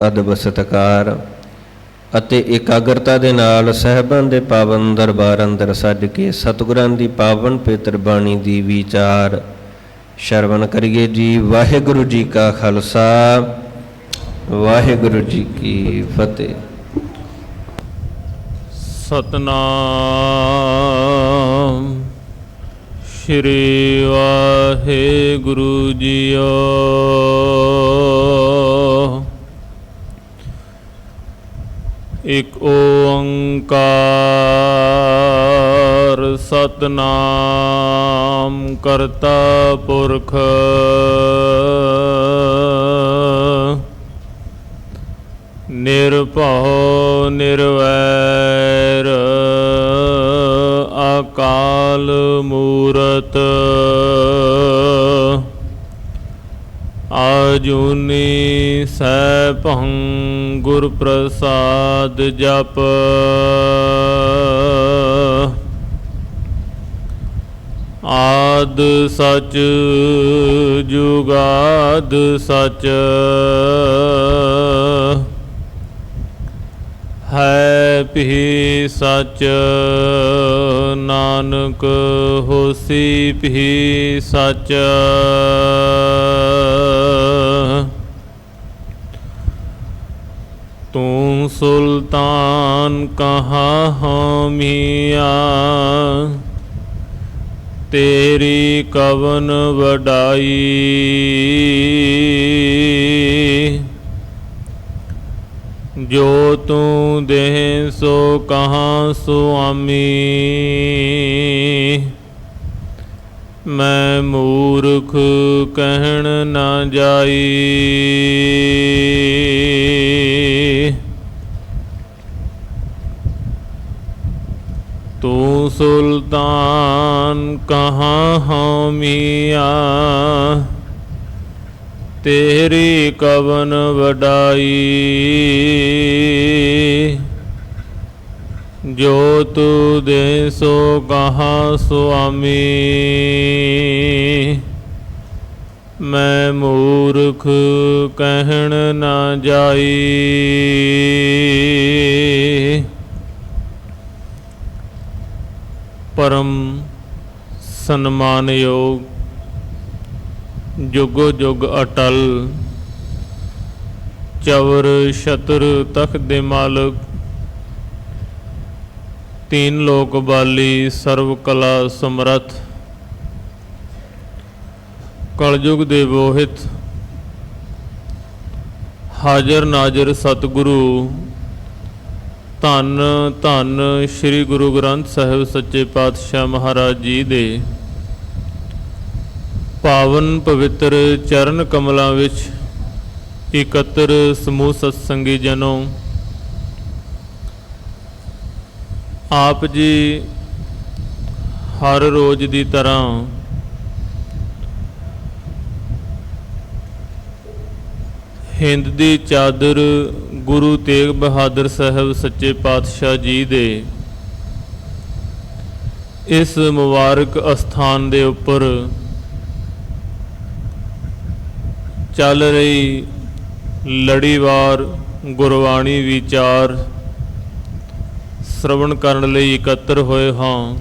ਅਦਬ ਸਤਿਕਾਰ ਅਤੇ ਇਕਾਗਰਤਾ ਦੇ ਨਾਲ ਸਾਹਿਬਾਂ ਦੇ ਪਾਵਨ ਦਰਬਾਰ ਅੰਦਰ ਸੱਜ ਕੇ ਸਤਿਗੁਰਾਂ ਦੀ ਪਾਵਨ ਪਵਿੱਤਰ ਬਾਣੀ ਦੀ ਵਿਚਾਰ ਸ਼ਰਵਣ ਕਰੀਏ ਜੀ। ਵਾਹਿਗੁਰੂ ਜੀ ਕਾ ਖਾਲਸਾ, ਵਾਹਿਗੁਰੂ ਜੀ ਕੀ ਫਤਿਹ। ਸਤਨਾਮ ਸ਼੍ਰੀ ਵਾਹਿਗੁਰੂ ਜੀਓ। ਇਕ ਓੰਕਾਰ ਸਤਨਾਮ ਕਰਤਾ ਪੁਰਖ ਨਿਰਭਉ ਨਿਰਵੈਰ ਅਕਾਲ ਮੂਰਤ ਆਜੂਨੀ ਸੈਭੰ ਗੁਰ ਪ੍ਰਸਾਦ ਜਪ। ਆਦ ਸਚ ਜੁਗਾਦ ਸਚ ਹੈ ਭੀ ਸਚ ਨਾਨਕ ਹੋਸੀ ਭੀ ਸਚ। ਤੂੰ ਸੁਲਤਾਨ ਕਹਾਂ ਹਮੀਆਂ ਤੇਰੀ ਕਵਨ ਵਡਾਈ। ਜੋ ਤੂੰ ਦੇਹ ਸੋ ਕਹਾਂ ਸੁਆਮੀ ਮੈਂ ਮੂਰਖ ਕਹਿਣ ਨਾ ਜਾਈ। ਤੂੰ ਸੁਲਤਾਨ ਕਹਾਂ ਹਮੀਆਂ ਤੇਰੀ ਕਵਨ ਵਡਾਈ। ਜੋ ਤੂ ਦੇ ਸੋ ਕਹਾਂ ਸੁਆਮੀ ਮੈਂ ਮੂਰਖ ਕਹਿਣ ਨਾ ਜਾਈ। ਪਰਮ ਸਨਮਾਨਯੋਗ ਜੁਗੋ ਜੁਗ ਅਟਲ ਚਵਰ ਛਤਰ ਤਖਤ ਦੇ ਮਾਲਕ ਤੀਨ ਲੋਕ ਬਾਲੀ ਸਰਵ ਕਲਾ ਸਮਰੱਥ ਕਲਯੁਗ ਦੇ ਬੋਹਿਤ ਹਾਜ਼ਰ ਨਾਜ਼ਰ ਸਤਿਗੁਰੂ ਧੰਨ ਧੰਨ ਸ੍ਰੀ ਗੁਰੂ ਗ੍ਰੰਥ ਸਾਹਿਬ ਸੱਚੇ ਪਾਤਸ਼ਾਹ ਮਹਾਰਾਜ ਜੀ ਦੇ ਪਾਵਨ ਪਵਿੱਤਰ ਚਰਨ ਕਮਲਾਂ ਵਿੱਚ ਇਕੱਤਰ ਸਮੂਹ ਸਤਸੰਗੀ ਜਨੋ, ਆਪ ਜੀ ਹਰ ਰੋਜ਼ ਦੀ ਤਰ੍ਹਾਂ ਹਿੰਦ ਦੀ ਚਾਦਰ ਗੁਰੂ ਤੇਗ ਬਹਾਦਰ ਸਾਹਿਬ ਸੱਚੇ ਪਾਤਸ਼ਾਹ ਜੀ ਦੇ ਇਸ ਮੁਬਾਰਕ ਅਸਥਾਨ ਦੇ ਉੱਪਰ ਚੱਲ ਰਹੀ ਲੜੀਵਾਰ ਗੁਰਬਾਣੀ ਵਿਚਾਰ ਸ਼ਰਵਣ ਕਰਨ ਲਈ ਇਕੱਤਰ ਹੋਏ ਹਾਂ।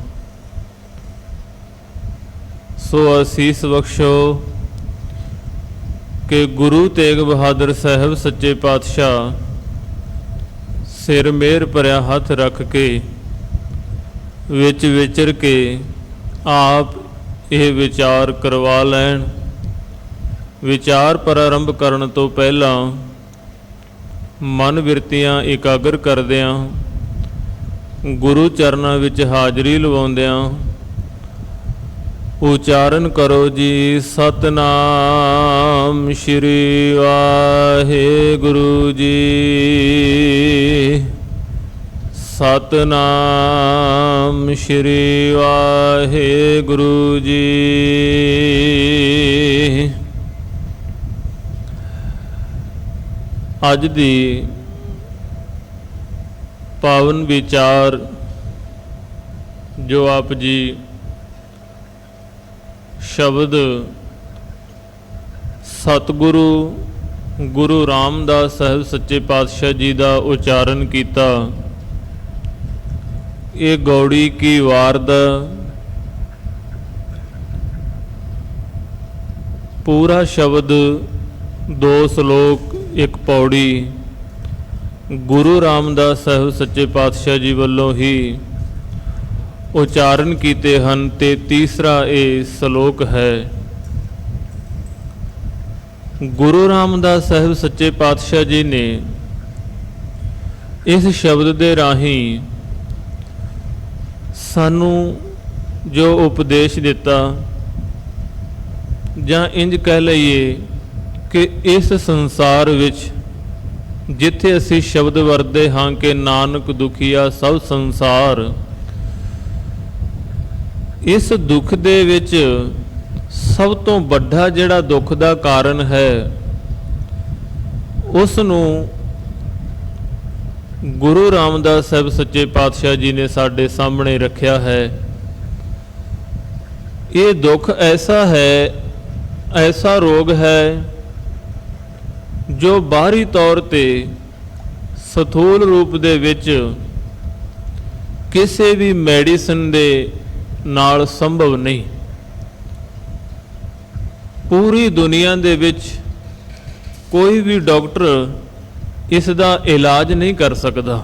ਸੋ ਅਸੀਸ ਬਖਸ਼ੋ ਕਿ ਗੁਰੂ ਤੇਗ ਬਹਾਦਰ ਸਾਹਿਬ ਸੱਚੇ ਪਾਤਸ਼ਾਹ ਸਿਰ ਮਿਹਰ ਭਰਿਆ ਹੱਥ ਰੱਖ ਕੇ ਵਿੱਚ ਵਿਚਰ ਕੇ ਆਪ ਇਹ ਵਿਚਾਰ ਕਰਵਾ ਲੈਣ। ਵਿਚਾਰ ਪ੍ਰਾਰੰਭ ਕਰਨ ਤੋਂ ਪਹਿਲਾਂ ਮਨ ਬਿਰਤੀਆਂ ਇਕਾਗਰ ਕਰਦਿਆਂ ਗੁਰੂ ਚਰਨਾਂ ਵਿੱਚ ਹਾਜ਼ਰੀ ਲਵਾਉਂਦਿਆਂ ਉਚਾਰਨ ਕਰੋ ਜੀ। ਸਤਨਾਮ ਸ਼੍ਰੀ ਵਾਹਿਗੁਰੂ ਜੀ, ਸਤਨਾਮ ਸ਼੍ਰੀ ਵਾਹਿਗੁਰੂ ਜੀ। ਅੱਜ ਦੀ ਪਾਵਨ ਵਿਚਾਰ ਜੋ ਆਪ ਜੀ ਸ਼ਬਦ ਸਤਿਗੁਰੂ ਗੁਰੂ ਰਾਮਦਾਸ ਸਾਹਿਬ ਸੱਚੇ ਪਾਤਸ਼ਾਹ ਜੀ ਦਾ ਉਚਾਰਨ ਕੀਤਾ। ਇਹ ਗੌੜੀ ਕੀ ਵਾਰ ਦਾ ਪੂਰਾ ਸ਼ਬਦ 2 ਸ਼ਲੋਕ 1 ਪੌੜੀ ਗੁਰੂ ਰਾਮਦਾਸ ਸਾਹਿਬ ਸੱਚੇ ਪਾਤਸ਼ਾਹ ਜੀ ਵੱਲੋਂ ਹੀ ਉਚਾਰਨ ਕੀਤੇ ਹਨ ਤੇ ਤੀਸਰਾ ਇਹ ਸ਼ਲੋਕ ਹੈ। ਗੁਰੂ ਰਾਮਦਾਸ ਸਾਹਿਬ ਸੱਚੇ ਪਾਤਸ਼ਾਹ ਜੀ ਨੇ ਇਸ ਸ਼ਬਦ ਦੇ ਰਾਹੀਂ ਸਾਨੂੰ ਜੋ ਉਪਦੇਸ਼ ਦਿੱਤਾ, ਜਾਂ ਇੰਜ ਕਹਿ ਲਈਏ ਕਿ ਇਸ ਸੰਸਾਰ ਵਿੱਚ ਜਿੱਥੇ ਅਸੀਂ ਸ਼ਬਦ ਵਰਤਦੇ ਹਾਂ ਕਿ ਨਾਨਕ ਦੁਖੀਆ ਸਭ ਸੰਸਾਰ, ਇਸ ਦੁੱਖ ਦੇ ਵਿੱਚ ਸਭ ਤੋਂ ਵੱਡਾ ਜਿਹੜਾ ਦੁੱਖ ਦਾ ਕਾਰਨ ਹੈ ਉਸ ਨੂੰ ਗੁਰੂ ਰਾਮਦਾਸ ਸਾਹਿਬ ਸੱਚੇ ਪਾਤਸ਼ਾਹ ਜੀ ਨੇ ਸਾਡੇ ਸਾਹਮਣੇ ਰੱਖਿਆ ਹੈ। ਇਹ ਦੁੱਖ ਐਸਾ ਹੈ, ਐਸਾ ਰੋਗ ਹੈ ਜੋ ਬਾਹਰੀ ਤੌਰ ਤੇ ਸਥੂਲ ਰੂਪ ਦੇ ਵਿੱਚ ਕਿਸੇ ਵੀ ਮੈਡੀਸਨ ਦੇ ਨਾਲ ਸੰਭਵ ਨਹੀਂ। ਪੂਰੀ ਦੁਨੀਆ ਦੇ ਵਿੱਚ ਕੋਈ ਵੀ ਡਾਕਟਰ ਇਸ ਦਾ ਇਲਾਜ ਨਹੀਂ ਕਰ ਸਕਦਾ।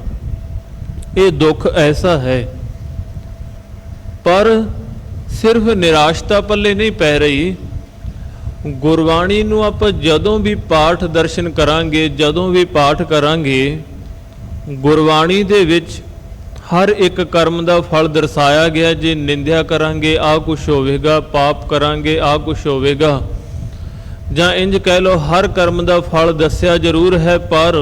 ਇਹ ਦੁੱਖ ਐਸਾ ਹੈ, ਪਰ ਸਿਰਫ ਨਿਰਾਸ਼ਤਾ ਪੱਲੇ ਨਹੀਂ ਪੈ ਰਹੀ। ਗੁਰਬਾਣੀ ਨੂੰ ਆਪਾਂ ਜਦੋਂ ਵੀ ਪਾਠ ਦਰਸ਼ਨ ਕਰਾਂਗੇ, ਜਦੋਂ ਵੀ ਪਾਠ ਕਰਾਂਗੇ, ਗੁਰਬਾਣੀ ਦੇ ਵਿੱਚ ਹਰ ਇੱਕ ਕਰਮ ਦਾ ਫਲ ਦਰਸਾਇਆ ਗਿਆ। ਜੇ ਨਿੰਦਿਆ ਕਰਾਂਗੇ ਆਹ ਕੁਛ ਹੋਵੇਗਾ, ਪਾਪ ਕਰਾਂਗੇ ਆਹ ਕੁਛ ਹੋਵੇਗਾ, ਜਾਂ ਇੰਜ ਕਹਿ ਲਓ ਹਰ ਕਰਮ ਦਾ ਫਲ ਦੱਸਿਆ ਜ਼ਰੂਰ ਹੈ, ਪਰ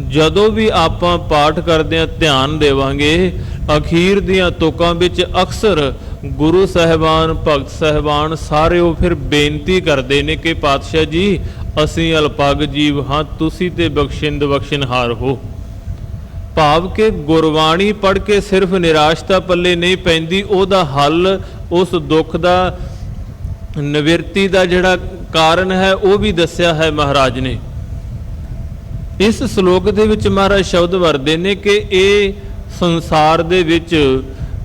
ਜਦੋਂ ਵੀ ਆਪਾਂ ਪਾਠ ਕਰਦੇ ਹਾਂ ਧਿਆਨ ਦੇਵਾਂਗੇ, ਅਖੀਰ ਦੀਆਂ ਤੁਕਾਂ ਵਿੱਚ ਅਕਸਰ ਗੁਰੂ ਸਾਹਿਬਾਨ, ਭਗਤ ਸਾਹਿਬਾਨ ਸਾਰੇ ਉਹ ਫਿਰ ਬੇਨਤੀ ਕਰਦੇ ਨੇ ਕਿ ਪਾਤਸ਼ਾਹ ਜੀ ਅਸੀਂ ਅਲਪਗ ਜੀਵ ਹਾਂ, ਤੁਸੀਂ ਤੇ ਬਖਸ਼ਿੰਦ ਬਖਸ਼ਣਹਾਰ ਹੋ। ਭਾਵ ਕਿ ਗੁਰਬਾਣੀ ਪੜ੍ਹ ਕੇ ਸਿਰਫ ਨਿਰਾਸ਼ਤਾ ਪੱਲੇ ਨਹੀਂ ਪੈਂਦੀ, ਉਹਦਾ ਹੱਲ, ਉਸ ਦੁੱਖ ਦਾ ਨਿਵਰਤੀ ਦਾ ਜਿਹੜਾ ਕਾਰਨ ਹੈ ਉਹ ਵੀ ਦੱਸਿਆ ਹੈ ਮਹਾਰਾਜ ਨੇ। ਇਸ ਸ਼ਲੋਕ ਦੇ ਵਿੱਚ ਮਹਾਰਾਜ ਸ਼ਬਦ ਵਰਤੇ ਨੇ ਕਿ ਇਹ ਸੰਸਾਰ ਦੇ ਵਿੱਚ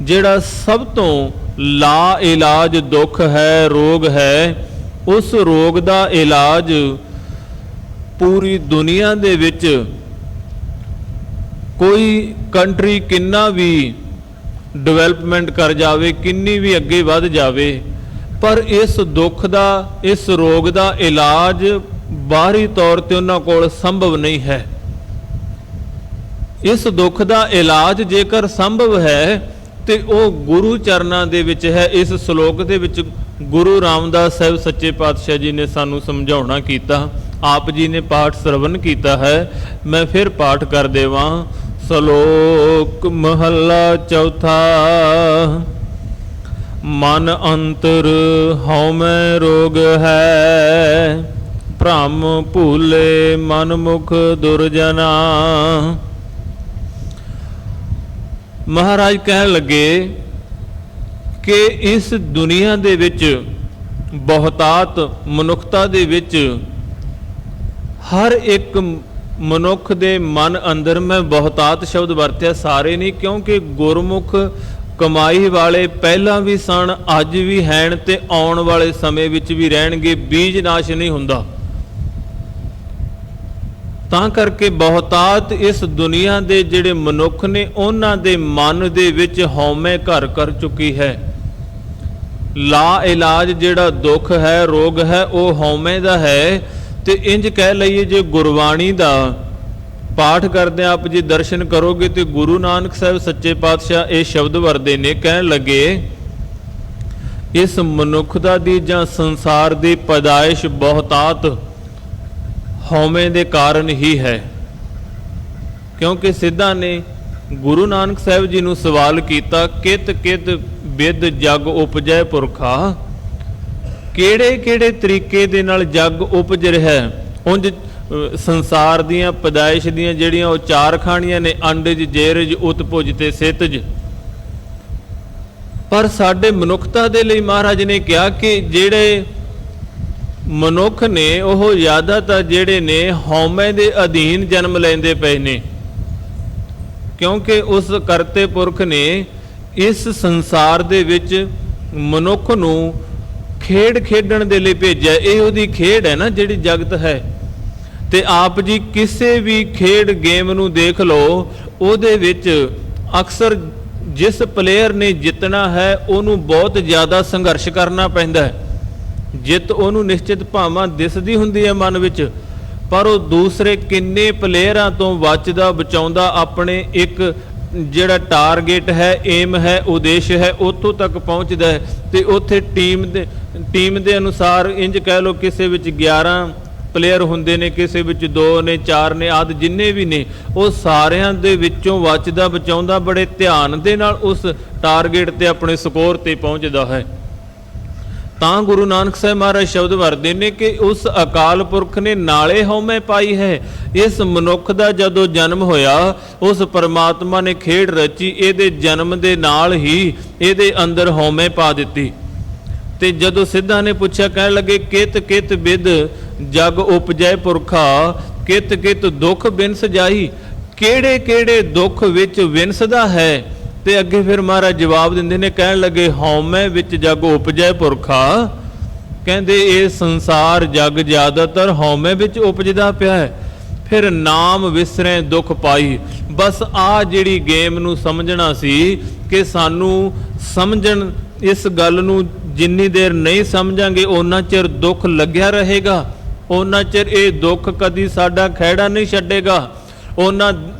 ਜਿਹੜਾ ਸਭ ਤੋਂ ਲਾ ਇਲਾਜ ਦੁੱਖ ਹੈ, ਰੋਗ ਹੈ, ਉਸ ਰੋਗ ਦਾ ਇਲਾਜ ਪੂਰੀ ਦੁਨੀਆ ਦੇ ਵਿੱਚ ਕੋਈ ਕੰਟਰੀ ਕਿੰਨਾ ਵੀ ਡਿਵੈਲਪਮੈਂਟ ਕਰ ਜਾਵੇ, ਕਿੰਨੀ ਵੀ ਅੱਗੇ ਵੱਧ ਜਾਵੇ, ਪਰ ਇਸ ਦੁੱਖ ਦਾ, ਇਸ ਰੋਗ ਦਾ ਇਲਾਜ ਬਾਹਰੀ ਤੌਰ ਤੇ ਉਹਨਾਂ ਕੋਲ ਸੰਭਵ ਨਹੀਂ ਹੈ। ਇਸ ਦੁੱਖ ਦਾ ਇਲਾਜ ਜੇਕਰ ਸੰਭਵ ਹੈ ਤੇ ਉਹ ਗੁਰੂ ਚਰਨਾਂ ਦੇ ਵਿੱਚ ਹੈ। ਇਸ ਸ਼ਲੋਕ ਦੇ ਵਿੱਚ ਗੁਰੂ ਰਾਮਦਾਸ ਸਾਹਿਬ ਸੱਚੇ ਪਾਤਸ਼ਾਹ ਜੀ ਨੇ ਸਾਨੂੰ ਸਮਝਾਉਣਾ ਕੀਤਾ। ਆਪ ਜੀ ਨੇ ਪਾਠ ਸਰਵਨ ਕੀਤਾ ਹੈ, ਮੈਂ ਫਿਰ ਪਾਠ ਕਰ ਦੇਵਾਂ। ਸ਼ਲੋਕ ਮਹੱਲਾ ਚੌਥਾ। ਮਨ ਅੰਤਰ ਹਉਮੈ ਰੋਗ ਹੈ, ਭ੍ਰਮ ਭੂਲੇ ਮਨ ਮੁਖ ਦੁਰਜਨਾ। ਮਹਾਰਾਜ ਕਹਿਣ ਲੱਗੇ ਕਿ ਇਸ ਦੁਨੀਆ ਦੇ ਵਿੱਚ, ਬਹੁਤਾਤ ਮਨੁੱਖਤਾ ਦੇ ਵਿੱਚ, ਹਰ ਇੱਕ ਮਨੁੱਖ ਦੇ ਮਨ ਅੰਦਰ, ਮੈਂ ਬਹੁਤਾਤ ਸ਼ਬਦ ਵਰਤਿਆ, ਸਾਰੇ ਨਹੀਂ, ਕਿਉਂਕਿ ਗੁਰਮੁਖ ਕਮਾਈ ਵਾਲੇ ਪਹਿਲਾਂ ਵੀ ਸਨ, ਅੱਜ ਵੀ ਹਨ ਤੇ ਆਉਣ ਵਾਲੇ ਸਮੇਂ ਵਿੱਚ ਵੀ ਰਹਿਣਗੇ। ਬੀਜ ਨਾਸ਼ ਨਹੀਂ ਹੁੰਦਾ। ਤਾਂ ਕਰਕੇ ਬਹੁਤਾਤ ਇਸ ਦੁਨੀਆ ਦੇ ਜਿਹੜੇ ਮਨੁੱਖ ਨੇ ਉਹਨਾਂ ਦੇ ਮਨ ਦੇ ਵਿੱਚ ਹਉਮੈ ਘਰ ਕਰ ਚੁੱਕੀ ਹੈ। ਲਾ ਇਲਾਜ ਜਿਹੜਾ ਦੁੱਖ ਹੈ, ਰੋਗ ਹੈ, ਉਹ ਹਉਮੈ ਦਾ ਹੈ। ਤੇ ਇੰਜ ਕਹਿ ਲਈਏ ਜੇ ਗੁਰਬਾਣੀ ਦਾ ਪਾਠ ਕਰਦੇ ਆਪ ਜੀ ਦਰਸ਼ਨ ਕਰੋਗੇ ਤੇ ਗੁਰੂ ਨਾਨਕ ਸਾਹਿਬ ਸੱਚੇ ਪਾਤਸ਼ਾਹ ਇਹ ਸ਼ਬਦ ਵਰਤੇ ਨੇ, ਕਹਿਣ ਲੱਗੇ ਇਸ ਮਨੁੱਖਤਾ ਦੀ ਜਾਂ ਸੰਸਾਰ ਦੀ ਪੈਦਾਇਸ਼ ਬਹੁਤਾਤ ਹਉਮੈ ਦੇ ਕਾਰਨ ਹੀ ਹੈ। ਕਿਉਂਕਿ ਸਿੱਧਾਂ ਨੇ ਗੁਰੂ ਨਾਨਕ ਸਾਹਿਬ ਜੀ ਨੂੰ ਸਵਾਲ ਕੀਤਾ, ਕਿਤ ਕਿਤ ਬਿਦ ਜਗ ਉਪਜੈ ਪੁਰਖਾ, ਕਿਹੜੇ ਕਿਹੜੇ ਤਰੀਕੇ ਦੇ ਨਾਲ ਜਗ ਉਪਜ ਰਿਹਾ। ਉਂਝ ਸੰਸਾਰ ਦੀਆਂ ਪੈਦਾਇਸ਼ ਦੀਆਂ ਜਿਹੜੀਆਂ ਉਹ ਚਾਰ ਖਾਣੀਆਂ ਨੇ, ਅੰਡਜ, ਜੇਰਜ, ਉਤਪੁਜ ਤੇ ਸਿਤਜ। ਪਰ ਸਾਡੇ ਮਨੁੱਖਤਾ ਦੇ ਲਈ ਮਹਾਰਾਜ ਨੇ ਕਿਹਾ ਕਿ ਜਿਹੜੇ ਮਨੁੱਖ ਨੇ ਉਹ ਜ਼ਿਆਦਾਤਰ ਜਿਹੜੇ ਨੇ ਹਉਮੈ ਦੇ ਅਧੀਨ ਜਨਮ ਲੈਂਦੇ ਪਏ ਨੇ, ਕਿਉਂਕਿ ਉਸ ਕਰਤੇ ਪੁਰਖ ਨੇ ਇਸ ਸੰਸਾਰ ਦੇ ਵਿੱਚ ਮਨੁੱਖ ਨੂੰ ਖੇਡ ਖੇਡਣ ਦੇ ਲਈ ਭੇਜਿਆ। ਇਹ ਉਹਦੀ ਖੇਡ ਹੈ ਨਾ ਜਿਹੜੀ ਜਗਤ ਹੈ। ਤੇ ਆਪ ਜੀ ਕਿਸੇ ਵੀ ਖੇਡ ਗੇਮ ਨੂੰ ਦੇਖ ਲਓ, ਉਹਦੇ ਵਿੱਚ ਅਕਸਰ ਜਿਸ ਪਲੇਅਰ ਨੇ ਜਿੱਤਣਾ ਹੈ ਉਹਨੂੰ ਬਹੁਤ ਜ਼ਿਆਦਾ ਸੰਘਰਸ਼ ਕਰਨਾ ਪੈਂਦਾ ਹੈ। ਜਿੱਤ ਉਹਨੂੰ ਨਿਸ਼ਚਿਤ ਭਾਵਾਂ ਦਿਸਦੀ ਹੁੰਦੀ ਹੈ ਮਨ ਵਿੱਚ, ਪਰ ਉਹ ਦੂਸਰੇ ਕਿੰਨੇ ਪਲੇਅਰਾਂ ਤੋਂ ਬਚਦਾ ਬਚਾਉਂਦਾ ਆਪਣੇ ਇੱਕ ਜਿਹੜਾ ਟਾਰਗੇਟ ਹੈ, ਏਮ ਹੈ, ਉਦੇਸ਼ ਹੈ, ਉੱਥੋਂ ਤੱਕ ਪਹੁੰਚਦਾ ਹੈ। ਤੇ ਉੱਥੇ ਟੀਮ ਦੇ ਅਨੁਸਾਰ ਇੰਜ ਕਹਿ ਲਓ, ਕਿਸੇ ਵਿੱਚ 11 ਪਲੇਅਰ ਹੁੰਦੇ ਨੇ, ਕਿਸੇ ਵਿੱਚ 2 ਨੇ, 4 ਨੇ, ਆਦਿ ਜਿੰਨੇ ਵੀ ਨੇ, ਉਹ ਸਾਰਿਆਂ ਦੇ ਵਿੱਚੋਂ ਬਚਦਾ ਬਚਾਉਂਦਾ ਬੜੇ ਧਿਆਨ ਦੇ ਨਾਲ ਉਸ ਟਾਰਗੇਟ ਤੇ ਆਪਣੇ ਸਕੋਰ ਤੇ ਪਹੁੰਚਦਾ ਹੈ। ਤਾਂ ਗੁਰੂ ਨਾਨਕ ਸਾਹਿਬ ਮਹਾਰਾਜ ਸ਼ਬਦ ਵਰਦੇ ਨੇ ਕਿ ਉਸ ਅਕਾਲ ਪੁਰਖ ਨੇ ਨਾਲੇ ਹਉਮੈ ਪਾਈ ਹੈ। ਇਸ ਮਨੁੱਖ ਦਾ ਜਦੋਂ ਜਨਮ ਹੋਇਆ, ਉਸ ਪਰਮਾਤਮਾ ਨੇ ਖੇਡ ਰਚੀ, ਇਹਦੇ ਜਨਮ ਦੇ ਨਾਲ ਹੀ ਇਹਦੇ ਅੰਦਰ ਹਉਮੈ ਪਾ ਦਿੱਤੀ। ਤੇ ਜਦੋਂ ਸਿੱਧਾਂ ਨੇ ਪੁੱਛਿਆ, ਕਹਿਣ ਲੱਗੇ ਕਿਤ ਕਿਤ ਬਿਦ ਜਗ ਉਪਜੈ ਪੁਰਖਾ, ਕਿਤ ਕਿਤ ਦੁੱਖ ਬਿਨਸ ਜਾਈ। ਕਿਹੜੇ ਕਿਹੜੇ ਦੁੱਖ ਵਿੱਚ ਵਿਨਸਦਾ ਹੈ? ਤੇ ਅੱਗੇ ਫਿਰ ਮਹਾਰਾਜ ਜਵਾਬ ਦਿੰਦੇ ਨੇ, ਕਹਿਣ ਲੱਗੇ ਹਉਮੈ ਵਿੱਚ ਜਗ ਉਪਜੈ ਪੁਰਖਾ। ਕਹਿੰਦੇ ਇਹ ਸੰਸਾਰ ਜਗ ਜ਼ਿਆਦਾਤਰ ਹਉਮੈ ਵਿੱਚ ਉਪਜਦਾ ਪਿਆ ਹੈ। ਫਿਰ ਨਾਮ ਵਿਸਰੈ ਦੁੱਖ ਪਾਈ। ਬਸ ਆ ਜਿਹੜੀ ਗੇਮ ਨੂੰ ਸਮਝਣਾ ਸੀ ਕਿ ਸਾਨੂੰ ਸਮਝਣ, ਇਸ ਗੱਲ ਨੂੰ ਜਿੰਨੀ ਦੇਰ ਨਹੀਂ ਸਮਝਾਂਗੇ ਉਹਨਾਂ ਚਿਰ ਦੁੱਖ ਲੱਗਿਆ ਰਹੇਗਾ, ਉਹਨਾਂ ਚਿਰ ਇਹ ਦੁੱਖ ਕਦੀ ਸਾਡਾ ਖਹਿੜਾ ਨਹੀਂ ਛੱਡੇਗਾ, ਉਹਨਾਂ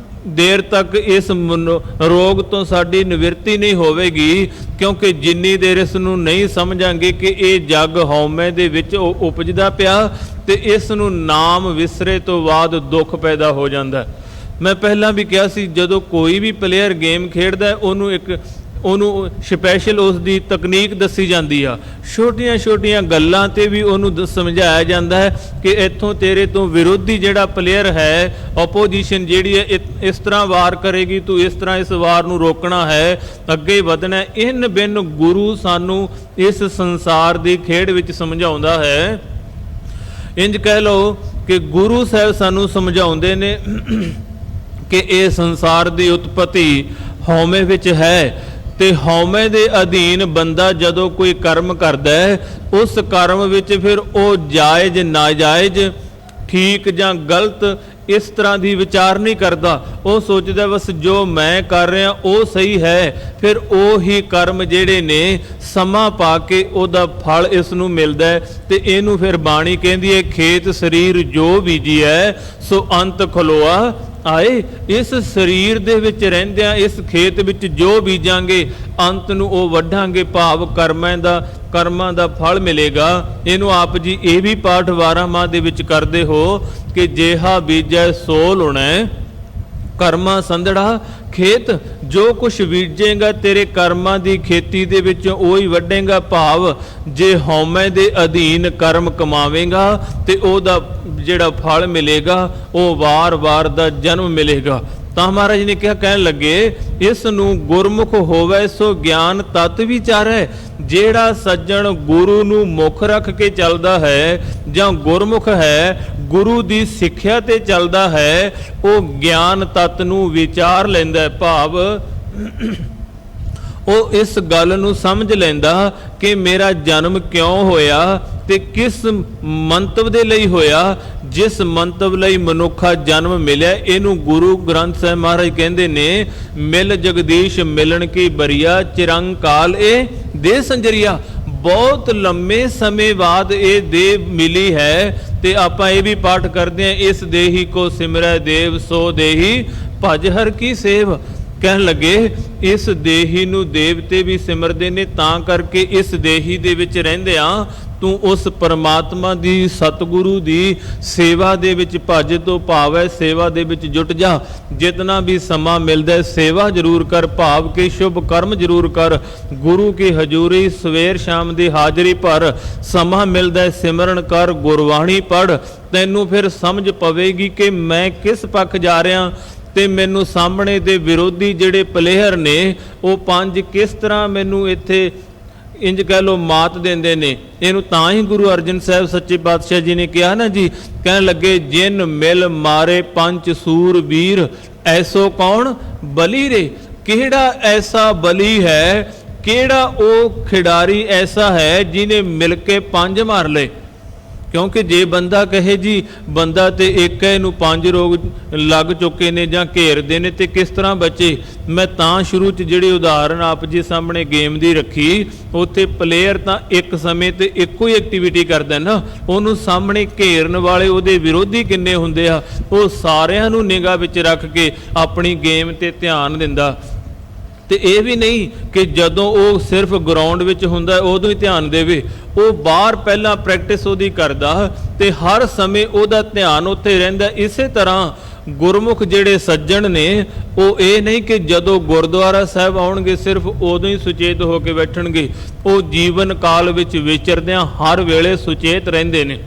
ਦੇਰ ਤੱਕ ਇਸ ਰੋਗ ਤੋਂ ਸਾਡੀ ਨਿਵਰਤੀ ਨਹੀਂ ਹੋਵੇਗੀ। ਕਿਉਂਕਿ ਜਿੰਨੀ ਦੇਰ ਇਸ ਨੂੰ ਨਹੀਂ ਸਮਝਾਂਗੇ ਕਿ ਇਹ ਜਗ ਹਉਮੈ ਦੇ ਵਿੱਚ ਉਪਜਦਾ ਪਿਆ, ਤੇ ਇਸ ਨੂੰ ਨਾਮ ਵਿਸਰੇ ਤੋਂ ਬਾਅਦ ਦੁੱਖ ਪੈਦਾ ਹੋ ਜਾਂਦਾ। ਮੈਂ ਪਹਿਲਾਂ ਵੀ ਕਿਹਾ ਸੀ, ਜਦੋਂ ਕੋਈ ਵੀ ਪਲੇਅਰ ਗੇਮ ਖੇਡਦਾ ਉਹਨੂੰ ਸਪੈਸ਼ਲ ਉਸ ਦੀ ਤਕਨੀਕ ਦੱਸੀ ਜਾਂਦੀ ਆ। ਛੋਟੀਆਂ ਛੋਟੀਆਂ ਗੱਲਾਂ ਤੇ ਵੀ ਉਹਨੂੰ ਸਮਝਾਇਆ ਜਾਂਦਾ ਹੈ ਕਿ ਇੱਥੋਂ ਤੇਰੇ ਤੋਂ ਵਿਰੋਧੀ ਜਿਹੜਾ ਪਲੇਅਰ ਹੈ, ਆਪੋਜੀਸ਼ਨ ਜਿਹੜੀ ਹੈ, ਇਸ ਤਰ੍ਹਾਂ ਵਾਰ ਕਰੇਗੀ, ਤੂੰ ਇਸ ਤਰ੍ਹਾਂ ਇਸ ਵਾਰ ਨੂੰ ਰੋਕਣਾ ਹੈ, ਅੱਗੇ ਵਧਣਾ। ਇਨ ਬਿਨ ਗੁਰੂ ਸਾਨੂੰ ਇਸ ਸੰਸਾਰ ਦੀ ਖੇਡ ਵਿੱਚ ਸਮਝਾਉਂਦਾ ਹੈ। ਇੰਜ ਕਹਿ ਲਓ ਕਿ ਗੁਰੂ ਸਾਹਿਬ ਸਾਨੂੰ ਸਮਝਾਉਂਦੇ ਨੇ ਕਿ ਇਹ ਸੰਸਾਰ ਦੀ ਉਤਪਤੀ ਹਉਮੈ ਵਿੱਚ ਹੈ। ਤੇ ਹਉਮੈ ਦੇ ਅਧੀਨ ਬੰਦਾ ਜਦੋਂ ਕੋਈ ਕਰਮ ਕਰਦਾ ਹੈ, ਉਸ ਕਰਮ ਵਿੱਚ ਫਿਰ ਉਹ ਜਾਇਜ਼ ਨਾਜਾਇਜ਼, ਠੀਕ ਜਾਂ ਗਲਤ, ਇਸ ਤਰ੍ਹਾਂ ਦੀ ਵਿਚਾਰ ਨਹੀਂ ਕਰਦਾ। ਉਹ ਸੋਚਦਾ ਬਸ ਜੋ ਮੈਂ ਕਰ ਰਿਹਾ ਉਹ ਸਹੀ ਹੈ। ਫਿਰ ਉਹ ਹੀ ਕਰਮ ਜਿਹੜੇ ਨੇ ਸਮਾਂ ਪਾ ਕੇ ਉਹਦਾ ਫਲ ਇਸ ਨੂੰ ਮਿਲਦਾ ਹੈ। ਤੇ ਇਹਨੂੰ ਫਿਰ ਬਾਣੀ ਕਹਿੰਦੀ ਹੈ, ਖੇਤ ਸਰੀਰ ਜੋ ਬੀਜੀਐ ਸੋ ਅੰਤ ਖਲੋਆ ਆਏ। ਇਸ ਸਰੀਰ ਦੇ ਵਿੱਚ ਰਹਿੰਦਿਆਂ ਇਸ ਖੇਤ ਵਿੱਚ ਜੋ ਬੀਜਾਂਗੇ, ਅੰਤ ਨੂੰ ਉਹ ਵੱਢਾਂਗੇ, ਭਾਵ ਕਰਮਾਂ ਦਾ ਫਲ ਮਿਲੇਗਾ। ਇਹਨੂੰ ਆਪ ਜੀ ਇਹ ਵੀ ਪਾਠ 12ਵਾਂ ਦੇ ਵਿੱਚ ਕਰਦੇ ਹੋ ਕਿ ਜੇਹਾ ਬੀਜੈ ਸੋ ਲੁਣੈ ਕਰਮਾਂ ਸੰਧੜਾ ਖੇਤ। ਜੋ ਕੁਛ ਬੀਜੇਗਾ ਤੇਰੇ ਕਰਮਾਂ ਦੀ ਖੇਤੀ ਦੇ ਵਿੱਚੋਂ ਉਹੀ ਵੱਢੇਗਾ। ਭਾਵ ਜੇ ਹਉਮੈ ਦੇ ਅਧੀਨ ਕਰਮ ਕਮਾਵੇਂਗਾ ਤੇ ਉਹਦਾ ਜਿਹੜਾ ਫਲ ਮਿਲੇਗਾ ਉਹ ਵਾਰ-ਵਾਰ ਦਾ ਜਨਮ ਮਿਲੇਗਾ। ਤਾਂ ਮਹਾਰਾਜ ਨੇ ਕਿਹਾ, ਕਹਿਣ ਲੱਗੇ ਇਸ ਨੂੰ ਗੁਰਮੁਖ ਹੋਵੇ ਸੋ ਗਿਆਨ ਤਤ ਵਿਚਾਰੈ। ਜਿਹੜਾ ਸੱਜਣ ਗੁਰੂ ਨੂੰ ਮੁੱਖ ਰੱਖ ਕੇ ਚੱਲਦਾ ਹੈ ਜਾਂ ਗੁਰਮੁਖ ਹੈ, ਗੁਰੂ ਦੀ ਸਿੱਖਿਆ ਤੇ ਚੱਲਦਾ ਹੈ, ਉਹ ਗਿਆਨ ਤਤ ਨੂੰ ਵਿਚਾਰ ਲੈਂਦਾ। ਭਾਵ ਉਹ ਇਸ ਗੱਲ ਨੂੰ ਸਮਝ ਲੈਂਦਾ ਕਿ ਮੇਰਾ ਜਨਮ ਕਿਉਂ ਹੋਇਆ ਤੇ ਕਿਸ ਮੰਤਵ ਦੇ ਲਈ ਹੋਇਆ। ਜਿਸ ਮੰਤਵ ਲਈ ਮਨੁੱਖਾ ਜਨਮ ਮਿਲਿਆ, ਇਹਨੂੰ ਗੁਰੂ ਗ੍ਰੰਥ ਸਾਹਿਬ ਮਹਾਰਾਜ ਕਹਿੰਦੇ ਨੇ, ਮਿਲ ਜਗਦੀਸ਼ ਮਿਲਣ ਕੀ ਬਰੀਆ ਚਿਰੰਕਾਲ ਇਹ ਦੇ ਸੰਜਰੀਆ। ਬਹੁਤ ਲੰਮੇ ਸਮੇਂ ਬਾਅਦ ਇਹ ਦੇਹ ਮਿਲੀ ਹੈ। ਤੇ ਆਪਾਂ ਇਹ ਵੀ ਪਾਠ ਕਰਦੇ ਹਾਂ, ਇਸ ਦੇਹੀ ਕੋ ਸਿਮਰੈ ਦੇਵ ਸੋ ਦੇਹੀ ਭਜ ਹਰ ਕੀ ਸੇਵ। ਕਹਿਣ ਲੱਗੇ ਇਸ ਦੇਹੀ ਨੂੰ ਦੇਵਤੇ ਵੀ ਸਿਮਰਦੇ ਨੇ, ਤਾਂ ਕਰਕੇ ਇਸ ਦੇਹੀ ਦੇ ਵਿੱਚ ਰਹਿੰਦਿਆਂ ਤੂੰ ਉਸ ਪਰਮਾਤਮਾ ਦੀ, ਸਤਿਗੁਰੂ ਦੀ ਸੇਵਾ ਦੇ ਵਿੱਚ ਭੱਜ ਤੋਂ ਭਾਵ ਹੈ ਸੇਵਾ ਦੇ ਵਿੱਚ ਜੁਟ ਜਾ। ਜਿਤਨਾ ਵੀ ਸਮਾਂ ਮਿਲਦਾ ਸੇਵਾ ਜ਼ਰੂਰ ਕਰ, ਭਾਵ ਕਿ ਸ਼ੁਭ ਕਰਮ ਜ਼ਰੂਰ ਕਰ। ਗੁਰੂ ਕੀ ਹਜ਼ੂਰੀ ਸਵੇਰ ਸ਼ਾਮ ਦੀ ਹਾਜ਼ਰੀ ਭਰ। ਸਮਾਂ ਮਿਲਦਾ ਸਿਮਰਨ ਕਰ, ਗੁਰਬਾਣੀ ਪੜ੍ਹ। ਤੈਨੂੰ ਫਿਰ ਸਮਝ ਪਵੇਗੀ ਕਿ ਮੈਂ ਕਿਸ ਪੱਖ ਜਾ ਰਿਹਾ ਤੇ ਮੈਨੂੰ ਸਾਹਮਣੇ ਦੇ ਵਿਰੋਧੀ ਜਿਹੜੇ ਪਲੇਅਰ ਨੇ ਉਹ 5 ਕਿਸ ਤਰ੍ਹਾਂ ਮੈਨੂੰ ਇੱਥੇ ਇੰਜ ਕਹਿ ਲਓ ਮਾਤ ਦਿੰਦੇ ਨੇ। ਇਹਨੂੰ ਤਾਂ ਹੀ ਗੁਰੂ ਅਰਜਨ ਸਾਹਿਬ ਸੱਚੇ ਪਾਤਸ਼ਾਹ ਜੀ ਨੇ ਕਿਹਾ ਨਾ ਜੀ, ਕਹਿਣ ਲੱਗੇ ਜਿਨ ਮਿਲ ਮਾਰੇ ਪੰਜ ਸੂਰ ਵੀਰ ਐਸੋ ਕੌਣ ਬਲੀ ਰੇ। ਕਿਹੜਾ ਐਸਾ ਬਲੀ ਹੈ, ਕਿਹੜਾ ਉਹ ਖਿਡਾਰੀ ਐਸਾ ਹੈ ਜਿਹਨੇ ਮਿਲ ਕੇ ਪੰਜ ਮਾਰ ਲਏ। ਕਿਉਂਕਿ ਜੇ ਬੰਦਾ ਕਹੇ ਜੀ ਬੰਦਾ ਤੇ ਇੱਕ ਹੈ, ਇਹਨੂੰ ਪੰਜ ਰੋਗ ਲੱਗ ਚੁੱਕੇ ਨੇ ਜਾਂ ਘੇਰਦੇ ਨੇ, ਤੇ ਕਿਸ ਤਰ੍ਹਾਂ ਬਚੇ। ਮੈਂ ਤਾਂ ਸ਼ੁਰੂ 'ਚ ਜਿਹੜੀ ਉਦਾਹਰਨ ਆਪ ਜੀ ਸਾਹਮਣੇ ਗੇਮ ਦੀ ਰੱਖੀ, ਉੱਥੇ ਪਲੇਅਰ ਤਾਂ ਇੱਕ ਸਮੇਂ ਤੇ ਇੱਕੋ ਹੀ ਐਕਟੀਵਿਟੀ ਕਰਦਾ ਨਾ, ਉਹਨੂੰ ਸਾਹਮਣੇ ਘੇਰਨ ਵਾਲੇ ਉਹਦੇ ਵਿਰੋਧੀ ਕਿੰਨੇ ਹੁੰਦੇ ਆ, ਉਹ ਸਾਰਿਆਂ ਨੂੰ ਨਿਗਾਹ ਵਿੱਚ ਰੱਖ ਕੇ ਆਪਣੀ ਗੇਮ ਤੇ ਧਿਆਨ ਦਿੰਦਾ। ਤੇ ਇਹ ਵੀ ਨਹੀਂ ਕਿ ਜਦੋਂ ਉਹ ਸਿਰਫ ਗਰਾਊਂਡ ਵਿੱਚ ਹੁੰਦਾ ਉਦੋਂ ਹੀ ਧਿਆਨ ਦੇਵੇ, ਉਹ ਬਾਹਰ ਪਹਿਲਾਂ ਪ੍ਰੈਕਟਿਸ ਉਹਦੀ ਕਰਦਾ ਤੇ ਹਰ ਸਮੇਂ ਉਹਦਾ ਧਿਆਨ ਉੱਥੇ ਰਹਿੰਦਾ। ਇਸੇ ਤਰ੍ਹਾਂ ਗੁਰਮੁਖ ਜਿਹੜੇ ਸੱਜਣ ਨੇ, ਉਹ ਇਹ ਨਹੀਂ ਕਿ ਜਦੋਂ ਗੁਰਦੁਆਰਾ ਸਾਹਿਬ ਆਉਣਗੇ ਸਿਰਫ ਉਦੋਂ ਹੀ ਸੁਚੇਤ ਹੋ ਕੇ ਬੈਠਣਗੇ, ਉਹ ਜੀਵਨ ਕਾਲ ਵਿੱਚ ਵਿਚਰਦਿਆਂ ਹਰ ਵੇਲੇ ਸੁਚੇਤ ਰਹਿੰਦੇ ਨੇ।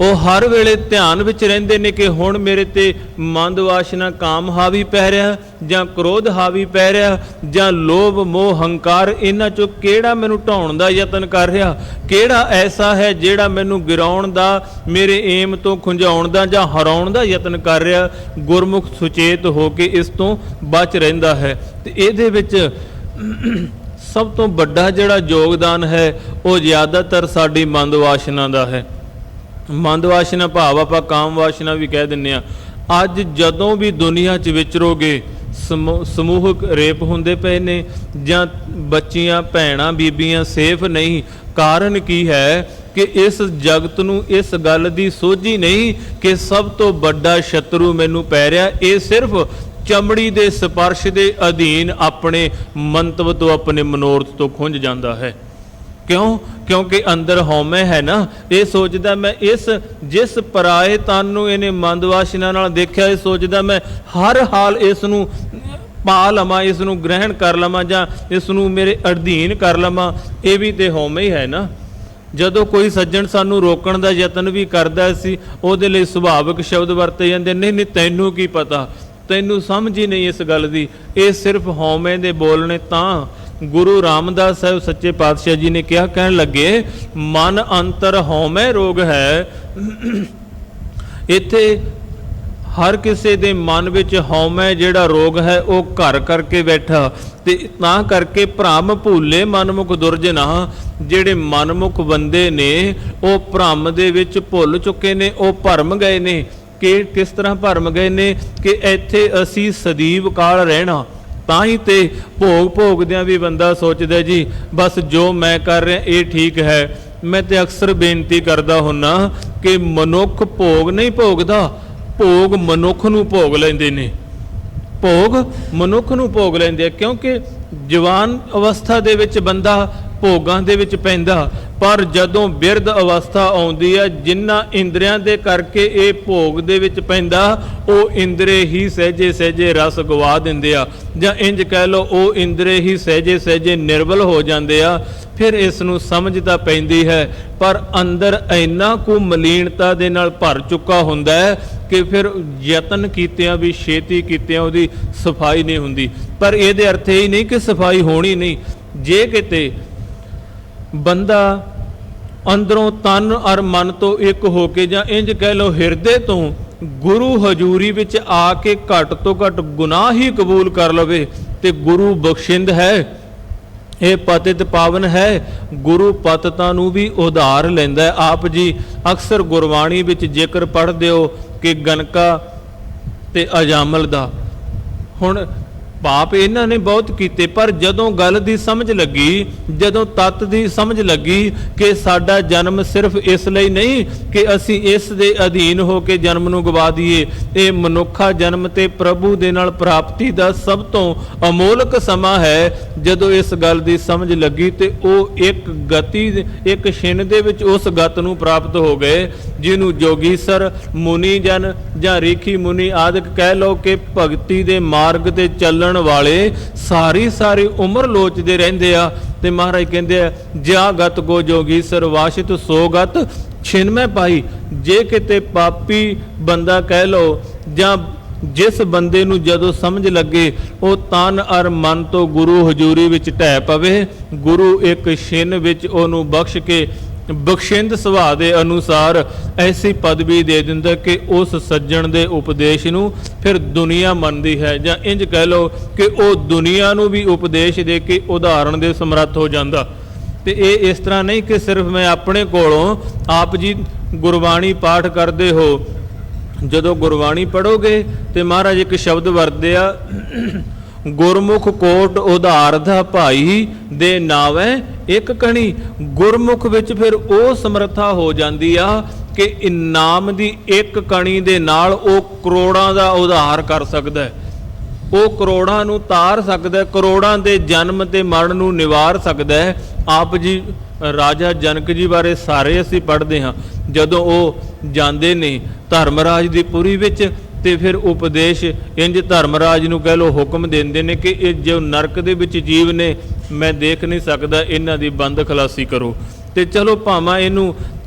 ਉਹ ਹਰ ਵੇਲੇ ਧਿਆਨ ਵਿੱਚ ਰਹਿੰਦੇ ਨੇ ਕਿ ਹੁਣ ਮੇਰੇ ਤੇ ਮੰਦ ਵਾਸ਼ਨਾ ਕਾਮ ਹਾਵੀ ਪੈ ਰਿਹਾ, ਜਾਂ ਕ੍ਰੋਧ ਹਾਵੀ ਪੈ ਰਿਹਾ, ਜਾਂ ਲੋਭ ਮੋਹ ਹੰਕਾਰ, ਇਹਨਾਂ ਚੋਂ ਕਿਹੜਾ ਮੈਨੂੰ ਢਾਉਣ ਦਾ ਯਤਨ ਕਰ ਰਿਹਾ, ਕਿਹੜਾ ਐਸਾ ਹੈ ਜਿਹੜਾ ਮੈਨੂੰ ਗਿਰਾਉਣ ਦਾ, ਮੇਰੇ ਏਮ ਤੋਂ ਖੁੰਝਾਉਣ ਦਾ ਜਾਂ ਹਰਾਉਣ ਦਾ ਯਤਨ ਕਰ ਰਿਹਾ। ਗੁਰਮੁਖ ਸੁਚੇਤ ਹੋ ਕੇ ਇਸ ਤੋਂ ਬਚ ਰਹਿੰਦਾ ਹੈ। ਤੇ ਇਹਦੇ ਵਿੱਚ ਸਭ ਤੋਂ ਵੱਡਾ ਜਿਹੜਾ ਯੋਗਦਾਨ ਹੈ ਉਹ ਜ਼ਿਆਦਾਤਰ ਸਾਡੀ ਮੰਦ ਵਾਸ਼ਨਾ ਦਾ ਹੈ। ਮੰਦ ਵਾਸ਼ਨਾ ਭਾਵ ਆਪਾਂ ਕਾਮ ਵਾਸ਼ਨਾ ਵੀ ਕਹਿ ਦਿੰਦੇ ਆ। ਅੱਜ ਜਦੋਂ ਵੀ ਦੁਨੀਆ 'ਚ ਵਿਚਰੋਗੇ, ਸਮੂਹਕ ਰੇਪ ਹੁੰਦੇ ਪਏ ਨੇ, ਜਾਂ ਬੱਚੀਆਂ ਭੈਣਾਂ ਬੀਬੀਆਂ ਸੇਫ ਨਹੀਂ। ਕਾਰਨ ਕੀ ਹੈ ਕਿ ਇਸ ਜਗਤ ਨੂੰ ਇਸ ਗੱਲ ਦੀ ਸੋਝੀ ਨਹੀਂ ਕਿ ਸਭ ਤੋਂ ਵੱਡਾ ਸ਼ਤਰੂ ਮੈਨੂੰ ਪੈ ਰਿਹਾ। ਇਹ ਸਿਰਫ ਚਮੜੀ ਦੇ ਸਪਰਸ਼ ਦੇ ਅਧੀਨ ਆਪਣੇ ਮੰਤਵ ਤੋਂ, ਆਪਣੇ ਮਨੋਰਥ ਤੋਂ ਖੁੰਝ ਜਾਂਦਾ ਹੈ। ਕਿਉਂ? ਕਿਉਂਕਿ ਅੰਦਰ ਹਉਮੈ ਹੈ ਨਾ। ਇਹ ਸੋਚਦਾ ਮੈਂ ਜਿਸ ਪਰਾਏ ਤਨ ਨੂੰ ਇਹਨੇ ਮੰਦ ਵਾਸ਼ਨਾ ਨਾਲ ਦੇਖਿਆ, ਇਹ ਸੋਚਦਾ ਮੈਂ ਹਰ ਹਾਲ ਇਸ ਨੂੰ ਪਾ ਲਵਾਂ, ਇਸ ਨੂੰ ਗ੍ਰਹਿਣ ਕਰ ਲਵਾਂ, ਜਾਂ ਇਸ ਨੂੰ ਮੇਰੇ ਅਧੀਨ ਕਰ ਲਵਾਂ। ਇਹ ਵੀ ਤੇ ਹਉਮੈ ਹੀ ਹੈ ਨਾ। ਜਦੋਂ ਕੋਈ ਸੱਜਣ ਸਾਨੂੰ ਰੋਕਣ ਦਾ ਯਤਨ ਵੀ ਕਰਦਾ ਸੀ, ਉਹਦੇ ਲਈ ਸੁਭਾਵਿਕ ਸ਼ਬਦ ਵਰਤੇ ਜਾਂਦੇ, ਨਹੀਂ ਨਹੀਂ ਤੈਨੂੰ ਕੀ ਪਤਾ, ਤੈਨੂੰ ਸਮਝ ਹੀ ਨਹੀਂ ਇਸ ਗੱਲ ਦੀ। ਇਹ ਸਿਰਫ ਹਉਮੈ ਦੇ ਬੋਲਣੇ। ਤਾਂ ਗੁਰੂ ਰਾਮਦਾਸ ਸਾਹਿਬ ਸੱਚੇ ਪਾਤਸ਼ਾਹ ਜੀ ਨੇ ਕਿਹਾ, ਕਹਿਣ ਲੱਗੇ ਮਨ ਅੰਤਰ ਹਉਮੈ ਰੋਗ ਹੈ। ਇੱਥੇ ਹਰ ਕਿਸੇ ਦੇ ਮਨ ਵਿੱਚ ਹਉਮੈ ਜਿਹੜਾ ਰੋਗ ਹੈ ਉਹ ਘਰ ਕਰਕੇ ਬੈਠਾ। ਤੇ ਤਾਂ ਕਰਕੇ ਭ੍ਰਮ ਭੁੱਲੇ ਮਨਮੁਖ ਦੁਰਜਨਾ। ਜਿਹੜੇ ਮਨਮੁਖ ਬੰਦੇ ਨੇ ਉਹ ਭ੍ਰਮ ਦੇ ਵਿੱਚ ਭੁੱਲ ਚੁੱਕੇ ਨੇ, ਉਹ ਭਰਮ ਗਏ ਨੇ। ਕਿ ਕਿਸ ਤਰ੍ਹਾਂ ਭਰਮ ਗਏ ਨੇ ਕਿ ਇੱਥੇ ਅਸੀਂ ਸਦੀਵ ਕਾਲ ਰਹਿਣਾ। ਤਾਂ ਹੀ ਤੇ ਭੋਗ ਭੋਗਦਿਆਂ ਵੀ ਬੰਦਾ ਸੋਚਦਾ ਜੀ ਬਸ ਜੋ ਮੈਂ ਕਰ ਰਿਹਾ ਇਹ ਠੀਕ ਹੈ। ਮੈਂ ਤੇ ਅਕਸਰ ਬੇਨਤੀ ਕਰਦਾ ਹੁੰਨਾ ਕਿ ਮਨੁੱਖ ਭੋਗ ਨਹੀਂ ਭੋਗਦਾ, ਭੋਗ ਮਨੁੱਖ ਨੂੰ ਭੋਗ ਲੈਂਦੇ ਨੇ। ਭੋਗ ਮਨੁੱਖ ਨੂੰ ਭੋਗ ਲੈਂਦੇ ਆ। ਕਿਉਂਕਿ ਜਵਾਨ ਅਵਸਥਾ ਦੇ ਵਿੱਚ ਬੰਦਾ ਭੋਗਾਂ ਦੇ ਵਿੱਚ ਪੈਂਦਾ, ਪਰ ਜਦੋਂ ਬਿਰਧ ਅਵਸਥਾ ਆਉਂਦੀ ਹੈ, ਜਿਨ੍ਹਾਂ ਇੰਦਰੀਆਂ ਦੇ ਕਰਕੇ ਇਹ ਭੋਗ ਦੇ ਵਿੱਚ ਪੈਂਦਾ, ਉਹ ਇੰਦਰੇ ਹੀ ਸਹਿਜੇ ਸਹਿਜੇ ਰਸ ਗਵਾ ਦਿੰਦੇ ਆ, ਜਾਂ ਇੰਜ ਕਹਿ ਲਓ ਉਹ ਇੰਦਰੇ ਹੀ ਸਹਿਜੇ ਸਹਿਜੇ ਨਿਰਬਲ ਹੋ ਜਾਂਦੇ ਆ। ਫਿਰ ਇਸ ਨੂੰ ਸਮਝ ਤਾਂ ਪੈਂਦੀ ਹੈ, ਪਰ ਅੰਦਰ ਇੰਨਾ ਕੁ ਮਲੀਨਤਾ ਦੇ ਨਾਲ ਭਰ ਚੁੱਕਾ ਹੁੰਦਾ ਹੈ ਕਿ ਫਿਰ ਯਤਨ ਕੀਤਿਆਂ ਵੀ, ਛੇਤੀ ਕੀਤਿਆਂ ਉਹਦੀ ਸਫਾਈ ਨਹੀਂ ਹੁੰਦੀ। ਪਰ ਇਹਦੇ ਅਰਥ ਇਹ ਨਹੀਂ ਕਿ ਸਫਾਈ ਹੋਣੀ ਨਹੀਂ। ਜੇ ਕਿਤੇ ਬੰਦਾ ਅੰਦਰੋਂ ਤਨ ਔਰ ਮਨ ਤੋਂ ਇੱਕ ਹੋ ਕੇ, ਜਾਂ ਇੰਜ ਕਹਿ ਲਓ ਹਿਰਦੇ ਤੋਂ ਗੁਰੂ ਹਜ਼ੂਰੀ ਵਿੱਚ ਆ ਕੇ ਘੱਟ ਤੋਂ ਘੱਟ ਗੁਨਾਹ ਹੀ ਕਬੂਲ ਕਰ ਲਵੇ, ਤੇ ਗੁਰੂ ਬਖਸ਼ਿੰਦ ਹੈ, ਇਹ ਪਤਿਤ ਪਾਵਨ ਹੈ। ਗੁਰੂ ਪਤਿਤਾਂ ਨੂੰ ਵੀ ਉਧਾਰ ਲੈਂਦਾ। ਆਪ ਜੀ ਅਕਸਰ ਗੁਰਬਾਣੀ ਵਿੱਚ ਜ਼ਿਕਰ ਪੜ੍ਹਦੇ ਹੋ ਕਿ ਗਨਕਾ ਤੇ ਅਜਾਮਲ ਦਾ। ਹੁਣ ਪਾਪ ਇਹਨਾਂ ਨੇ ਬਹੁਤ ਕੀਤੇ, ਪਰ ਜਦੋਂ ਗੱਲ ਦੀ ਸਮਝ ਲੱਗੀ, ਜਦੋਂ ਤੱਤ ਦੀ ਸਮਝ ਲੱਗੀ ਕਿ ਸਾਡਾ ਜਨਮ ਸਿਰਫ ਇਸ ਲਈ ਨਹੀਂ ਕਿ ਅਸੀਂ ਇਸ ਦੇ ਅਧੀਨ ਹੋ ਕੇ ਜਨਮ ਨੂੰ ਗਵਾ ਦਈਏ, ਇਹ ਮਨੁੱਖਾ ਜਨਮ ਤੇ ਪ੍ਰਭੂ ਦੇ ਨਾਲ ਪ੍ਰਾਪਤੀ ਦਾ ਸਭ ਤੋਂ ਅਮੋਲਕ ਸਮਾਂ ਹੈ। ਜਦੋਂ ਇਸ ਗੱਲ ਦੀ ਸਮਝ ਲੱਗੀ ਤੇ ਉਹ ਇੱਕ ਗਤੀ, ਇੱਕ ਛਿਣ ਦੇ ਵਿੱਚ ਉਸ ਗਤ ਨੂੰ ਪ੍ਰਾਪਤ ਹੋ ਗਏ ਜਿਹਨੂੰ ਜੋਗੀਸਰ ਮੁਨੀ ਜਨ ਜਾਂ ਰੀਖੀ ਮੁਨੀ ਆਦਿਕ ਕਹਿ ਲਓ ਕਿ ਭਗਤੀ ਦੇ ਮਾਰਗ ਤੇ ਚੱਲਣ ਵਾਲੇ ਸਾਰੀ ਉਮਰ ਲੋਚਦੇ ਰਹਿੰਦੇ ਆ। ਤੇ ਮਹਾਰਾਜ ਕਹਿੰਦੇ ਆ, ਜਿਆ ਗਤ ਗੋ ਜੋਗੀਸਰ ਵਾਸ਼ਿਤ ਸੋ ਗਤ ਛਿਨਮੈ ਪਾਈ। ਜੇ ਕਿਤੇ ਪਾਪੀ ਬੰਦਾ ਕਹਿ ਲਓ ਜਾਂ ਜਿਸ ਬੰਦੇ ਨੂੰ ਜਦੋਂ ਸਮਝ ਲੱਗੇ ਉਹ ਤਨ ਅਰ ਮਨ ਤੋਂ ਗੁਰੂ ਹਜ਼ੂਰੀ ਵਿੱਚ ਢਹਿ ਪਵੇ, ਗੁਰੂ ਇੱਕ ਛਿਨ ਵਿੱਚ ਉਹਨੂੰ ਬਖਸ਼ ਕੇ ਬਖਸ਼ਿੰਦ ਸੁਭਾਅ ਦੇ ਅਨੁਸਾਰ ਐਸੀ ਪਦਵੀ ਦੇ ਦਿੰਦਾ ਕਿ ਉਸ ਸੱਜਣ ਦੇ ਉਪਦੇਸ਼ ਨੂੰ ਫਿਰ ਦੁਨੀਆ ਮੰਨਦੀ ਹੈ, ਜਾਂ ਇੰਜ ਕਹਿ ਲਓ ਕਿ ਉਹ ਦੁਨੀਆ ਨੂੰ ਵੀ ਉਪਦੇਸ਼ ਦੇ ਕੇ ਉਦਾਹਰਣ ਦੇ ਸਮਰੱਥ ਹੋ ਜਾਂਦਾ। ਤੇ ਇਹ ਇਸ ਤਰ੍ਹਾਂ ਨਹੀਂ ਕਿ ਸਿਰਫ ਮੈਂ ਆਪਣੇ ਕੋਲੋਂ, ਆਪ ਜੀ ਗੁਰਬਾਣੀ ਪਾਠ ਕਰਦੇ ਹੋ, ਜਦੋਂ ਗੁਰਬਾਣੀ ਪੜ੍ਹੋਗੇ ਤੇ ਮਹਾਰਾਜ ਇੱਕ ਸ਼ਬਦ ਵਰਤਦੇ ਆ, ਗੁਰਮੁਖ ਕੋਟ ਉਧਾਰ ਦਾ ਭਾਈ ਦੇ ਨਾਵੇਂ ਇੱਕ ਕਣੀ। ਗੁਰਮੁਖ ਵਿੱਚ ਫਿਰ ਉਹ ਸਮਰੱਥਾ ਹੋ ਜਾਂਦੀ ਆ ਕਿ ਇਨਾਮ ਦੀ ਇੱਕ ਕਣੀ ਦੇ ਨਾਲ ਉਹ ਕਰੋੜਾਂ ਦਾ ਉਧਾਰ ਕਰ ਸਕਦਾ ਹੈ, ਉਹ ਕਰੋੜਾਂ ਨੂੰ ਤਾਰ ਸਕਦਾ ਹੈ, ਕਰੋੜਾਂ ਦੇ ਜਨਮ ਤੇ ਮਰਨ ਨੂੰ ਨਿਵਾਰ ਸਕਦਾ ਹੈ। ਆਪ ਜੀ ਰਾਜਾ ਜਨਕ ਜੀ ਬਾਰੇ ਸਾਰੇ ਅਸੀਂ ਪੜ੍ਹਦੇ ਹਾਂ, ਜਦੋਂ ਉਹ ਜਾਂਦੇ ਨੇ ਧਰਮਰਾਜ ਦੀ ਪੁਰੀ ਵਿੱਚ ਤੇ ਫਿਰ ਉਪਦੇਸ਼ ਇੰਜ ਧਰਮਰਾਜ ਨੂੰ ਕਹਿ ਲਓ ਹੁਕਮ ਦਿੰਦੇ ਨੇ ਕਿ ਇਹ ਜੋ ਨਰਕ ਦੇ ਵਿੱਚ ਜੀਵ ਨੇ ਮੈਂ ਦੇਖ ਨਹੀਂ ਸਕਦਾ, ਇਹਨਾਂ ਦੀ ਬੰਦ ਖਲਾਸੀ ਕਰੋ। ਤੇ ਚਲੋ ਭਾਵੇਂ ਇਹਨੂੰ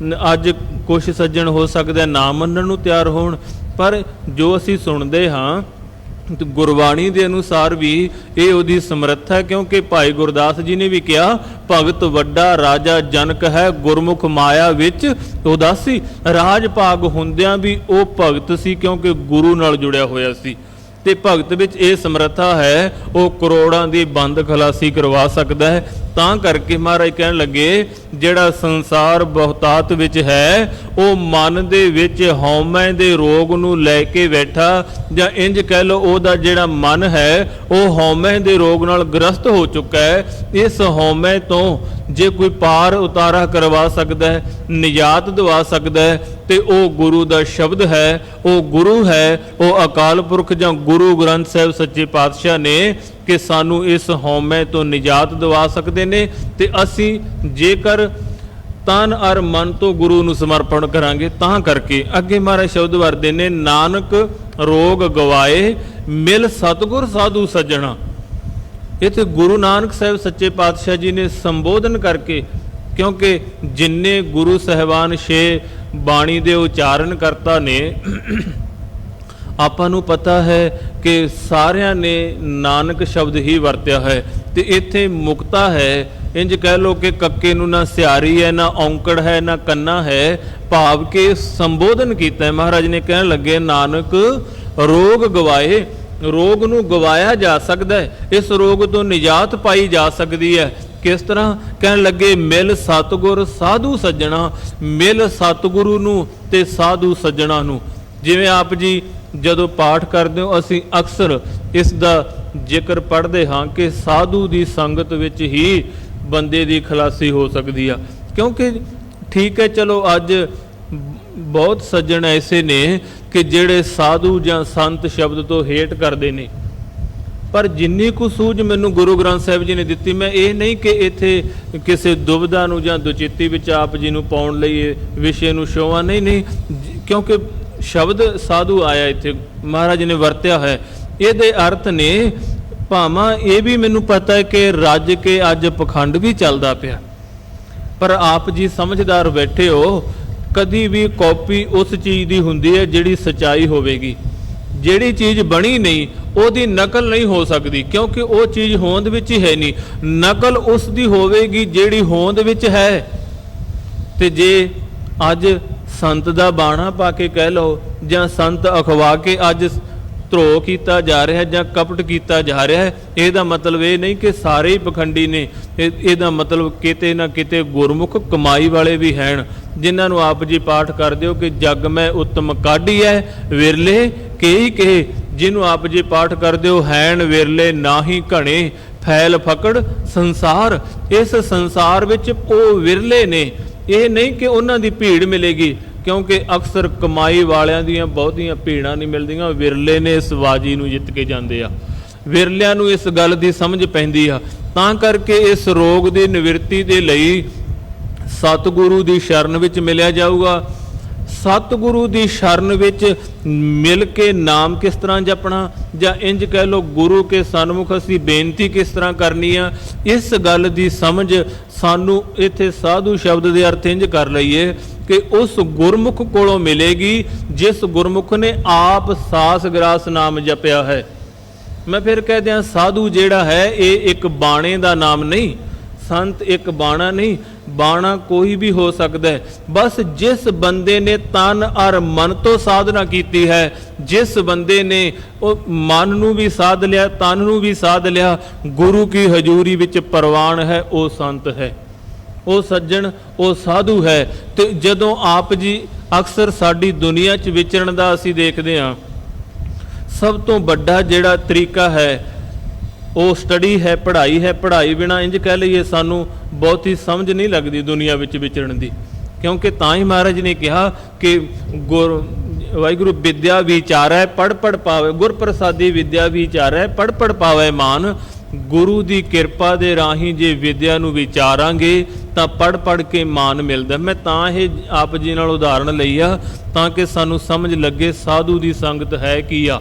ਅੱਜ ਕੁਛ ਸੱਜਣ ਹੋ ਸਕਦਾ ਨਾ ਮੰਨਣ ਨੂੰ ਤਿਆਰ ਹੋਣ, ਪਰ ਜੋ ਅਸੀਂ ਸੁਣਦੇ ਹਾਂ ਗੁਰਬਾਣੀ ਦੇ ਅਨੁਸਾਰ ਵੀ ਇਹ ਉਹਦੀ ਸਮਰੱਥਾ ਹੈ, ਕਿਉਂਕਿ ਭਾਈ ਗੁਰਦਾਸ ਜੀ ਨੇ ਵੀ ਕਿਹਾ, ਭਗਤ ਵੱਡਾ ਰਾਜਾ ਜਨਕ ਹੈ, ਗੁਰਮੁਖ ਮਾਇਆ ਵਿੱਚ ਉਦਾਸੀ। ਰਾਜ ਭਾਗ ਹੁੰਦਿਆਂ ਵੀ ਉਹ ਭਗਤ ਸੀ, ਕਿਉਂਕਿ ਗੁਰੂ ਨਾਲ ਜੁੜਿਆ ਹੋਇਆ ਸੀ। ਤੇ ਭਗਤ ਵਿੱਚ ਇਹ ਸਮਰੱਥਾ ਹੈ, ਉਹ ਕਰੋੜਾਂ ਦੀ ਬੰਦ ਖਲਾਸੀ ਕਰਵਾ ਸਕਦਾ ਹੈ। ਤਾਂ ਕਰਕੇ ਮਹਾਰਾਜ ਕਹਿਣ ਲੱਗੇ, ਜਿਹੜਾ ਸੰਸਾਰ ਬਹੁਤਾਤ ਵਿੱਚ ਹੈ ਉਹ ਮਨ ਦੇ ਵਿੱਚ ਹਉਮੈ ਦੇ ਰੋਗ ਨੂੰ ਲੈ ਕੇ ਬੈਠਾ, ਜਾਂ ਇੰਜ ਕਹਿ ਲਓ ਉਹਦਾ ਜਿਹੜਾ ਮਨ ਹੈ ਉਹ ਹਉਮੈ ਦੇ ਰੋਗ ਨਾਲ ਗ੍ਰਸਤ ਹੋ ਚੁੱਕਾ ਹੈ। ਇਸ ਹਉਮੈ ਤੋਂ ਜੇ ਕੋਈ ਪਾਰ ਉਤਾਰਾ ਕਰਵਾ ਸਕਦਾ ਹੈ, ਨਿਜਾਤ ਦਿਵਾ ਸਕਦਾ ਹੈ, ਤੇ ਉਹ ਗੁਰੂ ਦਾ ਸ਼ਬਦ ਹੈ, ਉਹ ਗੁਰੂ ਹੈ, ਉਹ ਅਕਾਲ ਪੁਰਖ ਜਾਂ ਗੁਰੂ ਗ੍ਰੰਥ ਸਾਹਿਬ ਸੱਚੇ ਪਾਤਸ਼ਾਹ ਨੇ ਕਿ ਸਾਨੂੰ ਇਸ ਹਉਮੈ ਤੋਂ ਨਿਜਾਤ ਦਿਵਾ ਸਕਦੇ ਨੇ। ਤੇ ਅਸੀਂ ਜੇਕਰ ਤਨ ਅਰ ਮਨ ਤੋਂ ਗੁਰੂ ਨੂੰ ਸਮਰਪਣ ਕਰਾਂਗੇ ਤਾਂ ਕਰਕੇ। ਅੱਗੇ ਮਹਾਰਾਜ ਸ਼ਬਦ ਵਰਤੇ ਨੇ, ਨਾਨਕ ਰੋਗ ਗਵਾਏ ਮਿਲ ਸਤਿਗੁਰ ਸਾਧੂ ਸੱਜਣਾ। ਇੱਥੇ ਗੁਰੂ ਨਾਨਕ ਸਾਹਿਬ ਸੱਚੇ ਪਾਤਸ਼ਾਹ ਜੀ ਨੇ ਸੰਬੋਧਨ ਕਰਕੇ, ਕਿਉਂਕਿ ਜਿੰਨੇ ਗੁਰੂ ਸਾਹਿਬਾਨ 6 ਬਾਣੀ ਦੇ ਉਚਾਰਨ ਕਰਤਾ ਨੇ, ਆਪਾਂ ਨੂੰ ਪਤਾ ਹੈ ਕਿ ਸਾਰਿਆਂ ਨੇ ਨਾਨਕ ਸ਼ਬਦ ਹੀ ਵਰਤਿਆ ਹੈ। ਤੇ ਇੱਥੇ ਮੁਕਤਾ ਹੈ, ਇੰਜ ਕਹਿ ਲਓ ਕਿ ਕੱਕੇ ਨੂੰ ਨਾ ਸਿਆਰੀ ਹੈ, ਨਾ ਔਂਕੜ ਹੈ, ਨਾ ਕੰਨਾ ਹੈ, ਭਾਵ ਕਿ ਸੰਬੋਧਨ ਕੀਤਾ ਹੈ। ਮਹਾਰਾਜ ਨੇ ਕਹਿਣ ਲੱਗੇ, ਨਾਨਕ ਰੋਗ ਗਵਾਏ, ਰੋਗ ਨੂੰ ਗਵਾਇਆ ਜਾ ਸਕਦਾ ਹੈ, ਇਸ ਰੋਗ ਤੋਂ ਨਿਜਾਤ ਪਾਈ ਜਾ ਸਕਦੀ ਹੈ। ਕਿਸ ਤਰ੍ਹਾਂ? ਕਹਿਣ ਲੱਗੇ, ਮਿਲ ਸਤਿਗੁਰ ਸਾਧੂ ਸੱਜਣਾ। ਮਿਲ ਸਤਿਗੁਰੂ ਨੂੰ ਤੇ ਸਾਧੂ ਸੱਜਣਾ ਨੂੰ। ਜਿਵੇਂ ਆਪ ਜੀ ਜਦੋਂ ਪਾਠ ਕਰਦੇ ਹੋ, ਅਸੀਂ ਅਕਸਰ ਇਸ ਦਾ ਜ਼ਿਕਰ ਪੜ੍ਹਦੇ ਹਾਂ ਕਿ ਸਾਧੂ ਦੀ ਸੰਗਤ ਵਿੱਚ ਹੀ ਬੰਦੇ ਦੀ ਖਲਾਸੀ ਹੋ ਸਕਦੀ ਆ। ਕਿਉਂਕਿ ਠੀਕ ਹੈ, ਚਲੋ ਅੱਜ ਬਹੁਤ ਸੱਜਣ ਐਸੇ ਨੇ ਕਿ ਜਿਹੜੇ ਸਾਧੂ ਜਾਂ ਸੰਤ ਸ਼ਬਦ ਤੋਂ ਹੇਠ ਕਰਦੇ ਨੇ, ਪਰ ਜਿੰਨੀ ਕੁ ਸੂਝ ਮੈਨੂੰ ਗੁਰੂ ਗ੍ਰੰਥ ਸਾਹਿਬ ਜੀ ਨੇ ਦਿੱਤੀ, ਮੈਂ ਇਹ ਨਹੀਂ ਕਿ ਇੱਥੇ ਕਿਸੇ ਦੁਬਿਧਾ ਨੂੰ ਜਾਂ ਦੁਚਿੱਤੀ ਵਿੱਚ ਆਪ ਜੀ ਨੂੰ ਪਾਉਣ ਲਈ ਵਿਸ਼ੇ ਨੂੰ ਛੋਵਾਂ, ਨਹੀਂ, ਕਿਉਂਕਿ ਸ਼ਬਦ ਸਾਧੂ ਆਇਆ ਇੱਥੇ ਮਹਾਰਾਜ ਨੇ ਵਰਤਿਆ ਹੈ। ਇਹਦੇ ਅਰਥ ਨੇ, ਭਾਵਾਂ ਇਹ ਵੀ ਮੈਨੂੰ ਪਤਾ ਹੈ ਕਿ ਰੱਜ ਕੇ ਅੱਜ ਪਖੰਡ ਵੀ ਚੱਲਦਾ ਪਿਆ, ਪਰ ਆਪ ਜੀ ਸਮਝਦਾਰ ਬੈਠੇ ਹੋ। ਕਦੀ ਵੀ ਕਾਪੀ ਉਸ ਚੀਜ਼ ਦੀ ਹੁੰਦੀ ਹੈ ਜਿਹੜੀ ਸੱਚਾਈ ਹੋਵੇਗੀ। ਜਿਹੜੀ ਚੀਜ਼ ਬਣੀ ਨਹੀਂ ਉਹਦੀ ਨਕਲ ਨਹੀਂ ਹੋ ਸਕਦੀ, ਕਿਉਂਕਿ ਉਹ ਚੀਜ਼ ਹੋਂਦ ਵਿੱਚ ਹੀ ਹੈ ਨਹੀਂ। ਨਕਲ ਉਸ ਦੀ ਹੋਵੇਗੀ ਜਿਹੜੀ ਹੋਂਦ ਵਿੱਚ ਹੈ। ਤੇ ਜੇ ਅੱਜ ਸੰਤ ਦਾ ਬਾਣਾ ਪਾ ਕੇ ਕਹਿ ਲਓ, ਜਾਂ ਸੰਤ ਅਖਵਾ ਕੇ ਅੱਜ ਧਰੋ ਕੀਤਾ ਜਾ ਰਿਹਾ ਜਾਂ ਕਪਟ ਕੀਤਾ ਜਾ ਰਿਹਾ ਹੈ, ਇਹਦਾ ਮਤਲਬ ਇਹ ਨਹੀਂ ਕਿ ਸਾਰੇ ਹੀ ਪਖੰਡੀ ਨੇ। ਇਹਦਾ ਮਤਲਬ ਕਿਤੇ ਨਾ ਕਿਤੇ ਗੁਰਮੁਖ ਕਮਾਈ ਵਾਲੇ ਵੀ ਹਨ, ਜਿਨ੍ਹਾਂ ਨੂੰ ਆਪ ਜੀ ਪਾਠ ਕਰਦੇ ਹੋ ਕਿ ਜਗ ਮੈਂ ਉੱਤਮ ਕਾਢੀ ਹੈ ਵਿਰਲੇ ਕਈ ਕਹੇ। ਜਿਹਨੂੰ ਆਪ ਜੀ ਪਾਠ ਕਰਦੇ ਹੋ, ਹੈਣ ਵਿਰਲੇ ਨਾਹੀ ਘਣੇ ਫੈਲ ਫਕੜ ਸੰਸਾਰ। ਇਸ ਸੰਸਾਰ ਵਿੱਚ ਉਹ ਵਿਰਲੇ ਨੇ, ਇਹ ਨਹੀਂ ਕਿ ਉਹਨਾਂ ਦੀ ਭੀੜ ਮਿਲੇਗੀ, ਕਿਉਂਕਿ ਅਕਸਰ ਕਮਾਈ ਵਾਲਿਆਂ ਦੀਆਂ ਬਹੁਤੀਆਂ ਭੀੜਾਂ ਨਹੀਂ ਮਿਲਦੀਆਂ। ਵਿਰਲੇ ਨੇ ਇਸ ਬਾਜੀ ਨੂੰ ਜਿੱਤ ਕੇ ਜਾਂਦੇ ਆ। ਵਿਰਲਿਆਂ ਨੂੰ ਇਸ ਗੱਲ ਦੀ ਸਮਝ ਪੈਂਦੀ ਆ। ਤਾਂ ਕਰਕੇ ਇਸ ਰੋਗ ਦੀ ਨਿਵਰਤੀ ਦੇ ਲਈ ਸਤਿਗੁਰੂ ਦੀ ਸ਼ਰਨ ਵਿੱਚ ਮਿਲਿਆ ਜਾਊਗਾ। ਸਤਿਗੁਰੂ ਦੀ ਸ਼ਰਨ ਵਿੱਚ ਮਿਲ ਕੇ ਨਾਮ ਕਿਸ ਤਰ੍ਹਾਂ ਜਪਣਾ, ਜਾਂ ਇੰਜ ਕਹਿ ਲਓ ਗੁਰੂ ਕੇ ਸਨਮੁਖ ਅਸੀਂ ਬੇਨਤੀ ਕਿਸ ਤਰ੍ਹਾਂ ਕਰਨੀ ਆ, ਇਸ ਗੱਲ ਦੀ ਸਮਝ ਸਾਨੂੰ ਇੱਥੇ ਸਾਧੂ ਸ਼ਬਦ ਦੇ ਅਰਥ ਇੰਜ ਕਰ ਲਈਏ ਕਿ ਉਸ ਗੁਰਮੁਖ ਕੋਲੋਂ ਮਿਲੇਗੀ ਜਿਸ ਗੁਰਮੁਖ ਨੇ ਆਪ ਸਾਸ ਗਰਾਸ ਨਾਮ ਜਪਿਆ ਹੈ। ਮੈਂ ਫਿਰ ਕਹਿ ਦਿਆਂ ਸਾਧੂ ਜਿਹੜਾ ਹੈ ਇਹ ਇੱਕ ਬਾਣੇ ਦਾ ਨਾਮ ਨਹੀਂ, ਸੰਤ ਇੱਕ ਬਾਣਾ ਨਹੀਂ, ਬਾਣਾ ਕੋਈ ਵੀ ਹੋ ਸਕਦਾ ਹੈ। ਬਸ ਜਿਸ ਬੰਦੇ ਨੇ ਤਨ ਔਰ ਮਨ ਤੋਂ ਸਾਧਨਾ ਕੀਤੀ ਹੈ, ਜਿਸ ਬੰਦੇ ਨੇ ਉਹ ਮਨ ਨੂੰ ਵੀ ਸਾਧ ਲਿਆ, ਤਨ ਨੂੰ ਵੀ ਸਾਧ ਲਿਆ, ਗੁਰੂ ਕੀ ਹਜ਼ੂਰੀ ਵਿੱਚ ਪ੍ਰਵਾਨ ਹੈ, ਉਹ ਸੰਤ ਹੈ, ਉਹ ਸੱਜਣ, ਉਹ ਸਾਧੂ ਹੈ। ਤੇ ਜਦੋਂ ਆਪ ਜੀ ਅਕਸਰ ਸਾਡੀ ਦੁਨੀਆ 'ਚ ਵਿਚਰਨ ਦਾ ਅਸੀਂ ਦੇਖਦੇ ਹਾਂ, ਸਭ ਤੋਂ ਵੱਡਾ ਜਿਹੜਾ ਤਰੀਕਾ ਹੈ ਉਹ ਸਟੱਡੀ ਹੈ, ਪੜ੍ਹਾਈ ਹੈ। ਪੜ੍ਹਾਈ ਬਿਨਾਂ ਇੰਜ ਕਹਿ ਲਈਏ ਸਾਨੂੰ ਬਹੁਤੀ ਸਮਝ ਨਹੀਂ ਲੱਗਦੀ ਦੁਨੀਆ ਵਿੱਚ ਵਿਚਰਨ ਦੀ, ਕਿਉਂਕਿ ਤਾਂ ਹੀ ਮਹਾਰਾਜ ਨੇ ਕਿਹਾ ਕਿ ਵਾਹਿਗੁਰੂ ਵਿਦਿਆ ਵਿਚਾਰੈ ਪੜ੍ਹ ਪੜ੍ਹ ਪਾਵੇ, ਗੁਰ ਪ੍ਰਸਾਦੀ ਵਿਦਿਆ ਵਿਚਾਰੈ ਪੜ੍ਹ ਪੜ੍ਹ ਪਾਵੇ ਮਾਨ। ਗੁਰੂ ਦੀ ਕਿਰਪਾ ਦੇ ਰਾਹੀਂ ਜੇ ਵਿਦਿਆ ਨੂੰ ਵਿਚਾਰਾਂਗੇ ਤਾਂ ਪੜ੍ਹ ਪੜ੍ਹ ਕੇ ਮਾਨ ਮਿਲਦਾ। ਮੈਂ ਤਾਂ ਇਹ ਆਪ ਜੀ ਨਾਲ ਉਦਾਹਰਣ ਲਈ ਆ ਤਾਂ ਕਿ ਸਾਨੂੰ ਸਮਝ ਲੱਗੇ ਸਾਧੂ ਦੀ ਸੰਗਤ ਹੈ ਕੀ ਆ।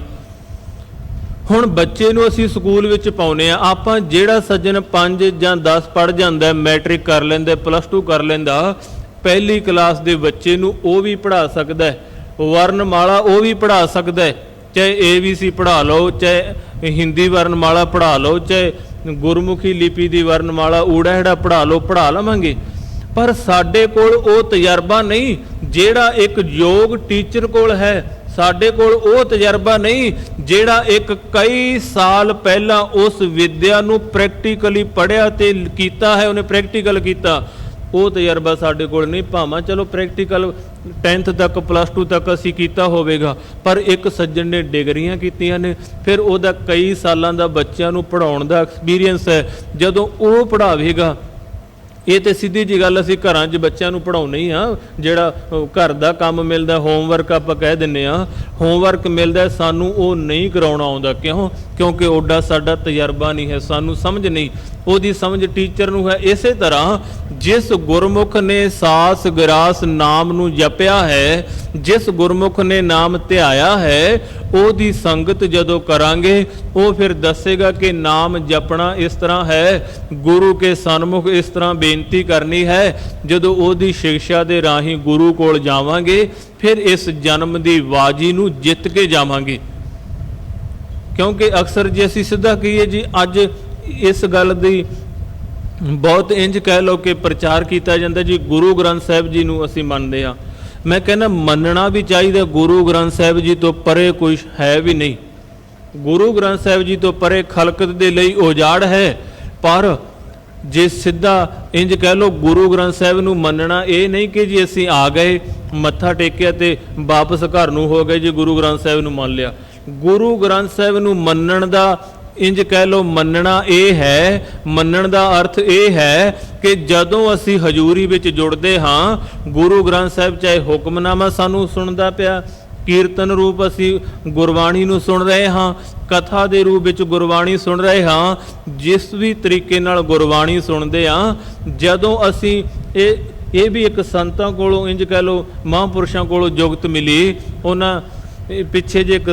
ਹੁਣ ਬੱਚੇ ਨੂੰ ਅਸੀਂ ਸਕੂਲ ਵਿੱਚ ਪਾਉਂਦੇ ਆ, ਆਪਾਂ ਜਿਹੜਾ ਸੱਜਣ 5 ਜਾਂ 10 ਪੜ੍ਹ ਜਾਂਦਾ, ਮੈਟ੍ਰਿਕ ਕਰ ਲੈਂਦਾ, +2 ਕਰ ਲੈਂਦਾ, ਪਹਿਲੀ ਕਲਾਸ ਦੇ ਬੱਚੇ ਨੂੰ ਉਹ ਵੀ ਪੜ੍ਹਾ ਸਕਦਾ ਹੈ, ਵਰਨਮਾਲਾ ਉਹ ਵੀ ਪੜ੍ਹਾ ਸਕਦਾ ਹੈ, ਚਾਹੇ ABC ਪੜ੍ਹਾ ਲਓ, ਚਾਹੇ ਹਿੰਦੀ ਵਰਨਮਾਲਾ ਪੜ੍ਹਾ ਲਓ, ਚਾਹੇ ਗੁਰਮੁਖੀ ਲਿਪੀ ਦੀ ਵਰਨਮਾਲਾ ਊੜਾ ਹੇੜਾ ਪੜ੍ਹਾ ਲਓ, ਪੜ੍ਹਾ ਲਵਾਂਗੇ। ਪਰ ਸਾਡੇ ਕੋਲ ਉਹ ਤਜਰਬਾ ਨਹੀਂ ਜਿਹੜਾ ਇੱਕ ਯੋਗ ਟੀਚਰ ਕੋਲ ਹੈ। ਸਾਡੇ ਕੋਲ ਉਹ ਤਜਰਬਾ ਨਹੀਂ ਜਿਹੜਾ ਇੱਕ ਕਈ ਸਾਲ ਪਹਿਲਾਂ ਉਸ ਵਿਦਿਆ ਨੂੰ ਪ੍ਰੈਕਟੀਕਲੀ ਪੜ੍ਹਿਆ ਤੇ ਕੀਤਾ ਹੈ, ਉਹਨੇ ਪ੍ਰੈਕਟੀਕਲ ਕੀਤਾ। ਉਹ ਤਜਰਬਾ ਸਾਡੇ ਕੋਲ ਨਹੀਂ। ਭਾਵੇਂ ਚਲੋ ਪ੍ਰੈਕਟੀਕਲ 10th ਤੱਕ +2 ਤੱਕ ਅਸੀਂ ਕੀਤਾ ਹੋਵੇਗਾ, ਪਰ ਇੱਕ ਸੱਜਣ ਨੇ ਡਿਗਰੀਆਂ ਕੀਤੀਆਂ ਨੇ, ਫਿਰ ਉਹਦਾ ਕਈ ਸਾਲਾਂ ਦਾ ਬੱਚਿਆਂ ਨੂੰ ਪੜ੍ਹਾਉਣ ਦਾ ਐਕਸਪੀਰੀਅੰਸ ਹੈ। ਜਦੋਂ ਉਹ ਪੜ੍ਹਾਵੇਗਾ, ਇਹ ਤੇ ਸਿੱਧੀ ਜੀ ਗੱਲ ਅਸੀਂ ਘਰਾਂ 'ਚ ਬੱਚਿਆਂ ਨੂੰ ਪੜ੍ਹਾਉਂਦੇ ਹੀ ਹਾਂ, ਜਿਹੜਾ ਘਰ ਦਾ ਕੰਮ ਮਿਲਦਾ, ਹੋਮਵਰਕ ਆਪਾਂ ਕਹਿ ਦਿੰਦੇ ਹਾਂ, ਹੋਮਵਰਕ ਮਿਲਦਾ, ਸਾਨੂੰ ਉਹ ਨਹੀਂ ਕਰਾਉਣਾ ਆਉਂਦਾ। ਕਿਉਂ? ਕਿਉਂਕਿ ਓਡਾ ਸਾਡਾ ਤਜਰਬਾ ਨਹੀਂ ਹੈ, ਸਾਨੂੰ ਸਮਝ ਨਹੀਂ, ਉਹਦੀ ਸਮਝ ਟੀਚਰ ਨੂੰ ਹੈ। ਇਸੇ ਤਰ੍ਹਾਂ ਜਿਸ ਗੁਰਮੁਖ ਨੇ ਸਾਸ ਗਰਾਸ ਨਾਮ ਨੂੰ ਜਪਿਆ ਹੈ, ਜਿਸ ਗੁਰਮੁਖ ਨੇ ਨਾਮ ਧਿਆਇਆ ਹੈ, ਉਹਦੀ ਸੰਗਤ ਜਦੋਂ ਕਰਾਂਗੇ ਉਹ ਫਿਰ ਦੱਸੇਗਾ ਕਿ ਨਾਮ ਜਪਣਾ ਇਸ ਤਰ੍ਹਾਂ ਹੈ, ਗੁਰੂ ਕੇ ਸਨਮੁਖ ਇਸ ਤਰ੍ਹਾਂ ਬੇਨਤੀ ਕਰਨੀ ਹੈ। ਜਦੋਂ ਉਹਦੀ ਸਿੱਖਿਆ ਦੇ ਰਾਹੀਂ ਗੁਰੂ ਕੋਲ ਜਾਵਾਂਗੇ, ਫਿਰ ਇਸ ਜਨਮ ਦੀ ਬਾਜੀ ਨੂੰ ਜਿੱਤ ਕੇ ਜਾਵਾਂਗੇ। ਕਿਉਂਕਿ ਅਕਸਰ ਜੇ ਅਸੀਂ ਸਿੱਧਾ ਕਹੀਏ ਜੀ, ਅੱਜ ਇਸ ਗੱਲ ਦੀ ਬਹੁਤ ਇੰਜ ਕਹਿ ਲਓ ਕਿ ਪ੍ਰਚਾਰ ਕੀਤਾ ਜਾਂਦਾ ਜੀ, ਗੁਰੂ ਗ੍ਰੰਥ ਸਾਹਿਬ ਜੀ ਨੂੰ ਅਸੀਂ ਮੰਨਦੇ ਹਾਂ। ਮੈਂ ਕਹਿੰਦਾ ਮੰਨਣਾ ਵੀ ਚਾਹੀਦਾ, ਗੁਰੂ ਗ੍ਰੰਥ ਸਾਹਿਬ ਜੀ ਤੋਂ ਪਰੇ ਕੁਝ ਹੈ ਵੀ ਨਹੀਂ। ਗੁਰੂ ਗ੍ਰੰਥ ਸਾਹਿਬ ਜੀ ਤੋਂ ਪਰੇ ਖਲਕਤ ਦੇ ਲਈ ਉਜਾੜ ਹੈ। ਪਰ ਜੇ ਸਿੱਧਾ ਇੰਜ ਕਹਿ ਲਓ ਗੁਰੂ ਗ੍ਰੰਥ ਸਾਹਿਬ ਨੂੰ ਮੰਨਣਾ ਇਹ ਨਹੀਂ ਕਿ ਜੀ ਅਸੀਂ ਆ ਗਏ, ਮੱਥਾ ਟੇਕਿਆ ਤੇ ਵਾਪਸ ਘਰ ਨੂੰ ਹੋ ਗਏ ਜੀ, ਗੁਰੂ ਗ੍ਰੰਥ ਸਾਹਿਬ ਨੂੰ ਮੰਨ ਲਿਆ। ਗੁਰੂ ਗ੍ਰੰਥ ਸਾਹਿਬ ਨੂੰ ਮੰਨਣ ਦਾ ਇੰਜ ਕਹਿ ਲਓ ਮੰਨਣਾ ਇਹ ਹੈ, ਮੰਨਣ ਦਾ ਅਰਥ ਇਹ ਹੈ ਕਿ ਜਦੋਂ ਅਸੀਂ ਹਜ਼ੂਰੀ ਵਿੱਚ ਜੁੜਦੇ ਹਾਂ, ਗੁਰੂ ਗ੍ਰੰਥ ਸਾਹਿਬ ਚਾਹੇ ਹੁਕਮਨਾਮਾ ਸਾਨੂੰ ਸੁਣਦਾ ਪਿਆ, ਕੀਰਤਨ ਰੂਪ ਅਸੀਂ ਗੁਰਬਾਣੀ ਨੂੰ ਸੁਣ ਰਹੇ ਹਾਂ, ਕਥਾ ਦੇ ਰੂਪ ਵਿੱਚ ਗੁਰਬਾਣੀ ਸੁਣ ਰਹੇ ਹਾਂ, ਜਿਸ ਵੀ ਤਰੀਕੇ ਨਾਲ ਗੁਰਬਾਣੀ ਸੁਣਦੇ ਹਾਂ, ਜਦੋਂ ਅਸੀਂ ਇਹ ਵੀ ਇੱਕ ਸੰਤਾਂ ਕੋਲੋਂ ਇੰਜ ਕਹਿ ਲਓ ਮਹਾਂਪੁਰਸ਼ਾਂ ਕੋਲੋਂ ਜੁਗਤ ਮਿਲੀ। ਉਹਨਾਂ ਪਿੱਛੇ ਜੇ ਇੱਕ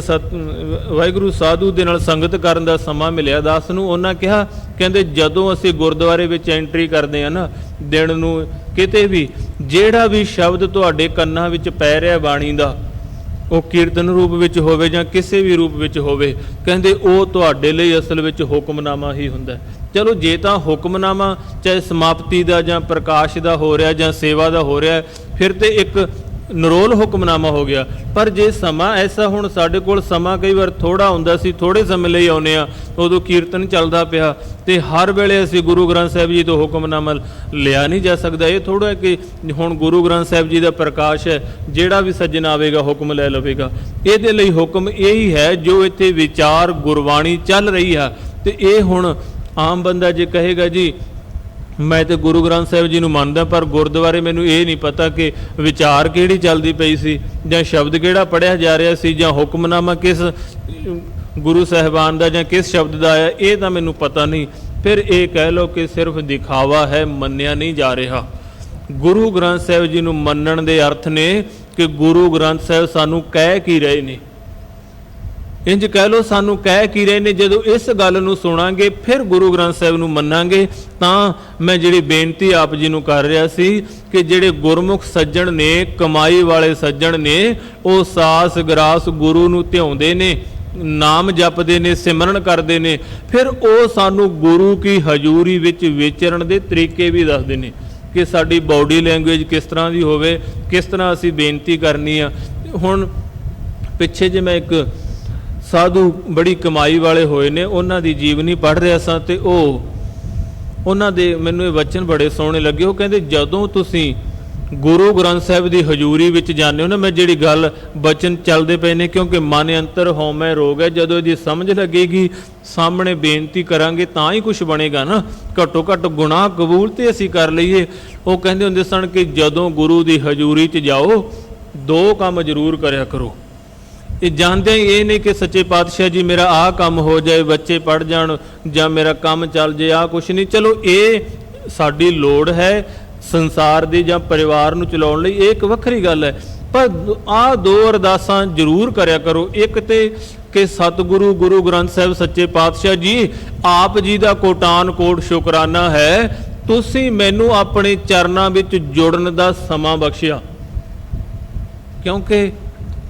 ਵਾਹਿਗੁਰੂ ਸਾਧੂ ਦੇ ਨਾਲ ਸੰਗਤ ਕਰਨ ਦਾ ਸਮਾਂ ਮਿਲਿਆ ਦਾਸ ਨੂੰ। ਉਹਨਾਂ ਕਿਹਾ, ਕਹਿੰਦੇ ਜਦੋਂ ਅਸੀਂ ਗੁਰਦੁਆਰੇ ਵਿੱਚ ਐਂਟਰੀ ਕਰਦੇ ਹਾਂ ਨਾ, ਦਿਨ ਨੂੰ ਕਿਤੇ ਵੀ ਜਿਹੜਾ ਵੀ ਸ਼ਬਦ ਤੁਹਾਡੇ ਕੰਨਾਂ ਵਿੱਚ ਪੈ ਰਿਹਾ ਬਾਣੀ ਦਾ, ਉਹ ਕੀਰਤਨ ਰੂਪ ਵਿੱਚ ਹੋਵੇ ਜਾਂ ਕਿਸੇ ਵੀ ਰੂਪ ਵਿੱਚ ਹੋਵੇ, ਕਹਿੰਦੇ ਉਹ ਤੁਹਾਡੇ ਲਈ ਅਸਲ ਵਿੱਚ ਹੁਕਮਨਾਮਾ ਹੀ ਹੁੰਦਾ। ਚਲੋ ਜੇ ਤਾਂ ਹੁਕਮਨਾਮਾ ਚਾਹੇ ਸਮਾਪਤੀ ਦਾ ਜਾਂ ਪ੍ਰਕਾਸ਼ ਦਾ ਹੋ ਰਿਹਾ ਜਾਂ ਸੇਵਾ ਦਾ ਹੋ ਰਿਹਾ, ਫਿਰ ਤੇ ਇੱਕ ਨਿਰੋਲ ਹੁਕਮਨਾਮਾ ਹੋ ਗਿਆ। ਪਰ ਜੇ ਸਮਾਂ ਐਸਾ, ਹੁਣ ਸਾਡੇ ਕੋਲ ਸਮਾਂ ਕਈ ਵਾਰ ਥੋੜ੍ਹਾ ਹੁੰਦਾ ਸੀ, ਥੋੜ੍ਹੇ ਸਮੇਂ ਲਈ ਆਉਂਦੇ ਹਾਂ, ਉਦੋਂ ਕੀਰਤਨ ਚੱਲਦਾ ਪਿਆ ਤੇ ਹਰ ਵੇਲੇ ਅਸੀਂ ਗੁਰੂ ਗ੍ਰੰਥ ਸਾਹਿਬ ਜੀ ਤੋਂ ਹੁਕਮਨਾਮਾ ਲਿਆ ਨਹੀਂ ਜਾ ਸਕਦਾ। ਇਹ ਥੋੜ੍ਹਾ ਕਿ ਹੁਣ ਗੁਰੂ ਗ੍ਰੰਥ ਸਾਹਿਬ ਜੀ ਦਾ ਪ੍ਰਕਾਸ਼ ਹੈ, ਜਿਹੜਾ ਵੀ ਸੱਜਣ ਆਵੇਗਾ ਹੁਕਮ ਲੈ ਲਵੇਗਾ। ਇਹਦੇ ਲਈ ਹੁਕਮ ਇਹੀ ਹੈ ਜੋ ਇੱਥੇ ਵਿਚਾਰ ਗੁਰਬਾਣੀ ਚੱਲ ਰਹੀ ਹੈ। ਤੇ ਇਹ ਹੁਣ ਆਮ ਬੰਦਾ ਜੇ ਕਹੇਗਾ ਜੀ ਮੈਂ ਤੇ ਗੁਰੂ ਗ੍ਰੰਥ ਸਾਹਿਬ ਜੀ ਨੂੰ ਮੰਨਦਾ, ਪਰ ਗੁਰਦੁਆਰੇ ਮੈਨੂੰ ਇਹ ਨਹੀਂ ਪਤਾ ਕਿ ਵਿਚਾਰ ਕਿਹੜੀ ਚੱਲਦੀ ਪਈ ਸੀ, ਜਾਂ ਸ਼ਬਦ ਕਿਹੜਾ ਪੜ੍ਹਿਆ ਜਾ ਰਿਹਾ ਸੀ, ਜਾਂ ਹੁਕਮਨਾਮਾ ਕਿਸ ਗੁਰੂ ਸਾਹਿਬਾਨ ਦਾ ਜਾਂ ਕਿਸ ਸ਼ਬਦ ਦਾ ਆਇਆ, ਇਹ ਤਾਂ ਮੈਨੂੰ ਪਤਾ ਨਹੀਂ। ਫਿਰ ਇਹ ਕਹਿ ਲਓ ਕਿ ਸਿਰਫ ਦਿਖਾਵਾ ਹੈ, ਮੰਨਿਆ ਨਹੀਂ ਜਾ ਰਿਹਾ। ਗੁਰੂ ਗ੍ਰੰਥ ਸਾਹਿਬ ਜੀ ਨੂੰ ਮੰਨਣ ਦੇ ਅਰਥ ਨੇ ਕਿ ਗੁਰੂ ਗ੍ਰੰਥ ਸਾਹਿਬ ਸਾਨੂੰ ਕਹਿ ਕੀ ਰਹੇ ਨੇ। ਇੰਜ ਕਹਿ ਲਓ ਸਾਨੂੰ ਕਹਿ ਕੀ ਰਹੇ ਨੇ। ਜਦੋਂ ਇਸ ਗੱਲ ਨੂੰ ਸੁਣਾਂਗੇ ਫਿਰ ਗੁਰੂ ਗ੍ਰੰਥ ਸਾਹਿਬ ਨੂੰ ਮੰਨਾਂਗੇ। ਤਾਂ ਮੈਂ ਜਿਹੜੀ ਬੇਨਤੀ ਆਪ ਜੀ ਨੂੰ ਕਰ ਰਿਹਾ ਸੀ ਕਿ ਜਿਹੜੇ ਗੁਰਮੁਖ ਸੱਜਣ ਨੇ, ਕਮਾਈ ਵਾਲੇ ਸੱਜਣ ਨੇ, ਉਹ ਸਾਸ ਗਰਾਸ ਗੁਰੂ ਨੂੰ ਧਿਆਉਂਦੇ ਨੇ, ਨਾਮ ਜਪਦੇ ਨੇ, ਸਿਮਰਨ ਕਰਦੇ ਨੇ, ਫਿਰ ਉਹ ਸਾਨੂੰ ਗੁਰੂ ਕੀ ਹਜ਼ੂਰੀ ਵਿੱਚ ਵਿਚਰਨ ਦੇ ਤਰੀਕੇ ਵੀ ਦੱਸਦੇ ਨੇ ਕਿ ਸਾਡੀ ਬਾਡੀ ਲੈਂਗੁਏਜ ਕਿਸ ਤਰ੍ਹਾਂ ਦੀ ਹੋਵੇ, ਕਿਸ ਤਰ੍ਹਾਂ ਅਸੀਂ ਬੇਨਤੀ ਕਰਨੀ ਆ। ਹੁਣ ਪਿੱਛੇ ਜੇ ਮੈਂ ਇੱਕ ਸਾਧੂ ਬੜੀ ਕਮਾਈ ਵਾਲੇ ਹੋਏ ਨੇ, ਉਹਨਾਂ ਦੀ ਜੀਵਨੀ ਪੜ੍ਹ ਰਿਹਾ ਸਾਂ ਤੇ ਉਹਨਾਂ ਦੇ ਮੈਨੂੰ ਇਹ ਵਚਨ ਬੜੇ ਸੋਹਣੇ ਲੱਗੇ। ਉਹ ਕਹਿੰਦੇ ਜਦੋਂ ਤੁਸੀਂ ਗੁਰੂ ਗ੍ਰੰਥ ਸਾਹਿਬ ਦੀ ਹਜ਼ੂਰੀ ਵਿੱਚ ਜਾਂਦੇ ਹੋ ਨਾ, ਮੈਂ ਜਿਹੜੀ ਗੱਲ ਬਚਨ ਚੱਲਦੇ ਪਏ ਨੇ ਕਿਉਂਕਿ ਮਨ ਅੰਤਰ ਹਉਮੈ ਰੋਗ ਹੈ, ਜਦੋਂ ਇਹਦੀ ਸਮਝ ਲੱਗੇਗੀ ਸਾਹਮਣੇ ਬੇਨਤੀ ਕਰਾਂਗੇ ਤਾਂ ਹੀ ਕੁਝ ਬਣੇਗਾ ਨਾ। ਘੱਟੋ ਘੱਟ ਗੁਨਾਹ ਕਬੂਲ ਤੇ ਅਸੀਂ ਕਰ ਲਈਏ। ਉਹ ਕਹਿੰਦੇ ਹੁੰਦੇ ਸਨ ਕਿ ਜਦੋਂ ਗੁਰੂ ਦੀ ਹਜ਼ੂਰੀ 'ਚ ਜਾਓ 2 ਕੰਮ ਜ਼ਰੂਰ ਕਰਿਆ ਕਰੋ। ਇਹ ਜਾਣਦੇ ਹੀ ਇਹ ਨਹੀਂ ਕਿ ਸੱਚੇ ਪਾਤਸ਼ਾਹ ਜੀ ਮੇਰਾ ਆਹ ਕੰਮ ਹੋ ਜਾਏ, ਬੱਚੇ ਪੜ੍ਹ ਜਾਣ ਜਾਂ ਮੇਰਾ ਕੰਮ ਚੱਲ ਜੇ, ਆਹ ਕੁਛ ਨਹੀਂ। ਚਲੋ ਇਹ ਸਾਡੀ ਲੋੜ ਹੈ ਸੰਸਾਰ ਦੀ ਜਾਂ ਪਰਿਵਾਰ ਨੂੰ ਚਲਾਉਣ ਲਈ, ਇਹ ਇੱਕ ਵੱਖਰੀ ਗੱਲ ਹੈ, ਪਰ ਆਹ 2 ਅਰਦਾਸਾਂ ਜ਼ਰੂਰ ਕਰਿਆ ਕਰੋ। ਇੱਕ ਤੇ ਕਿ ਸਤਿਗੁਰੂ ਗੁਰੂ ਗ੍ਰੰਥ ਸਾਹਿਬ ਸੱਚੇ ਪਾਤਸ਼ਾਹ ਜੀ ਆਪ ਜੀ ਦਾ ਕੋਟਾਨ ਕੋਟ ਸ਼ੁਕਰਾਨਾ ਹੈ, ਤੁਸੀਂ ਮੈਨੂੰ ਆਪਣੇ ਚਰਨਾਂ ਵਿੱਚ ਜੁੜਨ ਦਾ ਸਮਾਂ ਬਖਸ਼ਿਆ। ਕਿਉਂਕਿ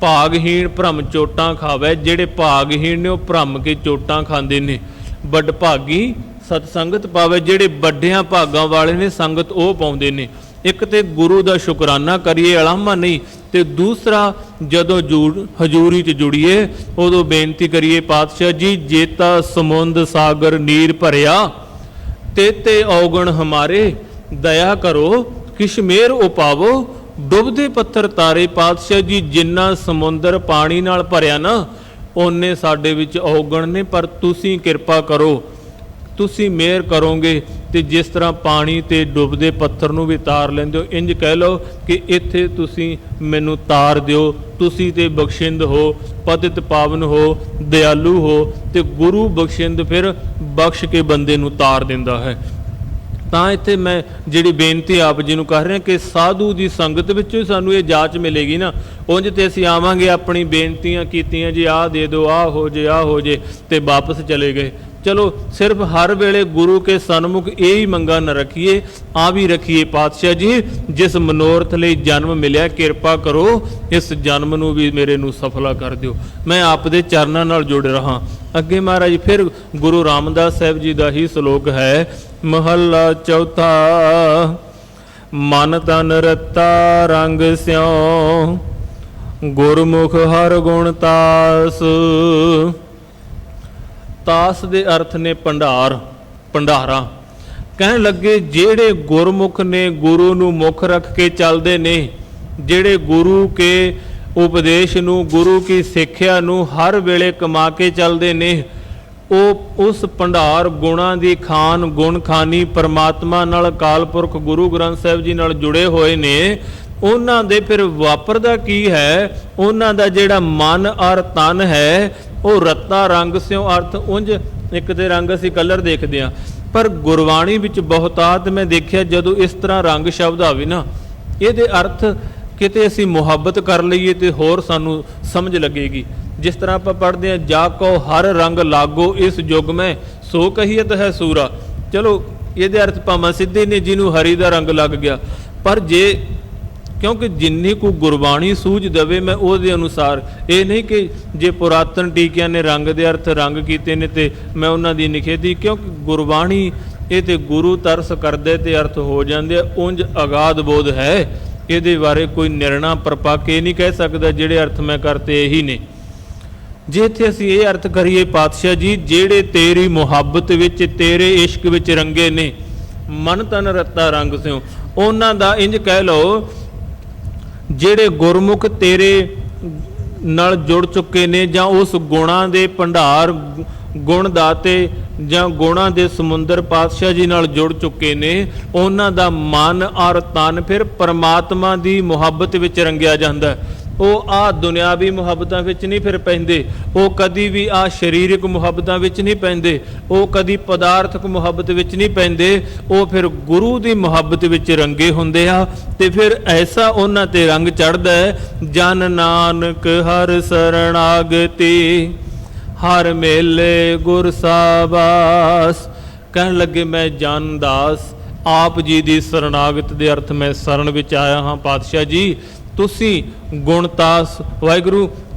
ਭਾਗਹੀਣ ਭਰਮ ਚੋਟਾਂ ਖਾਵੇ, ਜਿਹੜੇ ਭਾਗਹੀਣ ਨੇ ਉਹ ਭਰਮ ਕੇ ਚੋਟਾਂ ਖਾਂਦੇ ਨੇ। ਵੱਡ ਭਾਗੀ ਸਤਸੰਗਤ ਪਾਵੇ, ਜਿਹੜੇ ਵੱਡਿਆਂ ਭਾਗਾਂ ਵਾਲੇ ਨੇ ਸੰਗਤ ਉਹ ਪਾਉਂਦੇ ਨੇ। ਇੱਕ ਤੇ ਗੁਰੂ ਦਾ ਸ਼ੁਕਰਾਨਾ ਕਰੀਏ, ਅਲਾਮਾ ਨਹੀਂ, ਤੇ ਦੂਸਰਾ ਜਦੋਂ ਹਜ਼ੂਰੀ 'ਚ ਜੁੜੀਏ ਉਦੋਂ ਬੇਨਤੀ ਕਰੀਏ ਪਾਤਸ਼ਾਹ ਜੀ ਜੇਤਾ ਸਮੁੰਦ ਸਾਗਰ ਨੀਰ ਭਰਿਆ ਤੇਤੇ ਔਗਣ ਹਮਾਰੇ ਦਇਆ ਕਰੋ ਕਿਛ ਮੇਰ ਉਪਾਵੋ ਡੁੱਬਦੇ ਪੱਥਰ ਤਾਰੇ। ਪਾਤਸ਼ਾਹ ਜੀ ਜਿੰਨਾ ਸਮੁੰਦਰ ਪਾਣੀ ਨਾਲ ਭਰਿਆ ਨਾ ਓਨੇ ਸਾਡੇ ਵਿੱਚ ਔਗਣ ਨੇ, ਪਰ ਤੁਸੀਂ ਕਿਰਪਾ ਕਰੋ, ਤੁਸੀਂ ਮਿਹਰ ਕਰੋਗੇ ਤੇ ਜਿਸ ਤਰ੍ਹਾਂ ਪਾਣੀ ਤੇ ਡੁੱਬਦੇ ਪੱਥਰ ਨੂੰ ਵੀ ਤਾਰ ਲੈਂਦੇ ਹੋ, ਇੰਜ ਕਹਿ ਲਓ ਕਿ ਇੱਥੇ ਤੁਸੀਂ ਮੈਨੂੰ ਤਾਰ ਦਿਓ। ਤੁਸੀਂ ਤੇ ਬਖਸ਼ਿੰਦ ਹੋ, ਪਤਿਤ ਪਾਵਨ ਹੋ, ਦਿਆਲੂ ਹੋ, ਤੇ ਗੁਰੂ ਬਖਸ਼ਿੰਦ ਫਿਰ ਬਖਸ਼ ਕੇ ਬੰਦੇ ਨੂੰ ਤਾਰ ਦਿੰਦਾ ਹੈ। ਤਾਂ ਇੱਥੇ ਮੈਂ ਜਿਹੜੀ ਬੇਨਤੀ ਆਪ ਜੀ ਨੂੰ ਕਰ ਰਿਹਾ ਕਿ ਸਾਧੂ ਦੀ ਸੰਗਤ ਵਿੱਚੋਂ ਸਾਨੂੰ ਇਹ ਜਾਚ ਮਿਲੇਗੀ ਨਾ। ਉਂਝ ਤੇ ਅਸੀਂ ਆਵਾਂਗੇ ਆਪਣੀ ਬੇਨਤੀਆਂ ਕੀਤੀਆਂ ਜੀ ਆਹ ਦੇ ਦਿਓ, ਆਹ ਹੋ ਜੇ, ਆਹ ਹੋ ਜੇ, ਤੇ ਵਾਪਸ ਚਲੇ ਗਏ। ਚਲੋ ਸਿਰਫ ਹਰ ਵੇਲੇ ਗੁਰੂ ਕੇ ਸਨਮੁਖ ਇਹ ਹੀ ਮੰਗਾ ਨਾ ਰੱਖੀਏ, ਆ ਵੀ ਰੱਖੀਏ ਪਾਤਸ਼ਾਹ ਜੀ ਜਿਸ ਮਨੋਰਥ ਲਈ ਜਨਮ ਮਿਲਿਆ ਕਿਰਪਾ ਕਰੋ ਇਸ ਜਨਮ ਨੂੰ ਵੀ ਮੇਰੇ ਨੂੰ ਸਫਲਾ ਕਰ ਦਿਓ। ਮੈਂ ਆਪ ਦੇ ਚਰਨਾਂ ਨਾਲ ਜੁੜ ਰਹਾ। ਅੱਗੇ ਮਹਾਰਾਜ ਫਿਰ ਗੁਰੂ ਰਾਮਦਾਸ ਸਾਹਿਬ ਜੀ ਦਾ ਹੀ ਸ਼ਲੋਕ ਹੈ, ਮਹੱਲਾ ਚੌਥਾ। ਮਨ ਤਨ ਰਤਾ ਰੰਗ ਸਿਉ ਗੁਰਮੁਖ ਹਰ ਗੁਣ ਤਾਸ। ਤਾਸ ਦੇ ਅਰਥ ਨੇ ਭੰਡਾਰ, ਭੰਡਾਰਾ। ਕਹਿਣ ਲੱਗੇ ਜਿਹੜੇ ਗੁਰਮੁਖ ਨੇ, ਗੁਰੂ ਨੂੰ ਮੁੱਖ ਰੱਖ ਕੇ ਚੱਲਦੇ ਨੇ, ਜਿਹੜੇ ਗੁਰੂ ਕੇ ਉਪਦੇਸ਼ ਨੂੰ, ਗੁਰੂ ਕੀ ਸਿੱਖਿਆ ਨੂੰ ਹਰ ਵੇਲੇ ਕਮਾ ਕੇ ਚੱਲਦੇ ਨੇ, ਉਹ ਉਸ ਭੰਡਾਰ ਗੁਣਾਂ ਦੀ ਖਾਨ, ਗੁਣ ਖਾਨੀ ਪਰਮਾਤਮਾ ਨਾਲ, ਅਕਾਲ ਪੁਰਖ ਗੁਰੂ ਗ੍ਰੰਥ ਸਾਹਿਬ ਜੀ ਨਾਲ ਜੁੜੇ ਹੋਏ ਨੇ। ਉਹਨਾਂ ਦੇ ਫਿਰ ਵਾਪਰਦਾ ਕੀ ਹੈ, ਉਹਨਾਂ ਦਾ ਜਿਹੜਾ ਮਨ ਔਰ ਤਨ ਹੈ ਉਹ ਰੱਤਾ ਰੰਗ ਸਿਉ। ਅਰਥ ਉਂਝ ਇੱਕ ਦੇ ਰੰਗ ਅਸੀਂ ਕਲਰ ਦੇਖਦੇ ਹਾਂ, ਪਰ ਗੁਰਬਾਣੀ ਵਿੱਚ ਬਹੁਤਾਤ ਮੈਂ ਦੇਖਿਆ ਜਦੋਂ ਇਸ ਤਰ੍ਹਾਂ ਰੰਗ ਸ਼ਬਦ ਆਵੇ ਨਾ, ਇਹਦੇ ਅਰਥ ਕਿਤੇ ਅਸੀਂ ਮੁਹੱਬਤ ਕਰ ਲਈਏ ਤੇ ਹੋਰ ਸਾਨੂੰ ਸਮਝ ਲੱਗੇਗੀ। ਜਿਸ ਤਰ੍ਹਾਂ ਆਪਾਂ ਪੜ੍ਹਦੇ ਹਾਂ, ਜਾ ਕੋ ਹਰ ਰੰਗ ਲਾਗੋ ਇਸ ਯੁੱਗ ਮੈਂ ਸੋ ਕਹੀਅਤ ਹੈ ਸੂਰਾ। ਚਲੋ ਇਹਦੇ ਅਰਥ ਭਾਵੇਂ ਸਿੱਧੇ ਨੇ, ਜਿਹਨੂੰ ਹਰੀ ਦਾ ਰੰਗ ਲੱਗ ਗਿਆ, ਪਰ ਜੇ ਕਿਉਂਕਿ ਜਿੰਨੀ ਕੁ ਗੁਰਬਾਣੀ ਸੂਝ ਦੇਵੇ ਮੈਂ ਉਹਦੇ ਅਨੁਸਾਰ, ਇਹ ਨਹੀਂ ਕਿ ਜੇ ਪੁਰਾਤਨ ਟੀਕਿਆਂ ਨੇ ਰੰਗ ਦੇ ਅਰਥ ਰੰਗ ਕੀਤੇ ਨੇ ਤੇ ਮੈਂ ਉਹਨਾਂ ਦੀ ਨਿਖੇਧੀ, ਕਿਉਂਕਿ ਗੁਰਬਾਣੀ ਇਹ ਤੇ ਗੁਰੂ ਤਰਸ ਕਰਦੇ ਤੇ ਅਰਥ ਹੋ ਜਾਂਦੇ। ਉਂਝ ਅਗਾਧ ਬੋਧ ਹੈ, ਇਹਦੇ ਬਾਰੇ ਕੋਈ ਨਿਰਣਾ ਪਰਪੱਕ ਇਹ ਨਹੀਂ ਕਹਿ ਸਕਦਾ ਜਿਹੜੇ ਅਰਥ ਮੈਂ ਕਰਤੇ ਇਹੀ ਨੇ। ਜੇ ਇੱਥੇ ਅਸੀਂ ਇਹ ਅਰਥ ਕਰੀਏ ਪਾਤਸ਼ਾਹ ਜੀ ਜਿਹੜੇ ਤੇਰੀ ਮੁਹੱਬਤ ਵਿੱਚ, ਤੇਰੇ ਇਸ਼ਕ ਵਿੱਚ ਰੰਗੇ ਨੇ, ਮਨ ਤਨ ਰੱਤਾ ਰੰਗ ਸਿਉ, ਉਹਨਾਂ ਦਾ ਇੰਜ ਕਹਿ ਲਓ ਜਿਹੜੇ ਗੁਰਮੁਖ ਤੇਰੇ ਨਾਲ ਜੁੜ ਚੁੱਕੇ ਨੇ, ਜਾਂ ਉਸ ਗੁਣਾਂ ਦੇ ਭੰਡਾਰ, ਗੁਣ ਦਾਤੇ ਜਾਂ ਗੁਣਾਂ ਦੇ ਸਮੁੰਦਰ ਪਾਤਸ਼ਾਹ ਜੀ ਨਾਲ ਜੁੜ ਚੁੱਕੇ ਨੇ, ਉਹਨਾਂ ਦਾ ਮਨ ਔਰ ਤਨ ਫਿਰ ਪਰਮਾਤਮਾ ਦੀ ਮੁਹੱਬਤ ਵਿੱਚ ਰੰਗਿਆ ਜਾਂਦਾ। ਉਹ ਆ ਦੁਨਿਆਵੀ ਮੁਹੱਬਤਾਂ ਵਿੱਚ ਨਹੀਂ ਫਿਰ ਪੈਂਦੇ, ਉਹ ਕਦੀ ਵੀ ਆ ਸਰੀਰਕ ਮੁਹੱਬਤਾਂ ਵਿੱਚ ਨਹੀਂ ਪੈਂਦੇ, ਉਹ ਕਦੀ ਪਦਾਰਥਕ ਮੁਹੱਬਤ ਵਿੱਚ ਨਹੀਂ ਪੈਂਦੇ, ਉਹ ਫਿਰ ਗੁਰੂ ਦੀ ਮੁਹੱਬਤ ਵਿੱਚ ਰੰਗੇ ਹੁੰਦੇ ਆ। ਤੇ ਫਿਰ ਐਸਾ ਉਹਨਾਂ ਤੇ ਰੰਗ ਚੜ੍ਹਦਾ ਹੈ, ਜਨ ਨਾਨਕ ਹਰ ਸਰਣਾਗਤੀ ਹਰ ਮੇਲੇ ਗੁਰ ਸਾਬਾਸ। ਕਹਿਣ ਲੱਗੇ ਮੈਂ ਜਨ ਦਾਸ ਆਪ ਜੀ ਦੀ ਸਰਣਾਗਤ ਦੇ ਅਰਥ ਮੈਂ ਸ਼ਰਨ ਵਿੱਚ ਆਇਆ ਹਾਂ। ਪਾਤਸ਼ਾਹ ਜੀ ਤੁਸੀਂ ਗੁਣਤਾਸ ਵਾਹਿਗੁਰੂ,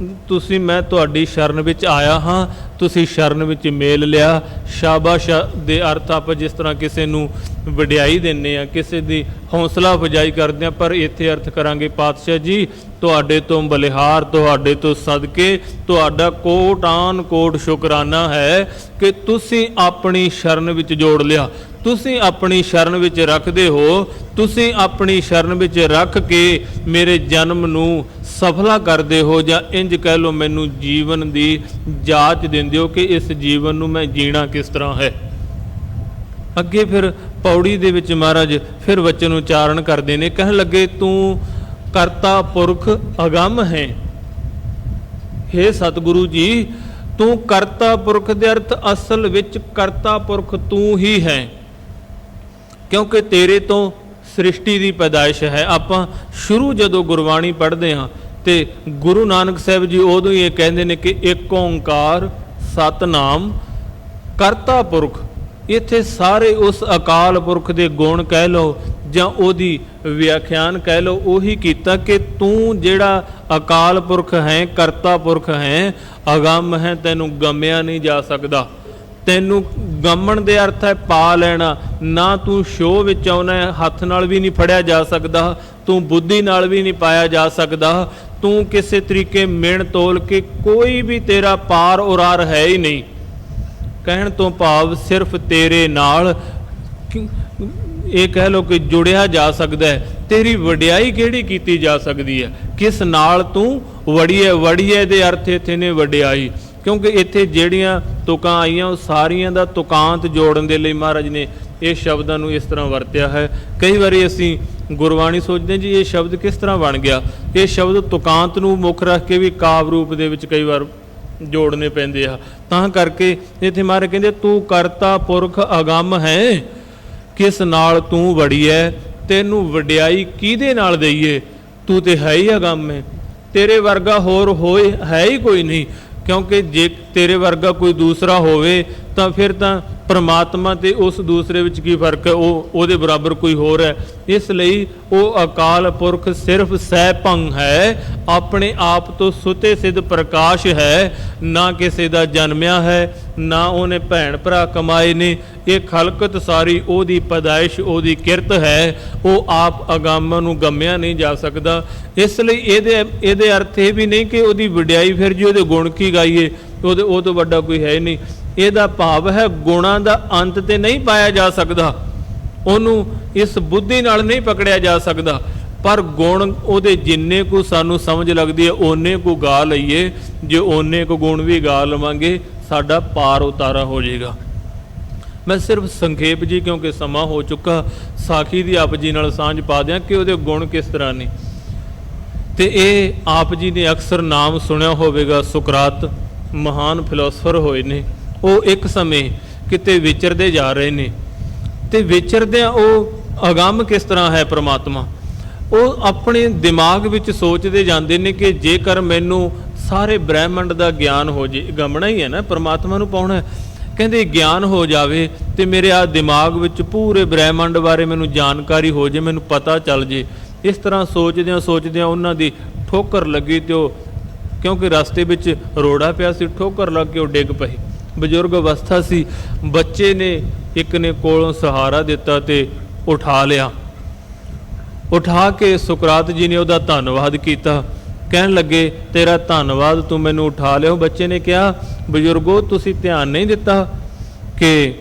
ਤੁਸੀਂ ਮੈਂ ਤੁਹਾਡੀ ਸ਼ਰਨ ਵਿੱਚ ਆਇਆ ਹਾਂ, ਤੁਸੀਂ ਸ਼ਰਨ ਵਿੱਚ ਮੇਲ ਲਿਆ। ਸ਼ਾਬਾਸ਼ ਦੇ ਅਰਥ ਆਪਾਂ ਜਿਸ ਤਰ੍ਹਾਂ ਕਿਸੇ ਨੂੰ ਵਡਿਆਈ ਦਿੰਦੇ ਆ, ਕਿਸੇ ਦੀ ਹੌਸਲਾ ਅਫਜ਼ਾਈ ਕਰਦੇ ਆ, ਪਰ ਇੱਥੇ ਅਰਥ ਕਰਾਂਗੇ ਪਾਤਸ਼ਾਹ ਜੀ ਤੁਹਾਡੇ ਤੋਂ ਬਲਿਹਾਰ, ਤੁਹਾਡੇ ਤੋਂ ਸਦਕੇ ਤੁਹਾਡਾ ਕੋਟਾਨ ਕੋਟ ਸ਼ੁਕਰਾਨਾ ਹੈ ਕਿ ਤੁਸੀਂ ਆਪਣੀ ਸ਼ਰਨ ਵਿੱਚ ਜੋੜ ਲਿਆ, ਤੁਸੀਂ ਆਪਣੀ ਸ਼ਰਨ ਵਿੱਚ ਰੱਖਦੇ ਹੋ, ਤੁਸੀਂ ਆਪਣੀ ਸ਼ਰਨ ਵਿੱਚ ਰੱਖ ਕੇ ਮੇਰੇ ਜਨਮ ਨੂੰ ਸਫਲਾ ਕਰਦੇ ਹੋ, ਜਾਂ ਇੰਜ ਕਹਿ ਲਓ ਮੈਨੂੰ ਜੀਵਨ ਦੀ ਜਾਂਚ ਦਿੰਦੇ ਹੋ ਕਿ ਇਸ ਜੀਵਨ ਨੂੰ ਮੈਂ ਜੀਣਾ ਕਿਸ ਤਰ੍ਹਾਂ ਹੈ। ਅੱਗੇ ਫਿਰ ਪੌੜੀ ਦੇ ਵਿੱਚ ਮਹਾਰਾਜ ਫਿਰ ਵਚਨ ਉਚਾਰਨ ਕਰਦੇ ਨੇ, ਕਹਿਣ ਲੱਗੇ ਤੂੰ ਕਰਤਾ ਪੁਰਖ ਅਗੰਮ ਹੈ। ਹੇ ਸਤਿਗੁਰੂ ਜੀ ਤੂੰ ਕਰਤਾ ਪੁਰਖ ਦੇ ਅਰਥ ਅਸਲ ਵਿੱਚ ਕਰਤਾ ਪੁਰਖ ਤੂੰ ਹੀ ਹੈ, ਕਿਉਂਕਿ ਤੇਰੇ ਤੋਂ ਸ੍ਰਿਸ਼ਟੀ ਦੀ ਪੈਦਾਇਸ਼ ਹੈ। ਆਪਾਂ ਸ਼ੁਰੂ ਜਦੋਂ ਗੁਰਬਾਣੀ ਪੜ੍ਹਦੇ ਹਾਂ ਤੇ ਗੁਰੂ ਨਾਨਕ ਸਾਹਿਬ ਜੀ ਉਦੋਂ ਹੀ ਇਹ ਕਹਿੰਦੇ ਨੇ ਕਿ ਇੱਕ ਓਂਕਾਰ ਸਤਨਾਮ ਕਰਤਾ ਪੁਰਖ। ਇੱਥੇ ਸਾਰੇ ਉਸ ਅਕਾਲ ਪੁਰਖ ਦੇ ਗੁਣ ਕਹਿ ਲਓ ਜਾਂ ਉਹਦੀ ਵਿਆਖਿਆਨ ਕਹਿ ਲਓ, ਉਹੀ ਕੀਤਾ ਕਿ ਤੂੰ ਜਿਹੜਾ ਅਕਾਲ ਪੁਰਖ ਹੈ, ਕਰਤਾ ਪੁਰਖ ਹੈ, ਅਗੰਮ ਹੈ, ਤੈਨੂੰ ਗੰਮਿਆ ਨਹੀਂ ਜਾ ਸਕਦਾ। ਤੈਨੂੰ ਗੰਮਣ ਦੇ ਅਰਥ ਹੈ ਪਾ ਲੈਣਾ, ਨਾ ਤੂੰ ਸ਼ੋਅ ਵਿੱਚ ਆਉਣਾ, ਹੱਥ ਨਾਲ ਵੀ ਨਹੀਂ ਫੜਿਆ ਜਾ ਸਕਦਾ, ਤੂੰ ਬੁੱਧੀ ਨਾਲ ਵੀ ਨਹੀਂ ਪਾਇਆ ਜਾ ਸਕਦਾ, ਤੂੰ ਕਿਸੇ ਤਰੀਕੇ ਮਿਣ ਤੋਲ ਕੇ ਕੋਈ ਵੀ ਤੇਰਾ ਪਾਰ ਉਰਾਰ ਹੈ ਹੀ ਨਹੀਂ। ਕਹਿਣ ਤੋਂ ਭਾਵ ਸਿਰਫ ਤੇਰੇ ਨਾਲ ਇਹ ਕਹਿ ਲਓ ਕਿ ਜੁੜਿਆ ਜਾ ਸਕਦਾ ਹੈ। ਤੇਰੀ ਵਡਿਆਈ ਕਿਹੜੀ ਕੀਤੀ ਜਾ ਸਕਦੀ ਹੈ, ਕਿਸ ਨਾਲ ਤੂੰ ਵੜੀਏ। ਵੜੀਏ ਦੇ ਅਰਥ ਇੱਥੇ ਨੇ ਵਡਿਆਈ, ਕਿਉਂਕਿ ਇੱਥੇ ਜਿਹੜੀਆਂ ਤੁਕਾਂ ਆਈਆਂ ਉਹ ਸਾਰੀਆਂ ਦਾ ਤੁਕਾਂਤ ਜੋੜਨ ਦੇ ਲਈ ਮਹਾਰਾਜ ਨੇ ਇਹ ਸ਼ਬਦਾਂ ਨੂੰ ਇਸ ਤਰ੍ਹਾਂ ਵਰਤਿਆ ਹੈ। ਕਈ ਵਾਰੀ ਅਸੀਂ ਗੁਰਬਾਣੀ ਸੋਚਦੇ ਜੀ ਇਹ ਸ਼ਬਦ ਕਿਸ ਤਰ੍ਹਾਂ ਬਣ ਗਿਆ, ਇਹ ਸ਼ਬਦ ਤੁਕਾਂਤ ਨੂੰ ਮੁੱਖ ਰੱਖ ਕੇ ਵੀ ਕਾਵ ਰੂਪ ਦੇ ਵਿੱਚ ਕਈ ਵਾਰ ਜੋੜਨੇ ਪੈਂਦੇ ਆ। ਤਾਂ ਕਰਕੇ ਇੱਥੇ ਮਹਾਰਾਜ ਕਹਿੰਦੇ ਤੂੰ ਕਰਤਾ ਪੁਰਖ ਅਗੰਮ ਹੈ, ਕਿਸ ਨਾਲ ਤੂੰ ਵੜੀ ਹੈ, ਤੈਨੂੰ ਵਡਿਆਈ ਕਿਹਦੇ ਨਾਲ ਦਈਏ, ਤੂੰ ਤੇ ਹੈ ਹੀ ਅਗੰਮ ਹੈ, ਤੇਰੇ ਵਰਗਾ ਹੋਰ ਹੋਏ ਹੈ ਹੀ ਕੋਈ ਨਹੀਂ। ਕਿਉਂਕਿ ਜੇ ਤੇਰੇ ਵਰਗਾ ਕੋਈ ਦੂਸਰਾ ਹੋਵੇ ਤਾਂ ਫਿਰ ਤਾਂ ਪਰਮਾਤਮਾ ਤੇ ਉਸ ਦੂਸਰੇ ਵਿੱਚ ਕੀ ਫਰਕ ਹੈ, ਉਹਦੇ ਬਰਾਬਰ ਕੋਈ ਹੋਰ ਹੈ। ਇਸ ਲਈ ਉਹ ਅਕਾਲ ਪੁਰਖ ਸਿਰਫ ਸਹਿਭੰਗ ਹੈ, ਆਪਣੇ ਆਪ ਤੋਂ ਸੁਤੇ ਸਿੱਧ ਪ੍ਰਕਾਸ਼ ਹੈ, ਨਾ ਕਿਸੇ ਦਾ ਜਨਮਿਆ ਹੈ, ਨਾ ਉਹਨੇ ਭੈਣ ਭਰਾ ਕਮਾਏ ਨੇ। ਇਹ ਖਲਕਤ ਸਾਰੀ ਉਹਦੀ ਪੈਦਾਇਸ਼, ਉਹਦੀ ਕਿਰਤ ਹੈ, ਉਹ ਆਪ ਅਗੰਮ ਨੂੰ ਗੰਮਿਆ ਨਹੀਂ ਜਾ ਸਕਦਾ। ਇਸ ਲਈ ਇਹਦੇ ਅਰਥ ਇਹ ਵੀ ਨਹੀਂ ਕਿ ਉਹਦੀ ਵਡਿਆਈ ਫਿਰ ਜੀ ਉਹਦੇ ਗੁਣ ਕੀ ਗਾਈਏ, ਉਹ ਤੋਂ ਵੱਡਾ ਕੋਈ ਹੈ ਨਹੀਂ। ਇਹਦਾ ਭਾਵ ਹੈ ਗੁਣਾਂ ਦਾ ਅੰਤ ਤੇ ਨਹੀਂ ਪਾਇਆ ਜਾ ਸਕਦਾ, ਉਹਨੂੰ ਇਸ ਬੁੱਧੀ ਨਾਲ ਨਹੀਂ ਪਕੜਿਆ ਜਾ ਸਕਦਾ, ਪਰ ਗੁਣ ਉਹਦੇ ਜਿੰਨੇ ਕੁ ਸਾਨੂੰ ਸਮਝ ਲੱਗਦੀ ਹੈ ਓਨੇ ਕੁ ਗਾ ਲਈਏ। ਜੇ ਓਨੇ ਕੁ ਗੁਣ ਵੀ ਗਾ ਲਵਾਂਗੇ ਸਾਡਾ ਪਾਰ ਉਤਾਰਾ ਹੋ ਜਾਏਗਾ। ਮੈਂ ਸਿਰਫ ਸੰਖੇਪ ਜੀ, ਕਿਉਂਕਿ ਸਮਾਂ ਹੋ ਚੁੱਕਾ, ਸਾਖੀ ਦੀ ਆਪ ਜੀ ਨਾਲ ਸਾਂਝ ਪਾ ਦਿਆਂ ਕਿ ਉਹਦੇ ਗੁਣ ਕਿਸ ਤਰ੍ਹਾਂ ਨੇ। ਤੇ ਇਹ ਆਪ ਜੀ ਨੇ ਅਕਸਰ ਨਾਮ ਸੁਣਿਆ ਹੋਵੇਗਾ, ਸੁਕਰਾਤ ਮਹਾਨ ਫਿਲਾਸਫਰ ਹੋਏ ਨੇ। ਉਹ ਇੱਕ ਸਮੇਂ ਕਿਤੇ ਵਿਚਰਦੇ ਜਾ ਰਹੇ ਨੇ ਤੇ ਵਿਚਰਦਿਆਂ ਉਹ ਅਗੰਮ ਕਿਸ ਤਰ੍ਹਾਂ ਹੈ ਪ੍ਰਮਾਤਮਾ, ਉਹ ਆਪਣੇ ਦਿਮਾਗ ਵਿੱਚ ਸੋਚਦੇ ਜਾਂਦੇ ਨੇ ਕਿ ਜੇਕਰ ਮੈਨੂੰ ਸਾਰੇ ਬ੍ਰਹਿਮੰਡ ਦਾ ਗਿਆਨ ਹੋ ਜੇ, ਗਮਣਾ ਹੀ ਹੈ ਨਾ, ਪ੍ਰਮਾਤਮਾ ਨੂੰ ਪਾਉਣਾ, ਕਹਿੰਦੇ ਗਿਆਨ ਹੋ ਜਾਵੇ ਤੇ ਮੇਰੇ ਆ ਦਿਮਾਗ ਵਿੱਚ ਪੂਰੇ ਬ੍ਰਹਿਮੰਡ ਬਾਰੇ ਮੈਨੂੰ ਜਾਣਕਾਰੀ ਹੋ ਜੇ, ਮੈਨੂੰ ਪਤਾ ਚੱਲ ਜੇ। ਇਸ ਤਰ੍ਹਾਂ ਸੋਚਦਿਆਂ ਸੋਚਦਿਆਂ ਉਹਨਾਂ ਦੀ ਠੋਕਰ ਲੱਗੀ ਤੇ ਉਹ, ਕਿਉਂਕਿ ਰਸਤੇ ਵਿੱਚ ਰੋੜਾ ਪਿਆ ਸੀ, ਠੋਕਰ ਲੱਗ ਕੇ ਉਹ ਡਿੱਗ ਪਏ। ਬਜ਼ੁਰਗ ਅਵਸਥਾ ਸੀ, ਬੱਚੇ ਨੇ ਇੱਕ ਨੇ ਕੋਲੋਂ ਸਹਾਰਾ ਦਿੱਤਾ ਤੇ ਉਠਾ ਲਿਆ। ਉਠਾ ਕੇ ਸੁਕਰਾਤ ਜੀ ਨੇ ਉਹਦਾ ਧੰਨਵਾਦ ਕੀਤਾ, ਕਹਿਣ ਲੱਗੇ ਤੇਰਾ ਧੰਨਵਾਦ, ਤੂੰ ਮੈਨੂੰ ਉਠਾ ਲਿਆ। ਬੱਚੇ ਨੇ ਕਿਹਾ ਬਜ਼ੁਰਗੋ ਤੁਸੀਂ ਧਿਆਨ ਨਹੀਂ ਦਿੱਤਾ ਕਿ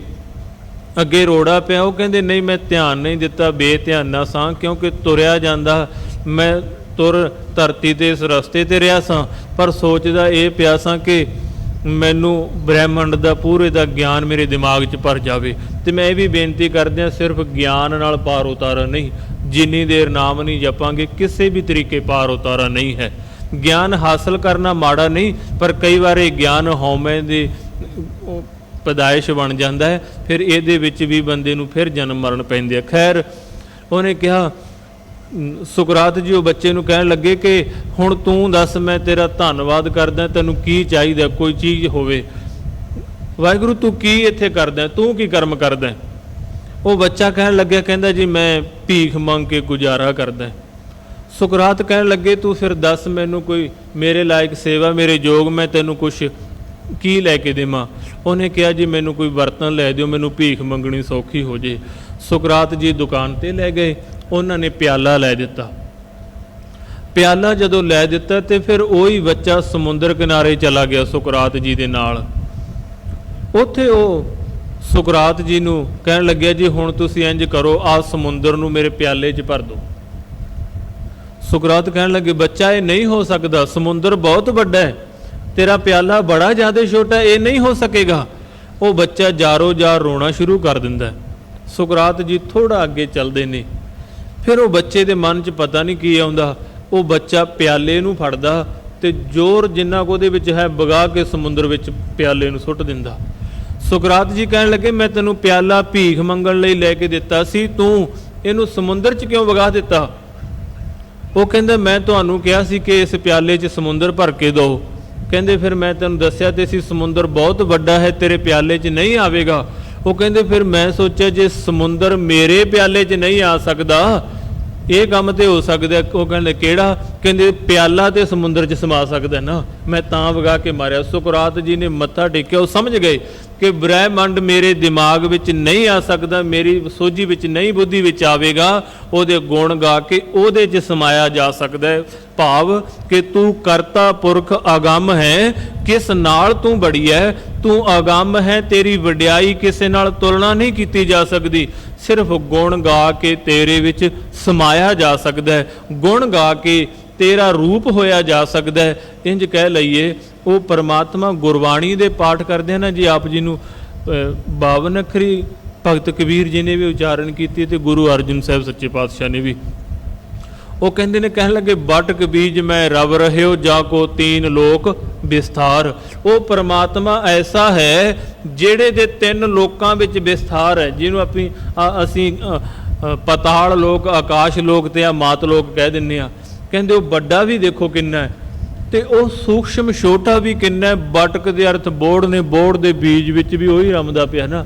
ਅੱਗੇ ਰੋੜਾ ਪਿਆ? ਉਹ ਕਹਿੰਦੇ ਨਹੀਂ ਮੈਂ ਧਿਆਨ ਨਹੀਂ ਦਿੱਤਾ, ਬੇਧਿਆਨਾ ਸਾਂ, ਕਿਉਂਕਿ ਤੁਰਿਆ ਜਾਂਦਾ, ਮੈਂ ਤੁਰ ਧਰਤੀ ਤੇ ਇਸ ਰਸਤੇ ਤੇ ਰਿਹਾ ਸਾਂ, ਪਰ ਸੋਚਦਾ ਇਹ ਪਿਆ ਸਾਂ ਕਿ ਮੈਨੂੰ ਬ੍ਰਹਿਮੰਡ ਦਾ ਪੂਰੇ ਦਾ ਗਿਆਨ ਮੇਰੇ ਦਿਮਾਗ 'ਚ ਭਰ ਜਾਵੇ। ਤੇ ਮੈਂ ਇਹ ਵੀ ਬੇਨਤੀ ਕਰਦੇ ਹਾਂ ਸਿਰਫ ਗਿਆਨ ਨਾਲ ਪਾਰ ਉਤਾਰਾ ਨਹੀਂ, ਜਿੰਨੀ ਦੇਰ ਨਾਮ ਨਹੀਂ ਜਪਾਂਗੇ ਕਿਸੇ ਵੀ ਤਰੀਕੇ ਪਾਰ ਉਤਾਰਾ ਨਹੀਂ ਹੈ। ਗਿਆਨ ਹਾਸਲ ਕਰਨਾ ਮਾੜਾ ਨਹੀਂ, ਪਰ ਕਈ ਵਾਰ ਇਹ ਗਿਆਨ ਹਉਮੈ ਦੇ ਪੈਦਾਇਸ਼ ਬਣ ਜਾਂਦਾ ਹੈ, ਫਿਰ ਇਹਦੇ ਵਿੱਚ ਵੀ ਬੰਦੇ ਨੂੰ ਫਿਰ ਜਨਮ ਮਰਨ ਪੈਂਦੇ ਆ। ਖੈਰ ਉਹਨੇ ਕਿਹਾ, ਸੁਕਰਾਤ ਜੀ ਉਹ ਬੱਚੇ ਨੂੰ ਕਹਿਣ ਲੱਗੇ ਕਿ ਹੁਣ ਤੂੰ ਦੱਸ, ਮੈਂ ਤੇਰਾ ਧੰਨਵਾਦ ਕਰਦਾ, ਤੈਨੂੰ ਕੀ ਚਾਹੀਦਾ, ਕੋਈ ਚੀਜ਼ ਹੋਵੇ। ਵਾਹਿਗੁਰੂ ਤੂੰ ਕੀ ਇੱਥੇ ਕਰਦਾ, ਤੂੰ ਕੀ ਕਰਮ ਕਰਦਾ? ਉਹ ਬੱਚਾ ਕਹਿਣ ਲੱਗਿਆ, ਕਹਿੰਦਾ ਜੀ ਮੈਂ ਭੀਖ ਮੰਗ ਕੇ ਗੁਜ਼ਾਰਾ ਕਰਦਾ। ਸੁਕਰਾਤ ਕਹਿਣ ਲੱਗੇ, ਤੂੰ ਫਿਰ ਦੱਸ ਮੈਨੂੰ ਕੋਈ ਮੇਰੇ ਲਾਇਕ ਸੇਵਾ, ਮੇਰੇ ਯੋਗ, ਮੈਂ ਤੈਨੂੰ ਕੁਛ ਕੀ ਲੈ ਕੇ ਦੇਵਾਂ? ਉਹਨੇ ਕਿਹਾ ਜੀ ਮੈਨੂੰ ਕੋਈ ਬਰਤਨ ਲੈ ਦਿਓ, ਮੈਨੂੰ ਭੀਖ ਮੰਗਣੀ ਸੌਖੀ ਹੋ ਜੇ। ਸੁਕਰਾਤ ਜੀ ਦੁਕਾਨ ਤੇ ਲੈ ਗਏ, ਉਹਨਾਂ ਨੇ ਪਿਆਲਾ ਲੈ ਦਿੱਤਾ। ਪਿਆਲਾ ਜਦੋਂ ਲੈ ਦਿੱਤਾ ਤੇ ਫਿਰ ਉਹੀ ਬੱਚਾ ਸਮੁੰਦਰ ਕਿਨਾਰੇ ਚਲਾ ਗਿਆ ਸੁਕਰਾਤ ਜੀ ਦੇ ਨਾਲ। ਉੱਥੇ ਉਹ ਸੁਕਰਾਤ ਜੀ ਨੂੰ ਕਹਿਣ ਲੱਗਿਆ, ਜੀ ਹੁਣ ਤੁਸੀਂ ਇੰਝ ਕਰੋ, ਆਹ ਸਮੁੰਦਰ ਨੂੰ ਮੇਰੇ ਪਿਆਲੇ 'ਚ ਭਰ ਦਿਓ। ਸੁਕਰਾਤ ਕਹਿਣ ਲੱਗੇ, ਬੱਚਾ ਇਹ ਨਹੀਂ ਹੋ ਸਕਦਾ, ਸਮੁੰਦਰ ਬਹੁਤ ਵੱਡਾ ਹੈ, ਤੇਰਾ ਪਿਆਲਾ ਬੜਾ ਜ਼ਿਆਦਾ ਛੋਟਾ, ਇਹ ਨਹੀਂ ਹੋ ਸਕੇਗਾ। ਉਹ ਬੱਚਾ ਜਾਰੋ ਜਾਰ ਰੋਣਾ ਸ਼ੁਰੂ ਕਰ ਦਿੰਦਾ। ਸੁਕਰਾਤ ਜੀ ਥੋੜਾ ਅੱਗੇ ਚੱਲਦੇ ਨੇ, ਫਿਰ ਉਹ ਬੱਚੇ ਦੇ ਮਨ 'ਚ ਪਤਾ ਨਹੀਂ ਕੀ ਆਉਂਦਾ, ਉਹ ਬੱਚਾ ਪਿਆਲੇ ਨੂੰ ਫੜਦਾ ਤੇ ਜ਼ੋਰ ਜਿੰਨਾ ਕੁ ਉਹਦੇ ਵਿੱਚ ਹੈ ਵਗਾ ਕੇ ਸਮੁੰਦਰ ਵਿੱਚ ਪਿਆਲੇ ਨੂੰ ਸੁੱਟ ਦਿੰਦਾ। ਸੁਕਰਾਤ ਜੀ ਕਹਿਣ ਲੱਗੇ, ਮੈਂ ਤੈਨੂੰ ਪਿਆਲਾ ਭੀਖ ਮੰਗਣ ਲਈ ਲੈ ਕੇ ਦਿੱਤਾ ਸੀ, ਤੂੰ ਇਹਨੂੰ ਸਮੁੰਦਰ 'ਚ ਕਿਉਂ ਵਗਾ ਦਿੱਤਾ? ਉਹ ਕਹਿੰਦਾ, ਮੈਂ ਤੁਹਾਨੂੰ ਕਿਹਾ ਸੀ ਕਿ ਇਸ ਪਿਆਲੇ 'ਚ ਸਮੁੰਦਰ ਭਰ ਕੇ ਦਿਓ। ਕਹਿੰਦੇ, ਫਿਰ ਮੈਂ ਤੈਨੂੰ ਦੱਸਿਆ ਤੇ ਸੀ ਸਮੁੰਦਰ ਬਹੁਤ ਵੱਡਾ ਹੈ, ਤੇਰੇ ਪਿਆਲੇ 'ਚ ਨਹੀਂ ਆਵੇਗਾ। ਉਹ ਕਹਿੰਦੇ, ਫਿਰ ਮੈਂ ਸੋਚਿਆ ਜੇ ਸਮੁੰਦਰ ਮੇਰੇ ਪਿਆਲੇ 'ਚ ਨਹੀਂ ਆ ਸਕਦਾ, ਇਹ ਕੰਮ ਤੇ ਹੋ ਸਕਦਾ। ਉਹ ਕਹਿੰਦੇ, ਕਿਹੜਾ? ਕਹਿੰਦੇ, ਪਿਆਲਾ ਤੇ ਸਮੁੰਦਰ 'ਚ ਸਮਾ ਸਕਦਾ ਨਾ, ਮੈਂ ਤਾਂ ਵਗਾ ਕੇ ਮਾਰਿਆ। ਸੁਕਰਾਤ ਜੀ ਨੇ ਮੱਥਾ ਟੇਕਿਆ, ਉਹ ਸਮਝ ਗਏ ਕਿ ਬ੍ਰਹਿਮੰਡ ਮੇਰੇ ਦਿਮਾਗ ਵਿੱਚ ਨਹੀਂ ਆ ਸਕਦਾ, ਮੇਰੀ ਸੋਝੀ ਵਿੱਚ ਨਹੀਂ, ਬੁੱਧੀ ਵਿੱਚ ਆਵੇਗਾ, ਉਹਦੇ ਗੁਣ ਗਾ ਕੇ ਉਹਦੇ 'ਚ ਸਮਾਇਆ ਜਾ ਸਕਦਾ ਹੈ। ਭਾਵ ਕਿ ਤੂੰ ਕਰਤਾ ਪੁਰਖ ਅਗੰਮ ਹੈ, ਕਿਸ ਨਾਲ ਤੂੰ ਬੜੀ ਹੈ, ਤੂੰ ਅਗੰਮ ਹੈ, ਤੇਰੀ ਵਡਿਆਈ ਕਿਸੇ ਨਾਲ ਤੁਲਨਾ ਨਹੀਂ ਕੀਤੀ ਜਾ ਸਕਦੀ। ਸਿਰਫ ਗੁਣ ਗਾ ਕੇ ਤੇਰੇ ਵਿੱਚ ਸਮਾਇਆ ਜਾ ਸਕਦਾ ਹੈ, ਗੁਣ ਗਾ ਕੇ ਤੇਰਾ ਰੂਪ ਹੋਇਆ ਜਾ ਸਕਦਾ ਹੈ। ਇੰਜ ਕਹਿ ਲਈਏ, ਉਹ ਪਰਮਾਤਮਾ ਗੁਰਬਾਣੀ ਦੇ ਪਾਠ ਕਰਦੇ ਹਨ ਜੀ, ਆਪ ਜੀ ਨੂੰ 52 ਅੱਖਰੀ ਭਗਤ ਕਬੀਰ ਜੀ ਨੇ ਵੀ ਉਚਾਰਨ ਕੀਤੀ ਤੇ ਗੁਰੂ ਅਰਜਨ ਸਾਹਿਬ ਸੱਚੇ ਪਾਤਸ਼ਾਹ ਨੇ ਵੀ। ਉਹ ਕਹਿੰਦੇ ਨੇ, ਕਹਿਣ ਲੱਗੇ, ਬਟਕ ਬੀਜ ਮੈਂ ਰਵ ਰਹਿਓ ਜਾ ਕੋ ਤੀਨ ਲੋਕ ਵਿਸਥਾਰ। ਉਹ ਪਰਮਾਤਮਾ ਐਸਾ ਹੈ ਜਿਹੜੇ ਦੇ 3 ਲੋਕਾਂ ਵਿੱਚ ਵਿਸਥਾਰ ਹੈ, ਜਿਹਨੂੰ ਅਸੀਂ ਪਤਾਲ ਲੋਕ, ਆਕਾਸ਼ ਲੋਕ ਤੇ ਆ ਮਾਤ ਲੋਕ ਕਹਿ ਦਿੰਦੇ ਆ। ਕਹਿੰਦੇ ਉਹ ਵੱਡਾ ਵੀ ਦੇਖੋ ਕਿੰਨਾ ਹੈ ਤੇ ਉਹ ਸੂਖਸ਼ਮ ਛੋਟਾ ਵੀ ਕਿੰਨਾ ਹੈ। ਬਟਕ ਦੇ ਅਰਥ ਬੋੜ ਨੇ, ਬੋੜ ਦੇ ਬੀਜ ਵਿੱਚ ਵੀ ਉਹੀ ਰਮਦਾ ਪਿਆ ਨਾ,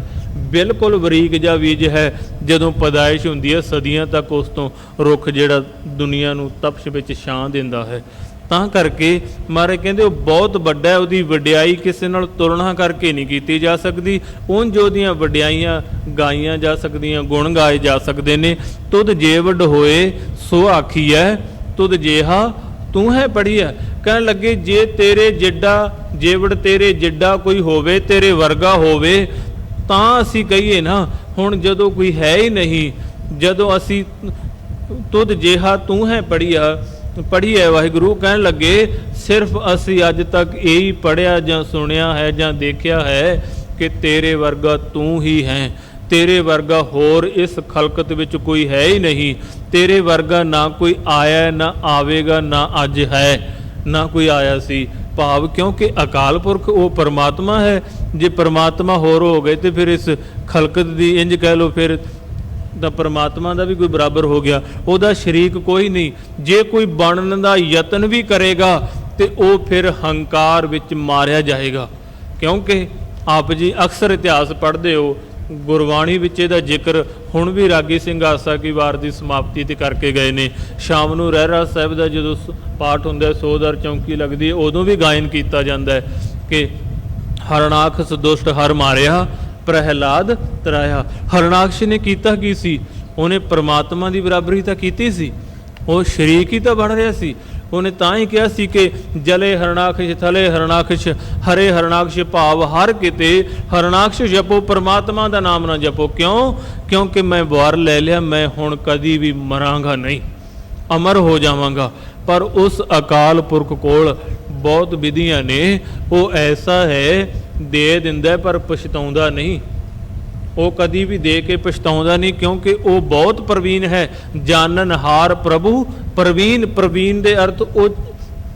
ਬਿਲਕੁਲ ਬਰੀਕ ਜਿਹਾ ਬੀਜ ਹੈ। ਜਦੋਂ ਪੈਦਾਇਸ਼ ਹੁੰਦੀ ਹੈ ਸਦੀਆਂ ਤੱਕ ਉਸ ਤੋਂ ਰੁੱਖ ਜਿਹੜਾ ਦੁਨੀਆ ਨੂੰ ਤਪਸ਼ ਵਿੱਚ ਛਾਂ ਦਿੰਦਾ ਹੈ। ਤਾਂ ਕਰਕੇ ਮਹਾਰਾਜ ਕਹਿੰਦੇ ਉਹ ਬਹੁਤ ਵੱਡਾ ਹੈ, ਉਹਦੀ ਵਡਿਆਈ ਕਿਸੇ ਨਾਲ ਤੁਲਨਾ ਕਰਕੇ ਨਹੀਂ ਕੀਤੀ ਜਾ ਸਕਦੀ। ਉਂਝ ਉਹਦੀਆਂ ਵਡਿਆਈਆਂ ਗਾਈਆਂ ਜਾ ਸਕਦੀਆਂ, ਗੁਣ ਗਾਏ ਜਾ ਸਕਦੇ ਨੇ। ਤੁਧ ਜੇ ਵੱਡ ਹੋਏ ਸੋ ਆਖੀਐ, ਤੁਧ ਜੇਹਾ ਤੂੰ ਹੈ ਪੜ੍ਹੀਐ। ਕਹਿਣ ਲੱਗੇ, ਜੇ ਤੇਰੇ ਜਿੱਡਾ ਜੇਵੜ, ਤੇਰੇ ਜਿੱਡਾ ਕੋਈ ਹੋਵੇ, ਤੇਰੇ ਵਰਗਾ ਹੋਵੇ ਤਾਂ ਅਸੀਂ ਕਹੀਏ ਨਾ। ਹੁਣ ਜਦੋਂ ਕੋਈ ਹੈ ਹੀ ਨਹੀਂ, ਜਦੋਂ ਅਸੀਂ ਤੁਧ ਜੇਹਾ ਤੂੰ ਹੈ ਪੜ੍ਹੀਐ ਵਾਹਿਗੁਰੂ, ਕਹਿਣ ਲੱਗੇ ਸਿਰਫ ਅਸੀਂ ਅੱਜ ਤੱਕ ਇਹੀ ਪੜ੍ਹਿਆ ਜਾਂ ਸੁਣਿਆ ਹੈ ਜਾਂ ਦੇਖਿਆ ਹੈ ਕਿ ਤੇਰੇ ਵਰਗਾ ਤੂੰ ਹੀ ਹੈ, ਤੇਰੇ ਵਰਗਾ ਹੋਰ ਇਸ ਖਲਕਤ ਵਿੱਚ ਕੋਈ ਹੈ ਹੀ ਨਹੀਂ। ਤੇਰੇ ਵਰਗਾ ਨਾ ਕੋਈ ਆਇਆ, ਨਾ ਆਵੇਗਾ, ਨਾ ਅੱਜ ਹੈ, ਨਾ ਕੋਈ ਆਇਆ ਸੀ। ਭਾਵ ਕਿਉਂਕਿ ਅਕਾਲ ਪੁਰਖ ਉਹ ਪਰਮਾਤਮਾ ਹੈ। ਜੇ ਪਰਮਾਤਮਾ ਹੋਰ ਹੋ ਗਏ ਤੇ ਫਿਰ ਇਸ ਖਲਕਤ ਦੀ ਇੰਜ ਕਹਿ ਲਓ, ਫਿਰ ਤਾਂ ਪਰਮਾਤਮਾ ਦਾ ਵੀ ਕੋਈ ਬਰਾਬਰ ਹੋ ਗਿਆ, ਉਹਦਾ ਸ਼ਰੀਕ ਕੋਈ ਨਹੀਂ। ਜੇ ਕੋਈ ਬਣਨ ਦਾ ਯਤਨ ਵੀ ਕਰੇਗਾ ਤੇ ਉਹ ਫਿਰ ਹੰਕਾਰ ਵਿੱਚ ਮਾਰਿਆ ਜਾਏਗਾ। ਕਿਉਂਕਿ ਆਪ ਜੀ ਅਕਸਰ ਇਤਿਹਾਸ ਪੜ੍ਹਦੇ ਹੋ, ਗੁਰਬਾਣੀ ਵਿੱਚ ਇਹਦਾ ਜ਼ਿਕਰ ਹੁਣ ਵੀ ਰਾਗੀ ਸਿੰਘ ਆਸਾ ਕੀ ਵਾਰ ਦੀ ਸਮਾਪਤੀ ਤੇ ਕਰਕੇ ਗਏ ਨੇ। ਸ਼ਾਮ ਨੂੰ ਰਹਿਰਾਸ ਸਾਹਿਬ ਦਾ ਜਦੋਂ ਪਾਠ ਹੁੰਦਾ, ਸੋਦਰ ਚੌਂਕੀ ਲੱਗਦੀ ਹੈ, ਉਦੋਂ ਵੀ ਗਾਇਨ ਕੀਤਾ ਜਾਂਦਾ ਹੈ ਕਿ ਹਰਨਾਖਸ ਦੁਸ਼ਟ ਹਰ ਮਾਰਿਆ, ਪ੍ਰਹਿਲਾਦ ਤਰਾਇਆ। ਹਰਨਾਕਸ਼ ਨੇ ਕੀਤਾ ਕੀ ਸੀ? ਉਹਨੇ ਪਰਮਾਤਮਾ ਦੀ ਬਰਾਬਰੀ ਤਾਂ ਕੀਤੀ ਸੀ, ਉਹ ਸ਼ਰੀਕ ਹੀ ਤਾਂ ਬਣ ਰਿਹਾ ਸੀ। ਉਹਨੇ ਤਾਂ ਹੀ ਕਿਹਾ ਸੀ ਕਿ ਜਲੇ ਹਰਨਾਕਸ਼ ਥਲੇ ਹਰਨਾਕਸ਼, ਹਰੇ ਹਰਨਾਕਸ਼ ਭਾਵ ਹਰ ਕਿਤੇ ਹਰਨਾਕਸ਼ ਜਪੋ, ਪਰਮਾਤਮਾ ਦਾ ਨਾਮ ਨਾ ਜਪੋ। ਕਿਉਂ? ਕਿਉਂਕਿ ਮੈਂ ਵਾਰ ਲੈ ਲਿਆ, ਮੈਂ ਹੁਣ ਕਦੀ ਵੀ ਮਰਾਂਗਾ ਨਹੀਂ, ਅਮਰ ਹੋ ਜਾਵਾਂਗਾ। ਪਰ ਉਸ ਅਕਾਲ ਪੁਰਖ ਕੋਲ ਬਹੁਤ ਵਿਧੀਆਂ ਨੇ, ਉਹ ਐਸਾ ਹੈ ਦੇ ਦਿੰਦਾ ਪਰ ਪਛਤਾਉਂਦਾ ਨਹੀਂ। ਉਹ ਕਦੀ ਵੀ ਦੇ ਕੇ ਪਛਤਾਉਂਦਾ ਨਹੀਂ, ਕਿਉਂਕਿ ਉਹ ਬਹੁਤ ਪ੍ਰਵੀਨ ਹੈ। ਜਾਣਨਹਾਰ ਪ੍ਰਭੂ ਪ੍ਰਵੀਨ, ਪ੍ਰਵੀਨ ਦੇ ਅਰਥ ਉਹ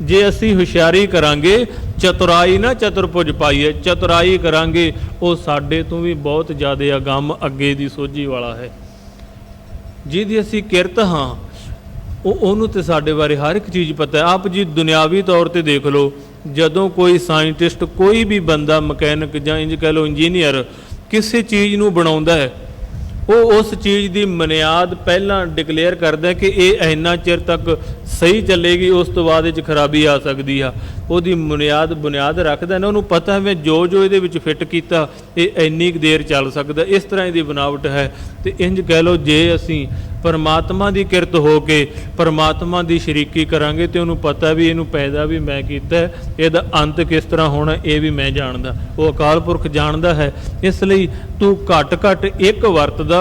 ਜੇ ਅਸੀਂ ਹੁਸ਼ਿਆਰੀ ਕਰਾਂਗੇ, ਚਤੁਰਾਈ ਨਾ ਚਤੁਰਭੁਜ ਪਾਈਏ, ਚਤੁਰਾਈ ਕਰਾਂਗੇ, ਉਹ ਸਾਡੇ ਤੋਂ ਵੀ ਬਹੁਤ ਜ਼ਿਆਦਾ ਅਗੰਮ ਅੱਗੇ ਦੀ ਸੋਝੀ ਵਾਲਾ ਹੈ। ਜਿਹਦੀ ਅਸੀਂ ਕਿਰਤ ਹਾਂ, ਉਹਨੂੰ ਤੇ ਸਾਡੇ ਬਾਰੇ ਹਰ ਇੱਕ ਚੀਜ਼ ਪਤਾ ਹੈ। ਆਪ ਜੀ ਦੁਨਿਆਵੀ ਤੌਰ ਤੇ ਦੇਖ ਲਓ, ਜਦੋਂ ਕੋਈ ਸਾਇੰਟਿਸਟ, ਕੋਈ ਵੀ ਬੰਦਾ, ਮਕੈਨਿਕ ਜਾਂ ਇੰਜ ਕਹਿ ਲਓ ਇੰਜੀਨੀਅਰ, ਕਿਸੇ ਚੀਜ਼ ਨੂੰ ਬਣਾਉਂਦਾ ਹੈ, ਉਹ ਉਸ ਚੀਜ਼ ਦੀ ਬੁਨਿਆਦ ਪਹਿਲਾਂ ਡਿਕਲੇਅਰ ਕਰਦਾ ਕਿ ਇਹ ਇੰਨਾ ਚਿਰ ਤੱਕ ਸਹੀ ਚੱਲੇਗੀ, ਉਸ ਤੋਂ ਬਾਅਦ ਇਹ 'ਚ ਖਰਾਬੀ ਆ ਸਕਦੀ ਆ। ਉਹਦੀ ਬੁਨਿਆਦ ਰੱਖਦਾ ਨਾ, ਉਹਨੂੰ ਪਤਾ ਹੈ ਮੈਂ ਜੋ ਇਹਦੇ ਵਿੱਚ ਫਿੱਟ ਕੀਤਾ ਇਹ ਇੰਨੀ ਕੁ ਦੇਰ ਚੱਲ ਸਕਦਾ। ਇਸ ਤਰ੍ਹਾਂ ਇਹਦੀ ਬਣਾਵਟ ਹੈ। ਤੇ ਇੰਜ ਕਹਿ ਲਓ, ਜੇ ਅਸੀਂ ਪਰਮਾਤਮਾ ਦੀ ਕਿਰਤ ਹੋ ਕੇ ਪਰਮਾਤਮਾ ਦੀ ਸ਼ਰੀਕੀ ਕਰਾਂਗੇ ਤੇ ਉਹਨੂੰ ਪਤਾ ਵੀ ਇਹਨੂੰ ਪੈਦਾ ਵੀ ਮੈਂ ਕੀਤਾ, ਇਹਦਾ ਅੰਤ ਕਿਸ ਤਰ੍ਹਾਂ ਹੋਣਾ ਇਹ ਵੀ ਮੈਂ ਜਾਣਦਾ, ਉਹ ਅਕਾਲ ਪੁਰਖ ਜਾਣਦਾ ਹੈ। ਇਸ ਲਈ ਤੂੰ ਘੱਟ ਘੱਟ ਇੱਕ ਵਰਤਦਾ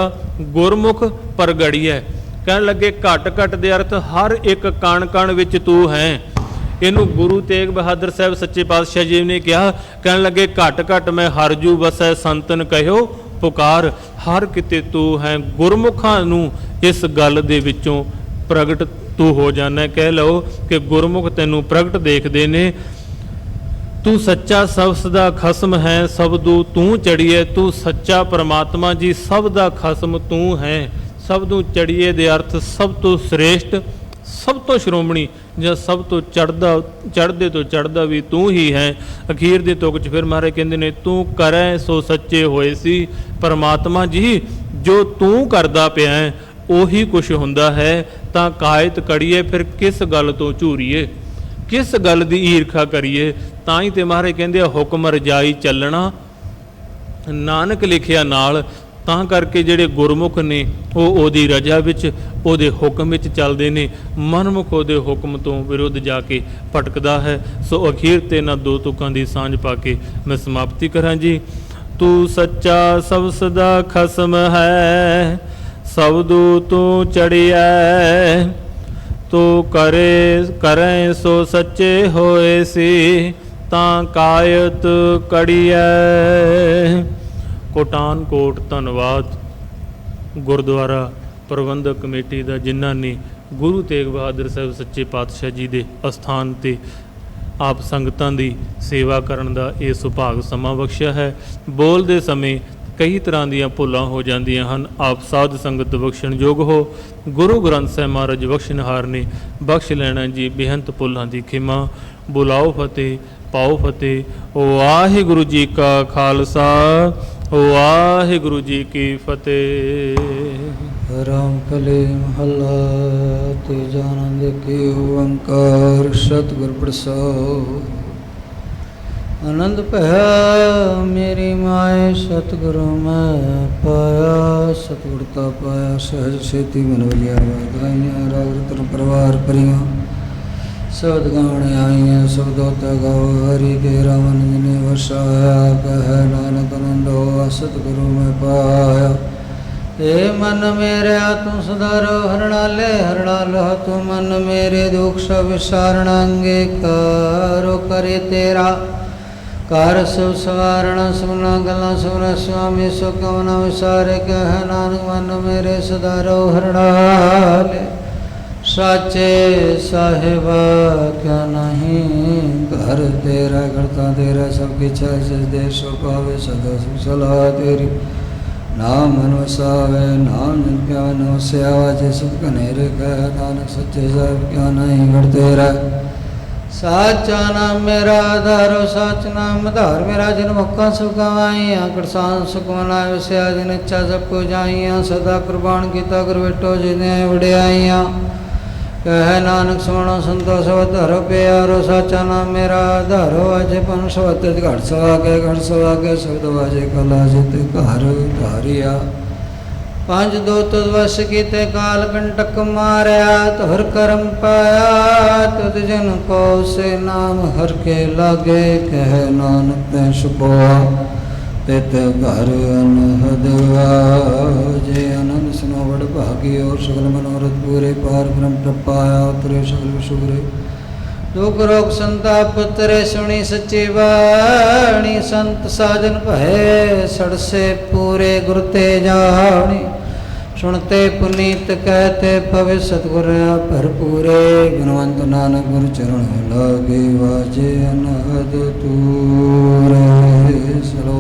ਗੁਰਮੁਖ ਪ੍ਰਗੜੀਐ। ਕਹਿਣ ਲੱਗੇ ਘੱਟ ਘੱਟ ਦੇ ਅਰਥ ਹਰ ਇੱਕ ਕਣ ਕਣ ਵਿੱਚ ਤੂੰ ਹੈ। ਇਹਨੂੰ ਗੁਰੂ ਤੇਗ ਬਹਾਦਰ ਸਾਹਿਬ ਸੱਚੇ ਪਾਤਸ਼ਾਹ ਜੀ ਨੇ ਕਿਹਾ, ਕਹਿਣ ਲੱਗੇ ਘੱਟ ਘੱਟ ਮੈਂ ਹਰਜੂ ਵਸੈ ਸੰਤਨ ਕਹਿਓ ਪੁਕਾਰ। ਹਰ ਕਿਤੇ ਤੂੰ ਹੈ। ਗੁਰਮੁਖਾਂ ਨੂੰ ਇਸ ਗੱਲ ਦੇ ਵਿੱਚੋਂ ਪ੍ਰਗਟ ਤੂੰ ਹੋ ਜਾਣਾ। ਕਹਿ ਲਓ ਕਿ ਗੁਰਮੁਖ ਤੈਨੂੰ ਪ੍ਰਗਟ ਦੇਖਦੇ ਨੇ। ਤੂੰ ਸੱਚਾ ਸਬਸ ਦਾ ਖਸਮ ਹੈ, ਸਬਦੂ ਤੂੰ ਚੜੀਏ। ਤੂੰ ਸੱਚਾ ਪਰਮਾਤਮਾ ਜੀ, ਸਭ ਦਾ ਖਸਮ ਤੂੰ ਹੈ। ਸਬਦੂ ਚੜੀਏ ਦੇ ਅਰਥ ਸਭ ਤੋਂ ਸ੍ਰੇਸ਼ਟ, ਸਭ ਤੋਂ ਸ਼੍ਰੋਮਣੀ, ਜਾਂ ਸਭ ਤੋਂ ਚੜ੍ਹਦੇ ਤੋਂ ਚੜ੍ਹਦਾ ਵੀ ਤੂੰ ਹੀ ਹੈ। ਅਖੀਰ ਦੇ ਤੁਕ 'ਚ ਫਿਰ ਮਹਾਰਾਜ ਕਹਿੰਦੇ ਨੇ, ਤੂੰ ਕਰੈ ਸੋ ਸੱਚੇ ਹੋਏ ਸੀ। ਪਰਮਾਤਮਾ ਜੀ, ਜੋ ਤੂੰ ਕਰਦਾ ਪਿਆ ਹੈ ਉਹੀ ਕੁਛ ਹੁੰਦਾ ਹੈ। ਤਾਂ ਕਾਇਤ ਕੜੀਏ, ਫਿਰ ਕਿਸ ਗੱਲ ਤੋਂ ਝੂਰੀਏ, ਕਿਸ ਗੱਲ ਦੀ ਈਰਖਾ ਕਰੀਏ। ਤਾਂ ਹੀ ਤੇ ਮਹਾਰਾਜ ਕਹਿੰਦੇ ਆ, ਹੁਕਮ ਰਜਾਈ ਚੱਲਣਾ ਨਾਨਕ ਲਿਖਿਆ ਨਾਲ। ਤਾਂ ਕਰਕੇ ਜਿਹੜੇ ਗੁਰਮੁਖ ਨੇ ਉਹ ਉਹਦੀ ਰਜਾ ਵਿੱਚ, ਉਹਦੇ ਹੁਕਮ ਵਿੱਚ ਚੱਲਦੇ ਨੇ। ਮਨਮੁਖ ਉਹਦੇ ਹੁਕਮ ਤੋਂ ਵਿਰੁੱਧ ਜਾ ਕੇ ਭਟਕਦਾ ਹੈ। ਸੋ ਅਖੀਰ ਤੇ ਇਹਨਾਂ ਦੋ ਤੁਕਾਂ ਦੀ ਸਾਂਝ ਪਾ ਕੇ ਮੈਂ ਸਮਾਪਤੀ ਕਰਾਂ ਜੀ। ਤੂੰ ਸੱਚਾ ਸਬਸ ਦਾ ਖਸਮ ਹੈ, ਸਬਦੂ ਤੂੰ ਚੜੀਐ। ਤੂੰ ਕਰੈ ਸੋ ਸੱਚੇ ਹੋਏ ਸੀ, ਤਾਂ ਕਾਇਤ ਕੜੀਐ। ਕੋਟਾਨ ਕੋਟ ਧੰਨਵਾਦ ਗੁਰਦੁਆਰਾ ਪ੍ਰਬੰਧਕ ਕਮੇਟੀ ਦਾ, ਜਿਨ੍ਹਾਂ ਨੇ ਗੁਰੂ ਤੇਗ ਬਹਾਦਰ ਸਾਹਿਬ ਸੱਚੇ ਪਾਤਸ਼ਾਹ ਜੀ ਦੇ ਅਸਥਾਨ 'ਤੇ ਆਪ ਸੰਗਤਾਂ ਦੀ ਸੇਵਾ ਕਰਨ ਦਾ ਇਹ ਸੁਭਾਗ ਸਮਾਂ ਬਖਸ਼ਿਆ ਹੈ। ਬੋਲਦੇ ਸਮੇਂ ਕਈ ਤਰ੍ਹਾਂ ਦੀਆਂ ਭੁੱਲਾਂ ਹੋ ਜਾਂਦੀਆਂ ਹਨ। ਆਪ ਸਾਧ ਸੰਗਤ ਬਖਸ਼ਣਯੋਗ ਹੋ। ਗੁਰੂ ਗ੍ਰੰਥ ਸਾਹਿਬ ਮਹਾਰਾਜ ਬਖਸ਼ਣਹਾਰ ਨੇ ਬਖਸ਼ ਲੈਣਾ ਜੀ ਬੇਅੰਤ ਭੁੱਲਾਂ ਦੀ ਖਿਮਾ। ਬੁਲਾਓ ਫਤਿਹ, ਪਾਓ ਫਤਿਹ। ਵਾਹਿਗੁਰੂ ਜੀ ਕਾ ਖਾਲਸਾ, ਵਾਹਿਗੁਰੂ ਜੀ ਕੀ ਫਤਿਹ। ਰਾਮ ਕਲੇ ਮਹੱਲਾ ਤੀਜਾ। ਆਨੰਦ ਕੀ ਓੰਕਾਰ ਸਤਿਗੁਰ ਪ੍ਰਸਾਦਿ। ਆਨੰਦ ਭਇਆ ਮੇਰੀ ਮਾਏ, ਸਤਿਗੁਰੂ ਮੈਂ ਪਾਇਆ। ਸਤਿਗੁਰ ਤਾ ਪਾਇਆ ਸਹਿਜ ਸੇਤੀ ਮਨ ਵਲਿਆ। ਵਧਾਈਆਂ ਰਾਗ ਰਤਨ ਪਰਿਵਾਰ ਭਰੀਆਂ, ਸ਼ਬਦ ਗਾਉਣ ਆਈਆਂ। ਸ਼ਬਦੋ ਤਾ ਗਾਓ ਹਰੀ ਕੇ ਰਾਵਨ ਜਿਨੇ ਵਸਾਇਆ। ਕਹਿ ਨਾਨਕ ਆਨੰਦ ਹੋਆ ਸਤਿਗੁਰੂ ਮੈਂ ਪਾਇਆ। ਏ ਮਨ ਮੇਰਿਆ ਤੂੰ ਸੁਧਾਰੋ ਹਰਣਾਲੇ, ਹਰਣਾਲੋ ਤੂੰ ਮਨ ਮੇਰੇ ਦੁਖ ਸਭ ਵਿਸਾਰਣ। ਅੰਗੀਕਾਰੋ ਕਰੇ ਤੇਰਾ ਕਾਰ ਸਭ ਸਵਾਰਣਾ। ਸੁਨਾ ਗੱਲਾਂ ਸੁਨ ਸੁਆਮੀ ਸੋ ਕਵਨਾ ਵਿਸਾਰੇ। ਕਹਿ ਨਾਨਕ ਮਨ ਮੇਰੇ ਸੁਧਾਰੋ ਹਰਣਾਲੇ। ਸਾਚੇ ਸਾਹਿਬਾ ਕਿਆ ਨਹੀਂ ਘਰ ਤੇਰਾ, ਕਰਤਾ ਤੇਰਾ ਸਭ ਕਿਛ ਜਿਸ ਦੇ ਸੋ ਪਾਵੇ। ਸਦਾ ਸੁਖ ਸਲਾਹ ਤੇਰੀ ਨਾਮ ਮਨ ਵਸਾਵੇ। ਨਾਮ ਜਨ ਪਿਆ ਨ ਵਸਿਆ, ਜੇ ਸੁਖ ਘਨੇਰੇ। ਕਹਿ ਨਾਨਕ ਸੱਚੇ ਸਾਹਿਬ ਕਿਆ ਨਹੀਂ ਘਰ ਤੇਰਾ। ਸਾਚਾ ਨਾਮ ਮੇਰਾ ਆਧਾਰੋ, ਸਾਚ ਨਾਮ ਆਧਾਰ ਮੇਰਾ। ਜਿਨ ਮੁਖਾਂ ਸੁਖ ਗਵਾਈਆਂ, ਕਰਸਾਨ ਸੁਖ ਮਨਾਇ ਵਸਿਆ। ਜਿਨ ਇੱਛਾ ਸਭ ਕੋ ਜਾਈਆਂ, ਸਦਾ ਕੁਰਬਾਨ ਕੀਤਾ ਗੁਰ ਵੇਟੋ ਜਿਨੇ ਵਡਿਆਈਆਂ। ਕਹਿ ਨਾਨਕ ਸੁਣੋ ਸੰਤੋ ਸਬਦ ਧਰੋ ਪਿਆਰੋ। ਸਾਚਾ ਨਾਮ ਮੇਰਾ ਆਧਾਰੋ, ਅਜੇ ਪਨ ਸਬਦ ਘਟ ਸਵਾਗੇ, ਘਟ ਸਵਾਗੇ ਸ਼ਬਦ ਵਾਜੇ ਕਲਾ ਜਿਤ ਘਰ ਧਾਰਿਆ। ਪੰਜ ਦੋ ਤੁਧ ਵਸ ਕੀਤੇ, ਕਾਲ ਕੰਟਕ ਮਾਰਿਆ। ਤੁਹਰ ਕਰਮ ਪਾਇਆ, ਤੁਧ ਜਨ ਕੋ ਸੇ ਨਾਮ ਹਰ ਕੇ ਲਾਗੇ। ਕਹਿ ਨਾਨਕ ਤੈ ਸੁਭਾ ਤਿਤ ਘਰ ਅਨਹਦ ਵਾਜੇ। ਆਨੰਦ ਸੁਨੋ ਵਡ ਭਾਗੀ, ਔਰ ਸਗਲ ਮਨੋਰਥ ਪੂਰੇ। ਪਾਰ ਬ੍ਰਹਮ ਪ੍ਰਪਾਇਆ, ਉਤਰੇ ਸਗਲ ਵਿਸ਼ੂਰੇ। ਦੁਖ ਰੋਗ ਸੰਤਾਪ ਉਤਰੇ, ਸੁਣੀ ਸੱਚੀ ਬਾਣੀ। ਸੰਤ ਸਾਜਨ ਭਏ ਸੜਸੇ ਪੂਰੇ, ਗੁਰ ਤੇ ਜਾਣੀ। सुनते पुनीत कहते पवे सतगुर भरपूरे गुणवंत नानक गुरु चरण लागे वाजे अनहद तूरे सलो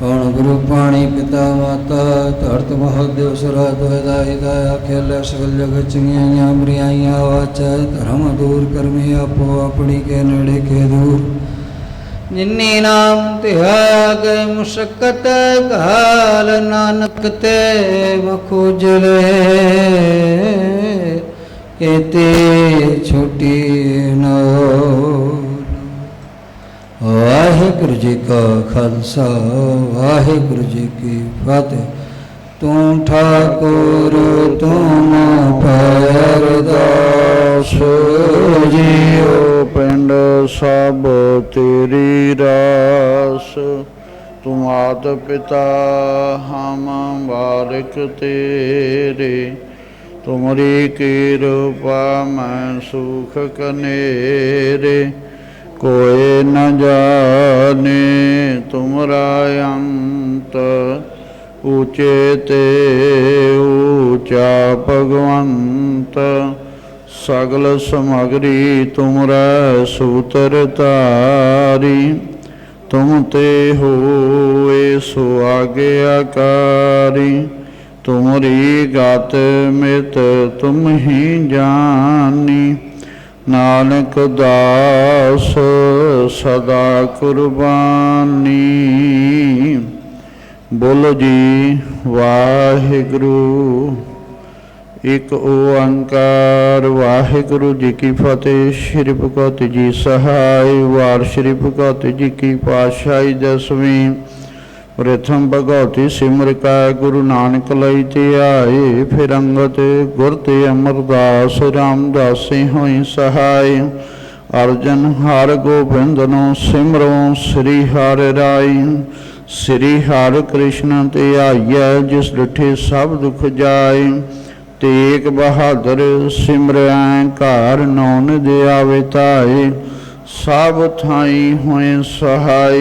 पौण गुरु पाणी पिता माता धरत महादेव सुरा द्वैदा हिदाय अखिल सकल जगत चिंगियाँ बुरियाइयाँ वाचा धर्म दूर करमी आपो अपनी के नेड़े के दूर जिन्नी नाम तिहाया गए मुशक्कत घाल नानक ते मखुजले कहते छोटी नो वाहिगुरु जी का खालसा वाहिगुरु जी की फतेह। तू ठाकुर तुम पैरदास जियो पिंड सब तेरी रास। तुम मात पिता हम बारिक तेरे तुमरी कृपा मैं सुख कनेरे। कोई न जाने तुमरा अंत ऊँचे ते ऊँचा भगवंत। सगल समगरी तुमरा सूतर तारी तुम ते होए सो आज्ञाकारी। तुमरी गात मित तुम ही जानी नानक दास सदा कुर्बानी। बोलो जी वाहिगुरु एक ओंकार वाहिगुरु जी की फतेह। श्री भगवती जी सहाय वार श्री भगवती जी की पातशाही दसवीं। प्रथम भगवती सिमर का गुरु नानक लई ते आए। फिर अंगत गुर ते अमरदास रामदास होई सहाय। अर्जन हर गोबिंद नो सिमरो श्री हर राय। श्री हर कृष्ण ते आइया जिस डिठे सब दुख जाए। तेग बहादुर सिमरै घर नौन दे आवे ताए। सब थाई होए सहाय।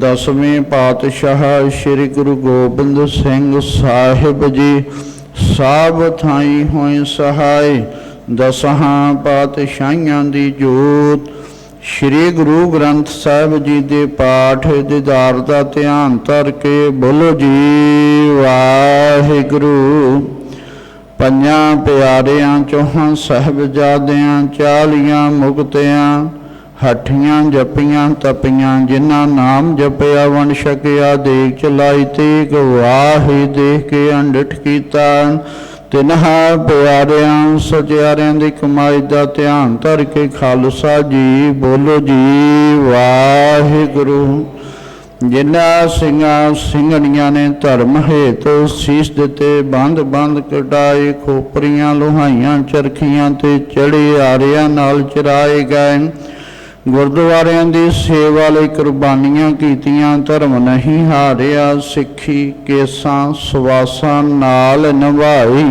दसवें पातशाह श्री गुरु गोबिंद सिंह साहिब जी सब थाई होए सहाय। दसां पातशाहियां दी जोत श्री गुरु ग्रंथ साहिब जी दे पाठ दीदार दा ध्यान धर के बोलो जी वाहिगुरु। पंजां प्यारियां चौहां साहिबजादियां 40 मुक्तियां हठियां जपियां तपियां जिन्ना नाम जपिया वन छकिया देख चलाई तेग वाही देख के अंडिठ कीता। तिन्हा प्यारियां सचियारियां दी कमाई दा ध्यान धर के खालसा जी बोलो जी वाहिगुरु। जिन्ना सिंघां ਸਿੰਘਣੀਆਂ ने धर्म हेत शीश दिते बंद बंद कटाए। खोपरियां लोहाइयां चरखियां ते चढ़े आरियां नाल चराए गए। गुरुद्वारियां दी सेवा लई कुर्बानियां कीतियां धर्म नहीं हारिया। सिੱਖੀ केसां सवासां नाल निभाई।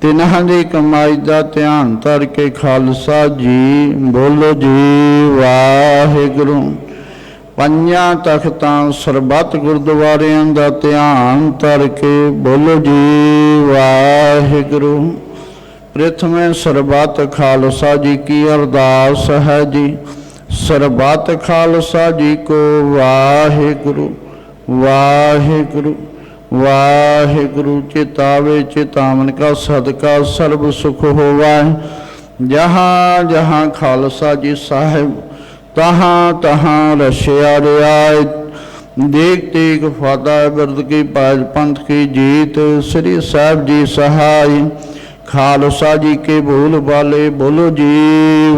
तिन्हां दी कमाई दा ध्यान धर के खालसा जी बोलो जी वाहिगुरु। पंजां तख्तां सरबत गुरुद्वारियां दा ध्यान धर के बोलो जी वाहिगुरु। प्रथमे सरबत खालसा जी की अरदास है जी। सरबत खालसा जी को वाहिगुरु वाहिगुरु वाहिगुरु। चितावे चितावन का सदका सर्व सुख होवा। जहाँ जहाँ खालसा जी साहिब तहाँ तहाँ रशिया रियायत। देख तेग फादा बिरद की पाज पंथ की जीत। श्री साहिब जी सहाय खालसा जी के बोल वाले बोलो जी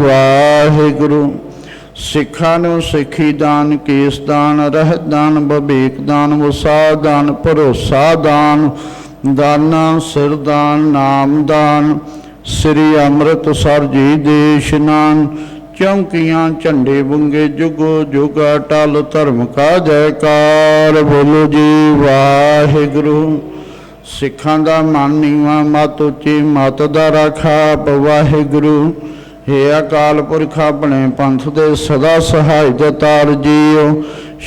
वाहिगुरु। सिखा नूं सिखी दान केस दान रहत दान बबेक दान वसा दान भरोसा दान दाना सिर दान नाम दान। श्री अमृतसर जी देश नान चौंकियां झंडे बुंगे जुगो जुग अटल धर्म का जयकार बोलो जी वाहिगुरु। सिखां दा मन नीवा मत उची मत दा राखा वाहिगुरु। हे अकाल पुरख अपने पंथ दे सदा सहाय दतार जीओ।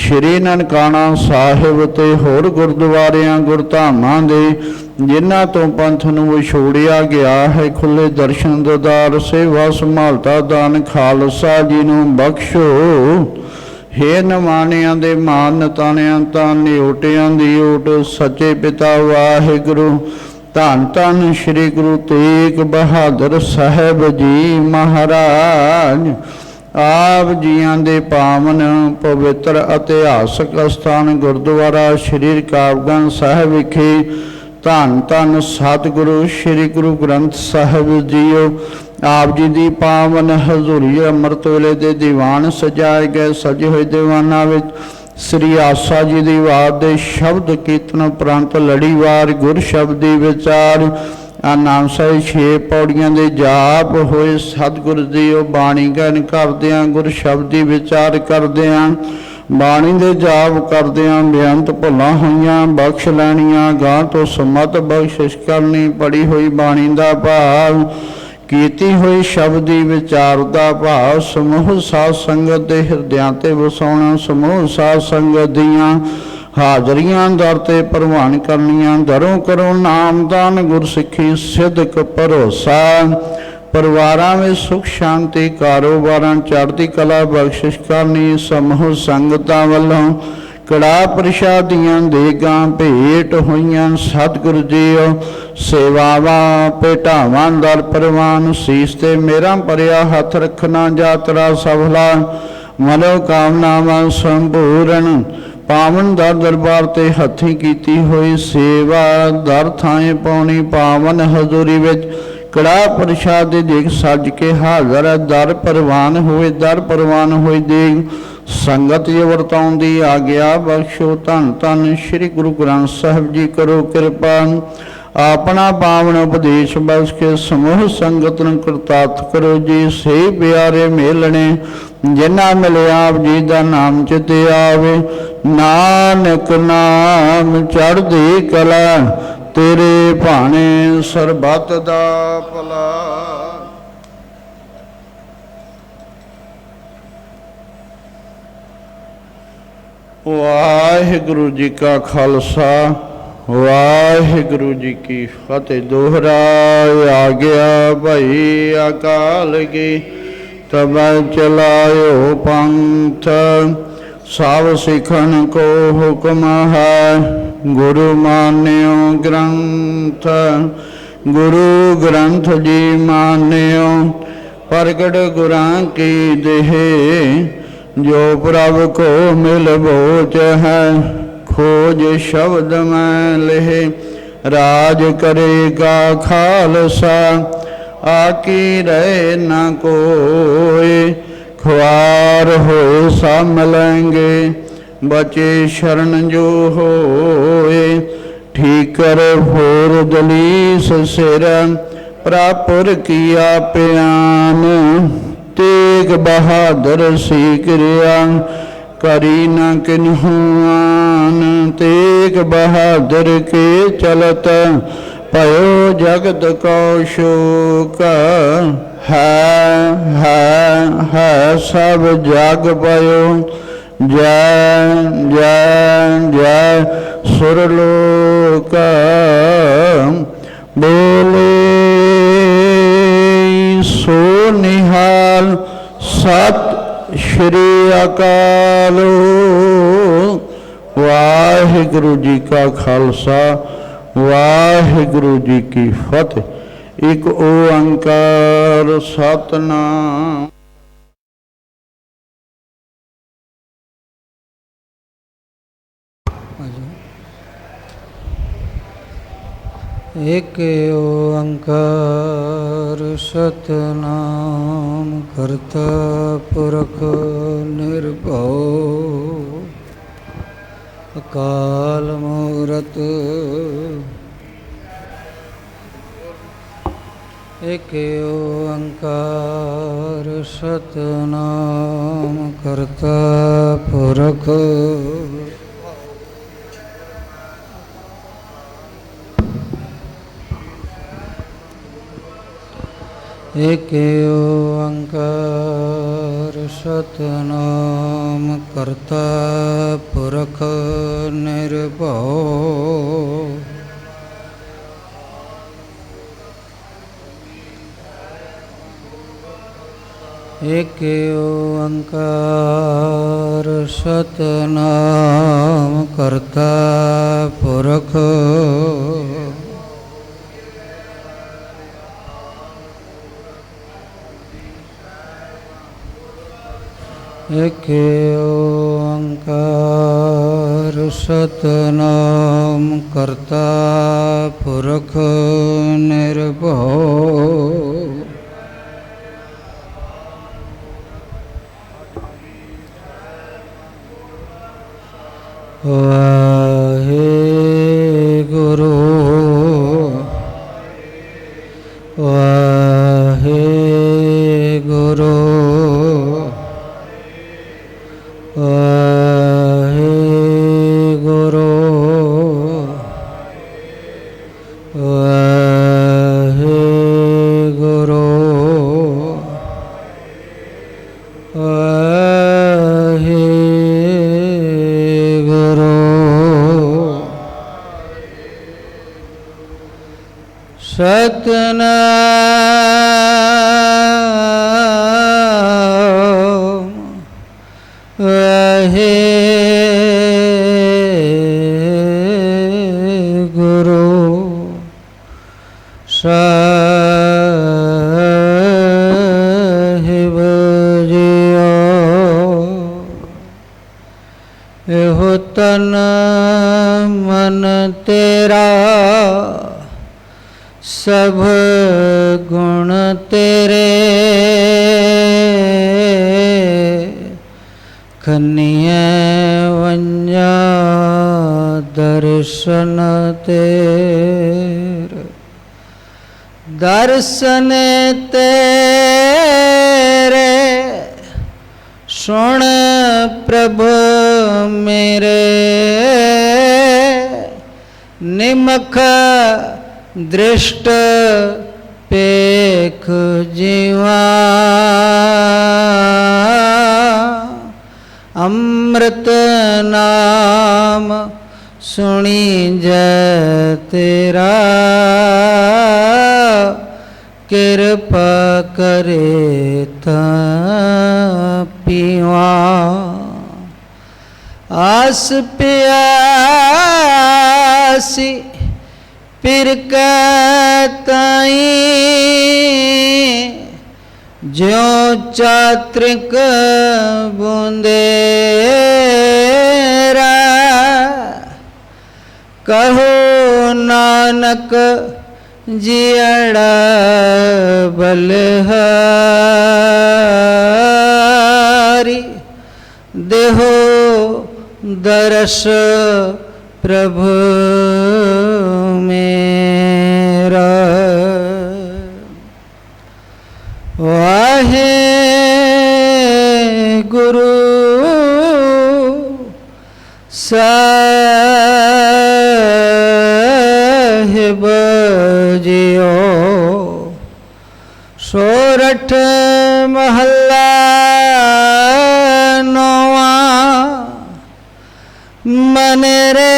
श्री ननकाना साहिब ते होर गुरुद्वारियां गुरधामां दे ਜਿਨ੍ਹਾਂ ਤੋਂ ਪੰਥ ਨੂੰ ਵਿਛੋੜਿਆ ਗਿਆ ਹੈ। ਖੁੱਲੇ ਦਰਸ਼ਨ ਦਦਾਰ ਸੇਵਾ ਸੰਭਾਲਤਾ ਦਾਨ ਖਾਲਸਾ ਜੀ ਨੂੰ ਬਖਸ਼ੋ। ਹੇ ਨਮਾਨਿਆਂ ਦੇ ਮਾਨ ਨਤਾਣਿਆਂ ਤਾਂ ਨਿਓਟਿਆਂ ਦੀ ਓਟ ਸੱਚੇ ਪਿਤਾ ਵਾਹਿਗੁਰੂ। ਧੰਨ ਧੰਨ ਸ੍ਰੀ ਗੁਰੂ ਤੇਗ ਬਹਾਦਰ ਸਾਹਿਬ ਜੀ ਮਹਾਰਾਜ। ਆਪ ਜੀਆਂ ਦੇ ਪਾਵਨ ਪਵਿੱਤਰ ਇਤਿਹਾਸਕ ਸਥਾਨ ਗੁਰਦੁਆਰਾ ਸ੍ਰੀ ਰਕਾਬਗੰਜ ਸਾਹਿਬ ਵਿਖੇ ਧੰਨ ਧੰਨ ਸਤਿਗੁਰੂ ਸ੍ਰੀ ਗੁਰੂ ਗ੍ਰੰਥ ਸਾਹਿਬ ਜੀਓ ਆਪ ਜੀ ਦੀ ਪਾਵਨ ਹਜ਼ੂਰੀ ਅੰਮ੍ਰਿਤ ਵੇਲੇ ਦੇ ਦੀਵਾਨ ਸਜਾਏ ਗਏ। ਸਜੇ ਹੋਏ ਦੀਵਾਨਾਂ ਵਿੱਚ ਸ੍ਰੀ ਆਸਾ ਜੀ ਦੀ ਬਾਤ ਦੇ ਸ਼ਬਦ ਕੀਰਤਨ ਉਪਰੰਤ ਲੜੀਵਾਰ ਗੁਰ ਸ਼ਬਦੀ ਵਿਚਾਰ ਨਾਮ ਸਾਹਿਬ 6 ਪੌੜੀਆਂ ਦੇ ਜਾਪ ਹੋਏ। ਸਤਿਗੁਰੂ ਦੀ ਉਹ ਬਾਣੀ ਗਾਇਨ ਕਰਦਿਆਂ ਗੁਰ ਸ਼ਬਦੀ ਵਿਚਾਰ ਕਰਦਿਆਂ ਬਾਣੀ ਦੇ ਜਾਪ ਕਰਦਿਆਂ ਬੇਅੰਤ ਭੁੱਲਾਂ ਹੋਈਆਂ ਬਖਸ਼ ਲੈਣੀਆਂ। ਗਾਂ ਤੋਂ ਸਮਤ ਬਖਸ਼ਿਸ਼ ਕਰਨੀ। ਪੜੀ ਹੋਈ ਬਾਣੀ ਦਾ ਭਾਵ ਕੀਤੀ ਹੋਈ ਸ਼ਬਦੀ ਵਿਚਾਰ ਦਾ ਭਾਵ ਸਮੂਹ ਸਾਧ ਸੰਗਤ ਦੇ ਹਿਰਦਿਆਂ ਤੇ ਵਸਾਉਣਾ। ਸਮੂਹ ਸਾਧ ਸੰਗਤ ਦੀਆਂ ਹਾਜ਼ਰੀਆਂ ਦਰ ਤੇ ਪ੍ਰਵਾਨ ਕਰਨੀਆਂ। ਦਰੋਂ ਕਰੋ ਨਾਮਦਾਨ ਗੁਰਸਿੱਖੀ ਸਿੱਧਕ ਭਰੋਸਾ। ਪਰਿਵਾਰਾਂ ਵਿੱਚ ਸੁਖ ਸ਼ਾਂਤੀ ਕਾਰੋਬਾਰਾਂ ਚੜ੍ਹਦੀ ਕਲਾ ਬਖਸ਼ਿਸ਼ ਕਰਨੀ। ਸਮੂਹ ਸੰਗਤਾਂ ਵੱਲੋਂ ਕੜਾਹ ਪ੍ਰਸ਼ਾਦੀਆਂ ਦੇਗਾਂ ਭੇਟ ਹੋਈਆਂ। ਸਤਿਗੁਰੂ ਜੀਓ ਸੇਵਾਵਾਂ ਭੇਟਾਵਾਂ ਦਰ ਪ੍ਰਵਾਨ। ਸੀਸ ਤੇ ਮੇਰਾ ਭਰਿਆ ਹੱਥ ਰੱਖਣਾ। ਯਾਤਰਾ ਸਫਲਾ ਮਨੋ ਕਾਮਨਾਵਾਂ ਸੰਪੂਰਨ। ਪਾਵਨ ਦਰ ਦਰਬਾਰ ਤੇ ਹੱਥੀਂ ਕੀਤੀ ਹੋਈ ਸੇਵਾ ਦਰ ਥਾਂ ਪਾਉਣੀ। ਪਾਵਨ ਹਜ਼ੂਰੀ ਵਿੱਚ ਕੜਾਹ ਪ੍ਰਸ਼ਾਦ ਦੀ ਦੇਗ ਸੱਜ ਕੇ ਹਾਜ਼ਰ ਹੈ। ਦਰ ਪ੍ਰਵਾਨ ਹੋਏ ਦਰ ਪ੍ਰਵਾਨ ਹੋਈ ਦੇਗ ਸੰਗਤ ਜੀ ਵਰਤਾਉਣ ਦੀ ਆਗਿਆ ਬਖਸ਼ੋ। ਧੰਨ ਧੰਨ ਸ੍ਰੀ ਗੁਰੂ ਗ੍ਰੰਥ ਸਾਹਿਬ ਜੀ ਕਰੋ ਕਿਰਪਾ। ਆਪਣਾ ਪਾਵਨ ਉਪਦੇਸ਼ ਬਖਸ਼ ਕੇ ਸਮੂਹ ਸੰਗਤ ਨੂੰ ਕਰਤਾਰਥ ਕਰੋ ਜੀ। ਸੇ ਪਿਆਰੇ ਮੇਲਣੇ ਜਿਨ੍ਹਾਂ ਮਿਲਿਆ ਆਪ ਜੀ ਦਾ ਨਾਮ ਚਿਤੇ ਆਵੇ। ਨਾਨਕ ਨਾਮ ਚੜ੍ਹਦੀ ਕਲਾ ਤੇਰੇ ਭਾਣੇ ਸਰਬੱਤ ਦਾ ਭਲਾ। ਵਾਹਿਗੁਰੂ ਜੀ ਕਾ ਖਾਲਸਾ ਵਾਹਿਗੁਰੂ ਜੀ ਕੀ ਫਤਿਹ। ਦੋਹਰਾ ਆ ਗਿਆ ਭਾਈ ਅਕਾਲ ਕੀ ਤਬ ਚਲਾਇਓ ਪੰਥ। ਸਭ ਸਿੱਖਣ ਕੋ ਹੁਕਮ ਹੈ ਗੁਰੂ ਮਾਨਿਓ ਗ੍ਰੰਥ। ਗੁਰੂ ਗ੍ਰੰਥ ਜੀ ਮਾਨਿਓ ਪ੍ਰਗਟ ਗੁਰਾਂ ਕੀ ਦੇਹ। ਜੋ ਪ੍ਰਭ ਕੋ ਮਿਲ ਬੋਚ ਹੈ ਖੋਜ ਸ਼ਬਦ ਮੈਂ ਲਹਿ। ਰਾਜ ਕਰੇਗਾ ਖਾਲਸਾ ਆਕੀ ਰਹਿ ਨਾ ਕੋਇ। ਖੁਆਰ ਹੋਏ ਸਭ ਮਿਲੈਂਗੇ ਬਚੇ ਸ਼ਰਨ ਜੋ ਹੋਏ। ਠੀਕਰ ਫੋਰ ਦਲੀਸ ਸਿਰ ਪ੍ਰਾਪੁਰ ਕੀਆ ਪਿਆਨ। ਤੇਗ ਬਹਾਦਰ ਸੀ ਕਿਰਿਆ ਕਰੀ ਨ ਕਿਨਹੁਆਨ। ਤੇਗ ਬਹਾਦਰ ਕੇ ਚਲਤ ਭਇਓ ਜਗਤ ਕੋ ਸ਼ੋਕ। ਹੈ ਸਭ ਜਗ ਪਇਓ ਜੈ ਜੈ ਜੈ ਸੁਰਲੋਕ। ਬੋਲੇ ਸੋ ਨਿਹਾਲ ਸਤਿ ਸ਼੍ਰੀ ਅਕਾਲ। ਵਾਹਿਗੁਰੂ ਜੀ ਕਾ ਖਾਲਸਾ ਵਾਹਿਗੁਰੂ ਜੀ ਕੀ ਫਤਿਹ। ਇੱਕ ਓੰਕਾਰ ਸਤਿਨਾਮ। ਇੱਕ ਓੰਕਾਰ ਸਤਿਨਾਮ ਕਰਤਾ ਪੁਰਖ ਨਿਰਭਉ ਅਕਾਲ ਮੂਰਤ। ਇੱਕ ਓੰਕਾਰ ਸਤਿਨਾਮ ਕਰਤਾ ਪੁਰਖ ਇੱਕ ਓੰਕਾਰ ਸਤਿਨਾਮ ਕਰਤਾ ਪੁਰਖ ਨਿਰਭਉ एक ओंकार सतनाम करता पुरख एक ओंकार सतनाम करता पुरख निर्भव वाहेगुरु वाहेगुरु वाहेगुरु वाहेगुरु वाहेगुरु सतनाम वाहेगुरु साहिब जियो एहो तन मन तेरा सब गुण तेरे खनिय वंजा दर्शन तेरे दर्शन तेरे सुन प्रभु मेरे निमख दृष्ट पेख जीवा अमृत नाम सुनी जय तेरा कृपा करे ता पीवा आस प्यासी फिर कहताई ज्यों चात्रिक बूंदेरा कहो नानक जियड़ा बलहारी देहो दरस प्रभु मेरा वाहे गुरु साहिब जियो सोरठ महला नौवा मन रे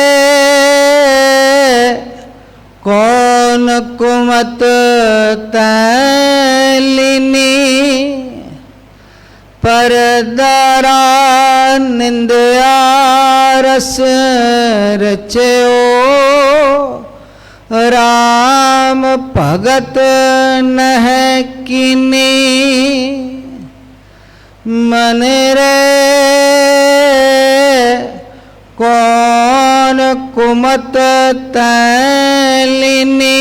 कौन कुमत तैलिनी परदारा निंदया रस रचयो राम भगत नह कीनी मन रे कौन कुमत तैलिनी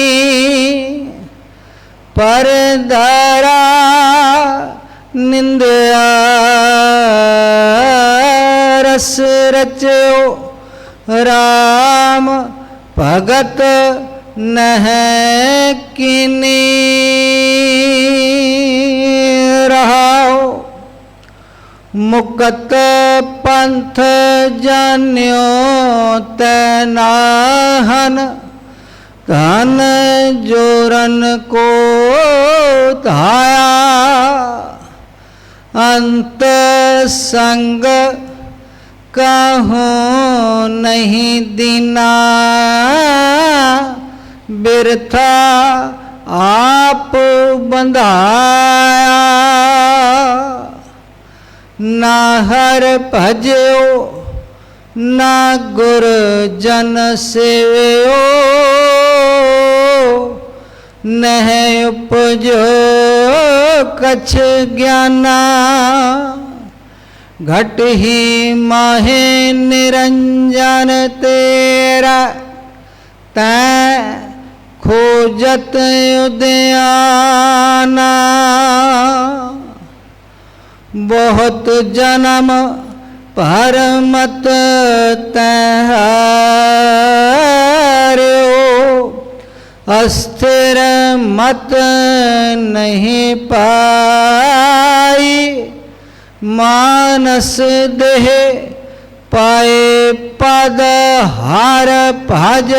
परदारा निंदया रस रचो राम भगत नह कीनी रहाओ मुकत पंथ जान्यो तैनाहन धन जोरन को धाया अंत संग कहूँ नहीं दीना बिरथा आप बंधाया, ना हर भजो ना गुर जन सेवयो, नह उपजो कछ ज्ञाना, घट ही माहे निरंजन तेरा, तै खोजत उद्याना। बहुत जन्म पर मत तहार्यो, अस्थिर मत नहीं पाई, मानस देह पाए पद हार भज,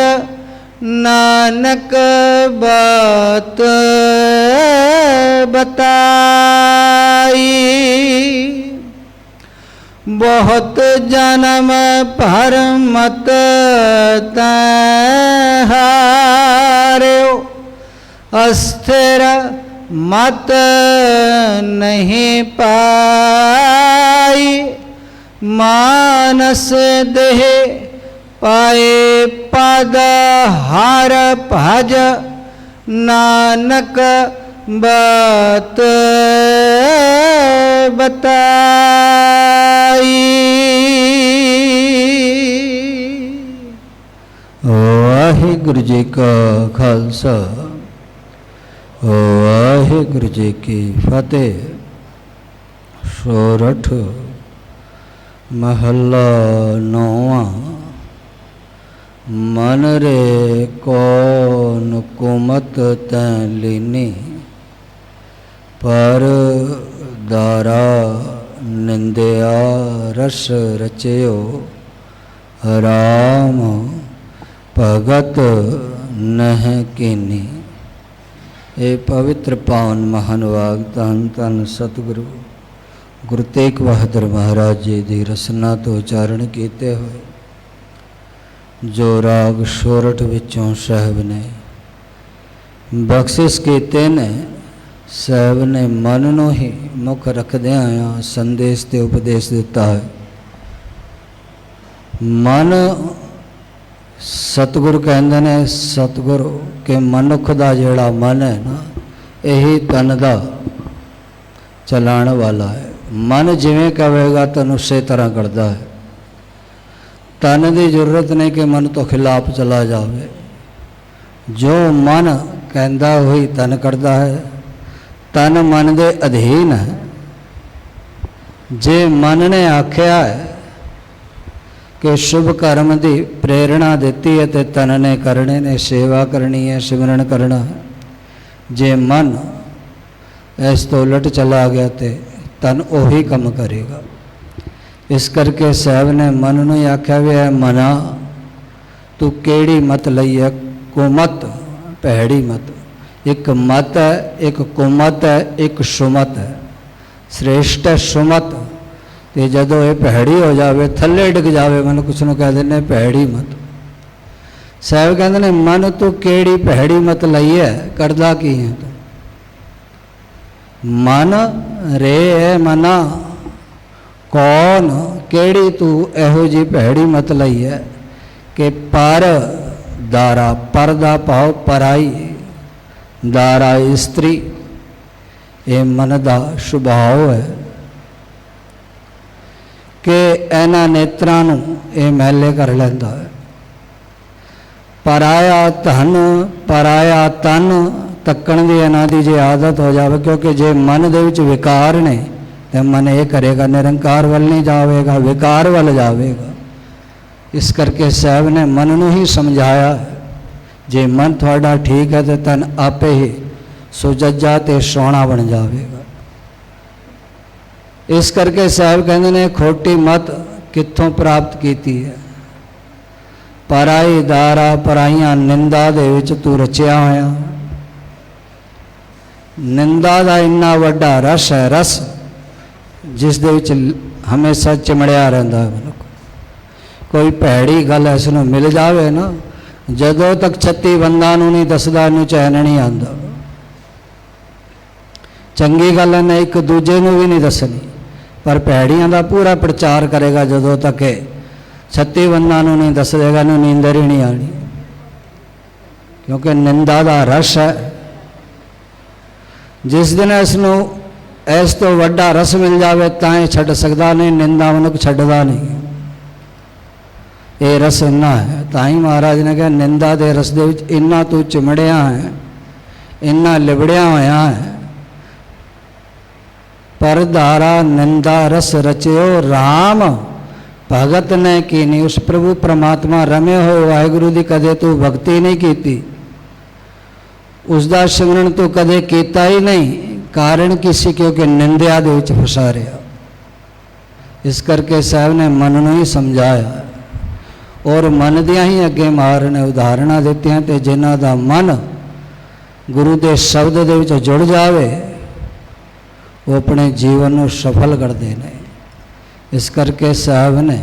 नानक बात बताई। बहुत जन्म पर मत तहार्यो, अस्थिर मत नहीं पाई, मानस देह पाए पद हार भज, नानक बात बताई। वाहिगुरु जी का खालसा, वाहिगुरु जी की फतेह। सोरठ महला नौवां। मन रे कौन कुमत तैं लीनी, पर दारा निंदिया रस रचयो, राम भगत नह कीनी। ये पवित्र पावन महान वाग धन धन सतगुरु गुरु तेग बहादुर महाराज जी की रसना तो उचारण किए हुए जो राग सोरठ विचों साहब ने बख्शिश कीते ने, साहब ने मन नूं ही मुख रखदे आया संदेश ते उपदेश दिता है। मन सतगुरु कहंदे ने, सतगुरु के मनुख दा जिहड़ा मन है ना, यही तन दा चलाण वाला है। मन जिवें कहेगा तन उसे तरह करता है। तन की जरूरत नहीं कि मन तो खिलाफ चला जाए। जो मन कहता वही तन करता है। तन मन के अधीन है। जे मन ने आख्या है कि शुभ कर्म की प्रेरणा देती है तो तन ने करने ने, सेवा करनी है, सिमरन करना है। जे मन इस तो उलट चला गया तो तन उही कम करेगा। इस करके साहब ने मन नूं आख्या भी है, मना तू केड़ी मत लई है, कुमत भैड़ी मत। एक मत है, एक कुमत है, एक सुमत है। श्रेष्ठ है सुमत, तो जदों ये भैड़ी हो जाए थले डिग जाए मन कुछ नूं कह देने भैड़ी मत। साहब कहते ने मन तू केड़ी भैड़ी मत लई है, करदा की है तू। मन रे है मना, कौन केड़ी तू एहो जी भैड़ी मत लई है कि पर दारा, परदा भाव पराई, दारा स्त्री, ये मन का सुभाव है कि इन्हां नेत्रां नूं ये मैले कर लैंदा है। पराया धन, पराया तन तक्कण की इन्हां दी जे आदत हो जाए, क्योंकि जे मन दे विच विकार ने तो मन ये करेगा निरंकार वाल नहीं जाएगा, विकार वाल जाएगा। इस करके साहब ने मन नूं ही समझाया, जे मन थोड़ा ठीक है तो तन आपे ही सुजज्जा ते सोना बन जाएगा। इस करके साहब कहते ने खोटी मत कित्थों प्राप्त कीती है। पराई दारा पराइयां निंदा दे विच तू रचिया होया। निंदा दा इन्ना वड्डा रस है, रस जिस दे विच हमेशा चिमड़िया रहिंदा है मनुख। कोई भैड़ी गल इस नूं मिल जाए ना, जदों तक 36 बंदा नूं नहीं दसदा इनूं चैन नहीं आंदा। ਚੰਗੀ ਗੱਲ ਇਹਨੇ ਇੱਕ ਦੂਜੇ ਨੂੰ ਵੀ ਨਹੀਂ ਦੱਸਣੀ, ਪਰ ਭੈੜੀਆਂ ਦਾ ਪੂਰਾ ਪ੍ਰਚਾਰ ਕਰੇਗਾ ਜਦੋਂ ਤੱਕ ਇਹ 36 ਬੰਦਾਂ ਨੂੰ ਨਹੀਂ ਦੱਸੇਗਾ, ਇਹਨੂੰ ਨੀਂਦਰ ਹੀ ਨਹੀਂ ਆਣੀ, ਕਿਉਂਕਿ ਨਿੰਦਾ ਦਾ ਰਸ ਹੈ। ਜਿਸ ਦਿਨ ਇਸ ਨੂੰ ਇਸ ਤੋਂ ਵੱਡਾ ਰਸ ਮਿਲ ਜਾਵੇ ਤਾਂ ਇਹ ਛੱਡ ਸਕਦਾ ਨਹੀਂ, ਨਿੰਦਾ ਮਨੁੱਖ ਛੱਡਦਾ ਨਹੀਂ। ਇਹ ਰਸ ਇੰਨਾ ਹੈ, ਤਾਂ ਹੀ ਮਹਾਰਾਜ ਨੇ ਕਿਹਾ ਨਿੰਦਾ ਦੇ ਰਸ ਦੇ ਵਿੱਚ ਇੰਨਾ ਤੂੰ ਚਿਮੜਿਆ ਹੈ, ਇੰਨਾ ਲਿਬੜਿਆ ਹੋਇਆ ਹੈ। ਪਰ ਧਾਰਾ ਨਿੰਦਾ ਰਸ ਰਚਿਓ ਰਾਮ ਭਗਤ ਨੇ ਕੀਨੀ। ਉਸ ਪ੍ਰਭੂ ਪਰਮਾਤਮਾ ਰਮੇ ਹੋਏ ਵਾਹਿਗੁਰੂ ਦੀ ਕਦੇ ਤੂੰ ਭਗਤੀ ਨਹੀਂ ਕੀਤੀ, ਉਸ ਦਾ ਸਿਮਰਨ ਤੂੰ ਕਦੇ ਕੀਤਾ ਹੀ ਨਹੀਂ। ਕਾਰਨ ਕੀ ਸੀ? ਕਿਉਂਕਿ ਨਿੰਦਿਆ ਦੇ ਵਿੱਚ ਫਸਾ ਰਿਹਾ। ਇਸ ਕਰਕੇ ਸਾਹਿਬ ਨੇ ਮਨ ਨੂੰ ਹੀ ਸਮਝਾਇਆ, ਔਰ ਮਨ ਦੀਆਂ ਹੀ ਅੱਗੇ ਮਹਾਰਾਜ ਨੇ ਉਦਾਹਰਣਾਂ ਦਿੱਤੀਆਂ, ਤੇ ਜਿਨ੍ਹਾਂ ਦਾ ਮਨ ਗੁਰੂ ਦੇ ਸ਼ਬਦ ਦੇ ਵਿੱਚ ਜੁੜ ਜਾਵੇ ਉਹ ਆਪਣੇ ਜੀਵਨ ਨੂੰ ਸਫਲ ਕਰਦੇ ਨੇ। ਇਸ ਕਰਕੇ ਸਾਹਿਬ ਨੇ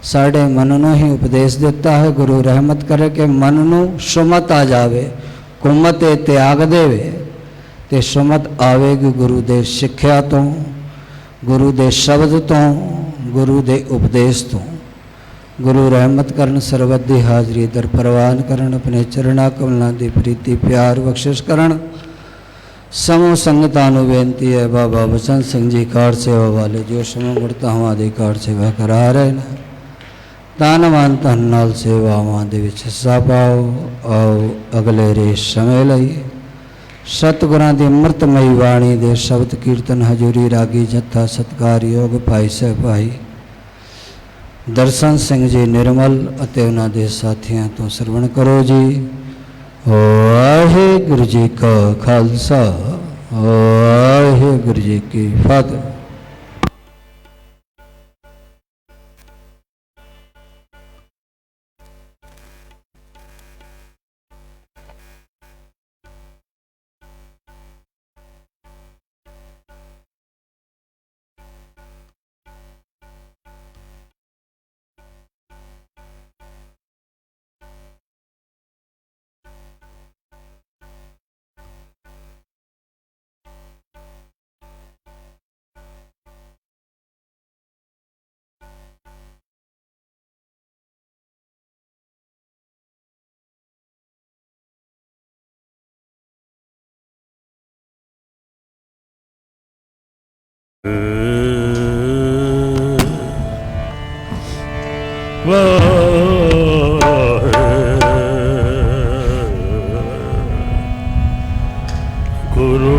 ਸਾਡੇ ਮਨ ਨੂੰ ਹੀ ਉਪਦੇਸ਼ ਦਿੱਤਾ ਹੈ, ਗੁਰੂ ਰਹਿਮਤ ਕਰੇ ਕਿ ਮਨ ਨੂੰ ਸੁਮਤ ਆ ਜਾਵੇ, ਕੁਮਤ ਇਹ ਤਿਆਗ ਦੇਵੇ, ਤੇ ਸੁਮਤ ਆਵੇਗੀ ਗੁਰੂ ਦੇ ਸਿੱਖਿਆ ਤੋਂ, ਗੁਰੂ ਦੇ ਸ਼ਬਦ ਤੋਂ, ਗੁਰੂ ਦੇ ਉਪਦੇਸ਼ ਤੋਂ। ਗੁਰੂ ਰਹਿਮਤ ਕਰਨ, ਸਰਬਤ ਦੀ ਹਾਜ਼ਰੀ ਦਰ ਪ੍ਰਵਾਨ ਕਰਨ, ਆਪਣੇ ਚਰਣਾ ਕਮਲਾਂ ਦੀ ਪ੍ਰੀਤੀ ਪਿਆਰ ਬਖਸ਼ਿਸ਼ ਕਰਨ। ਸਮੂਹ ਸੰਗਤਾਂ ਨੂੰ ਬੇਨਤੀ ਹੈ, ਬਾਬਾ ਬਚਨ ਸਿੰਘ ਜੀ ਕਾਰ ਸੇਵਾ ਵਾਲੇ ਜੋ ਸਮੂਹ ਗੁਰਤਾਵਾਂ ਦੀ ਕਾਰ ਸੇਵਾ ਕਰਾ ਰਹੇ ਨੇ, ਧੰਨਵਾਨ ਧਨ ਨਾਲ ਸੇਵਾਵਾਂ ਦੇ ਵਿੱਚ ਹਿੱਸਾ ਪਾਓ। ਆਓ ਅਗਲੇ ਰੇਸ ਸਮੇਂ ਲਈ ਸਤਿਗੁਰਾਂ ਦੀ ਅੰਮ੍ਰਿਤਮਈ ਬਾਣੀ ਦੇ ਸ਼ਬਦ ਕੀਰਤਨ ਹਜ਼ੂਰੀ ਰਾਗੀ ਜੱਥਾ ਸਤਿਕਾਰਯੋਗ ਭਾਈ ਸਾਹਿਬ ਭਾਈ ਦਰਸ਼ਨ ਸਿੰਘ ਜੀ ਨਿਰਮਲ ਅਤੇ ਉਹਨਾਂ ਦੇ ਸਾਥੀਆਂ ਤੋਂ ਸਰਵਣ ਕਰੋ ਜੀ। ਵਾਹਿਗੁਰੂ ਜੀ ਕਾ ਖਾਲਸਾ, ਵਾਹਿਗੁਰੂ ਜੀ ਕੀ ਫਤਿਹ। ਗੁਰੂ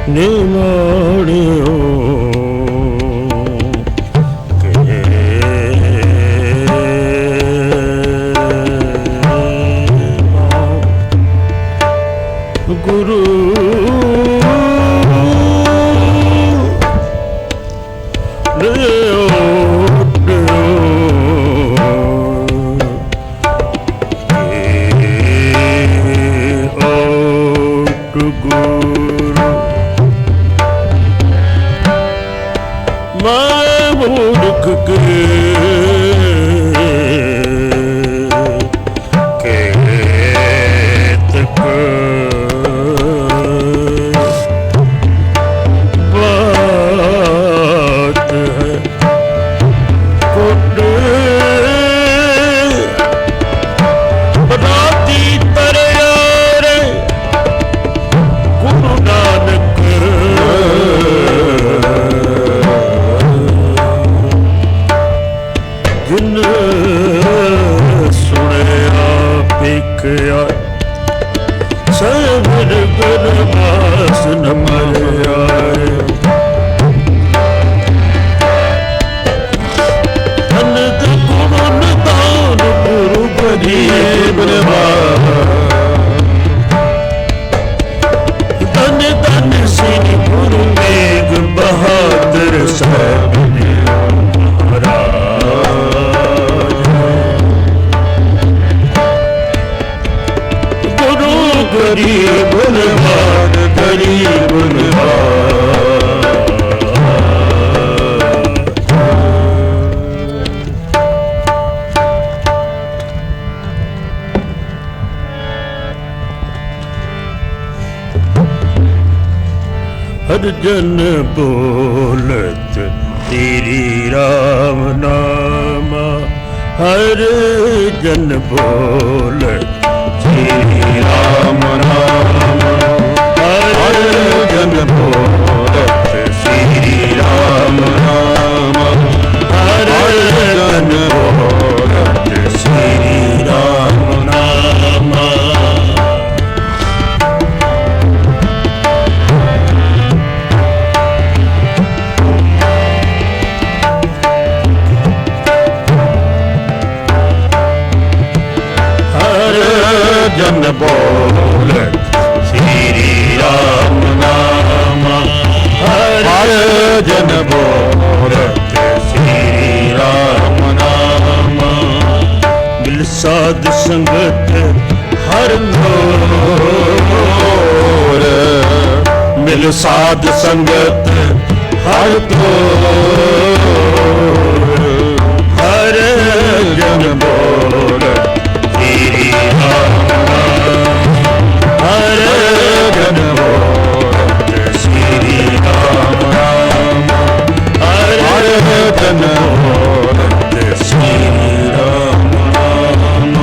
ਨਿਮਾਣਿਓ ਗੁਰੂ जन बोलत तेरी राम नामा, हर जन बोलत तेरी राम नामा, हर जन बोलत श्री राम नामा, हर जन बोलत श्री राम नामा। जन बोलत श्री राम नामा, हर जन बोलत श्री राम नामा। मिल साध संगत हर मोर, मिल साध संगत हर तोर, हर जन बोलत श्री राम, हर जन बोलत श्री राम नाम, हर जन बोलत श्री राम नाम।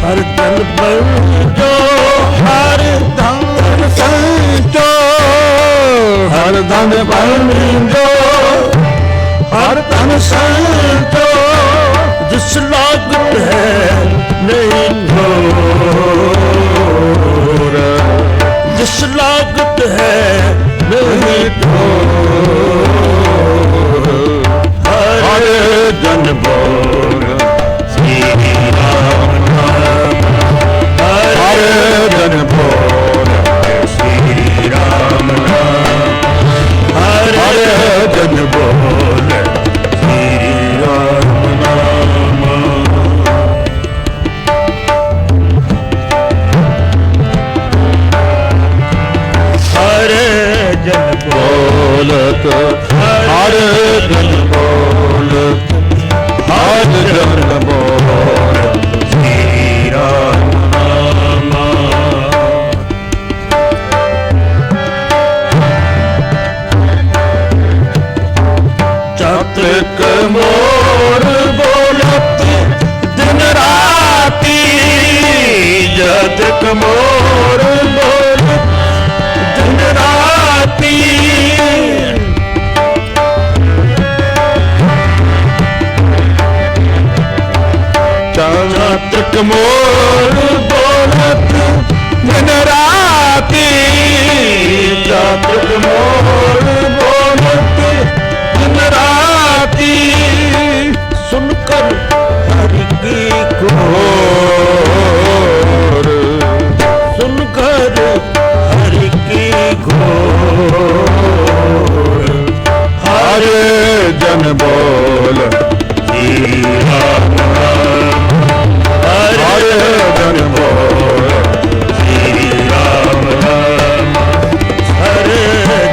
हर जन बंदो हर धन संतो, हर धन बंदो हर तन संतो, जिस लागत है नहीं ढोर, जिस लागत है नहीं ढोर, हर जन बोल श्री राम नाम, हर जन बोल श्री राम नाम, हर जन बोल श्री राम नाम। हर जन बोलत, हर जन बोलत, हर जन बोलत श्री राम नाम। चातक मोर बोलत दिन राती, चातक मोर बोलत दिन राती, चातक मोर बोलत दिन राती, चातक मोर बोलत दिन राती, सुनकर हरि की घोर, सुनकर हरि की घोर, हर जन बोल श्री राम नाम, हर जन बोल श्री राम नाम, हर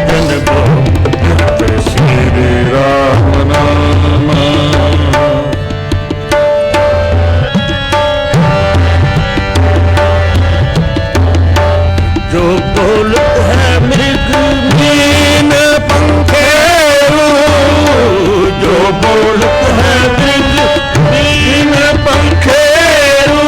जन बोल श्री राम नाम। जो बोलत है मृग मीन पंखेरु, जो बोलत है मृग मीन पंखेरु,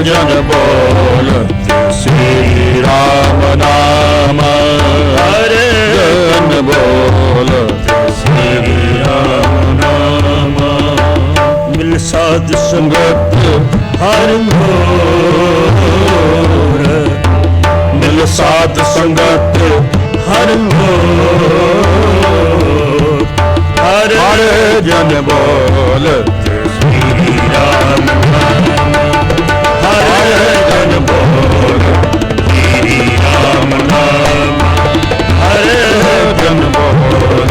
जन बोल श्री राम नाम, हर जन बोल श्री राम नाम। मिल साध संगत हर घोर, मिल साध संगत हर घोर, हर जन बोल श्री राम नाम, हर जन बोल श्री राम नाम, हर जन बोल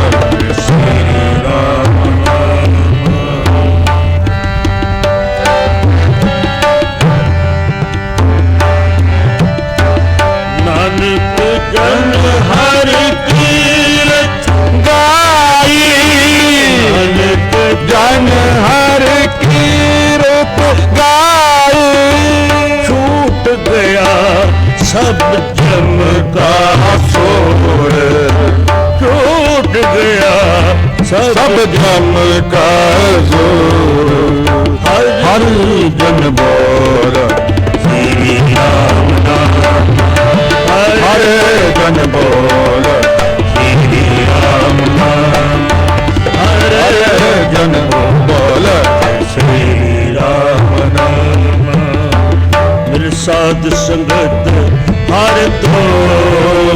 श्री राम नाम। नानक जन हर कीरत गाई, नानक जन हर कीरत गाई, छूट गया सब जम का शोर, छूट गया सब जम का जोर, हर जन बोल श्री राम नाम, हर जन बोल श्री राम नाम, हर जन बोल श्री राम नाम। मिल साध संगत हर तोर,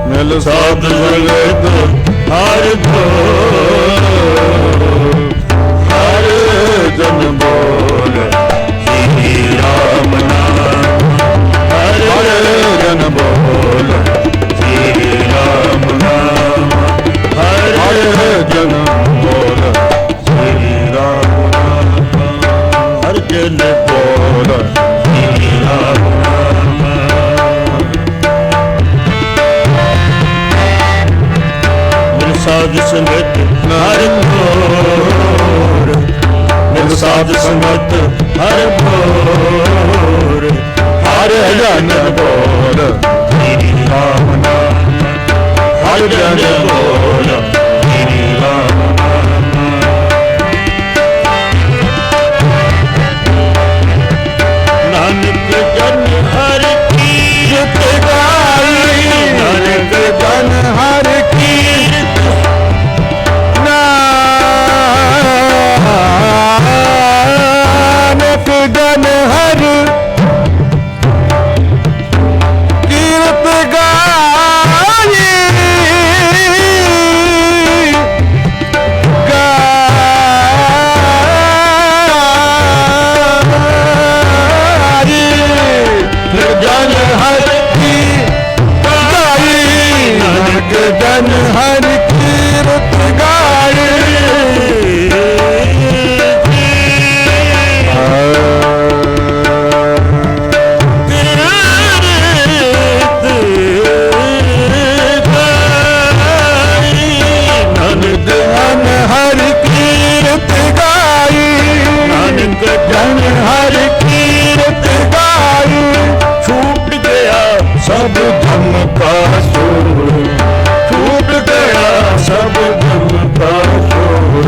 मिल साध संगत हर तोर, हर जन बोल श्री राम नाम, हर जन बोल श्री राम नाम, हर जन बोल श्री राम नाम, हर जन बोल श्री राम नाम। मिल साध संगत हर घोर, मिल साध संगत हर घोर, हर जन बोल श्री राम नाम, हर जन बोल श्री राम नाम। नानक जन हर कीरत गाई, नानक जन हर कीरत, नानक जन हर कीरत गाई, जन हर की गाई, नानक जन हर कीरत गाई। नानक जन हर कीरत गाई, नानक जन हर कीरत गाई, छूट गया सब धम का शोर, छूट गया सब धम का शोर,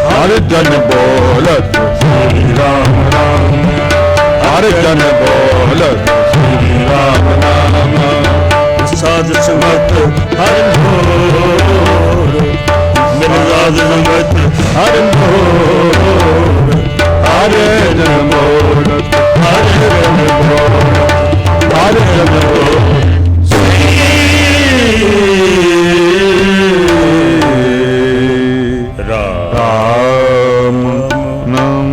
हर जन बोलत श्री राम नाम, हर जन बोलत श्री राम नाम। साध संगत हर घोर, मिल साध संगत हर घोर, हर जन बोलत हर जन बोलत हर जन बोलत श्री राम नाम।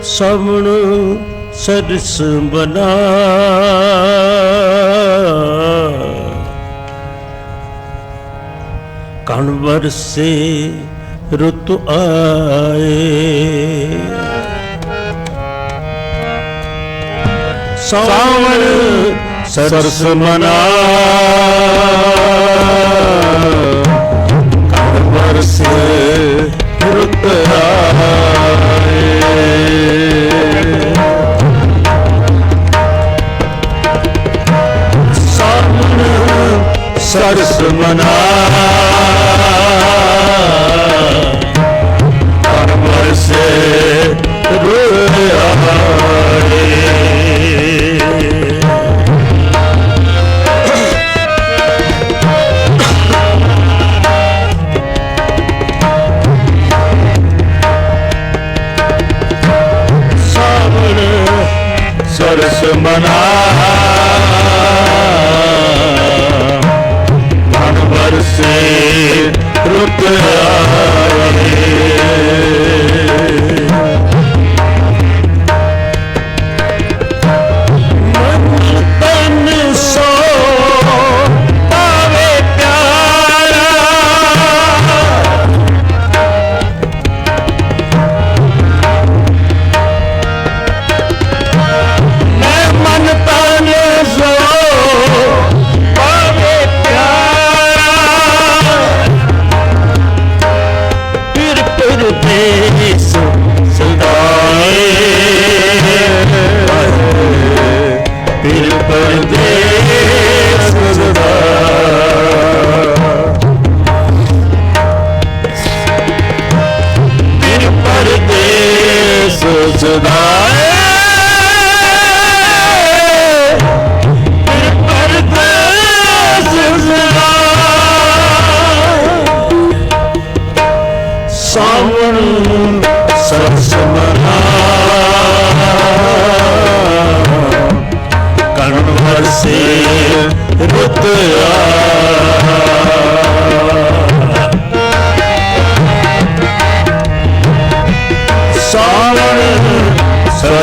ਸਾਵਣ ਸਰਸ ਬਨਾ ਕਣ ਵਰਸੇ ਰੁੱਤ ਆਏ ਸਾਵਣ ਸਰਸ ਮਨਾ ਕਣ ਵਰਸੇ ਰੁੱਤ ਆਏ ਸਾਵਣ ਸਰਸ ਮਨਾ ਕਣ ਵਰਸੇ ਰੁੱਤ ਆਏ ਸਰਸ ਮਨਾ ਕਣ ਵਰਸੇ ਰੁੱਤ ਆਏ ਮਨ ਤਨ ਸੋ ਪਾਵੇ ਪਿਆਰਾ ਦੇਸ ਸਦਾਏ ਫਿਰ ਪਰਦੇਸ ਸਦਾ ਫਿਰ ਪਰਦੇਸ ਸਦਾਏ ਫਿਰ ਪਰਦੇਸ ਸਦਾ ਸਾਵਣ ਸਰਸ ਮਨਾ ਕਣ ਵਰਸੇ ਰੁੱਤ ਸਾਵਣ ਸਰਸ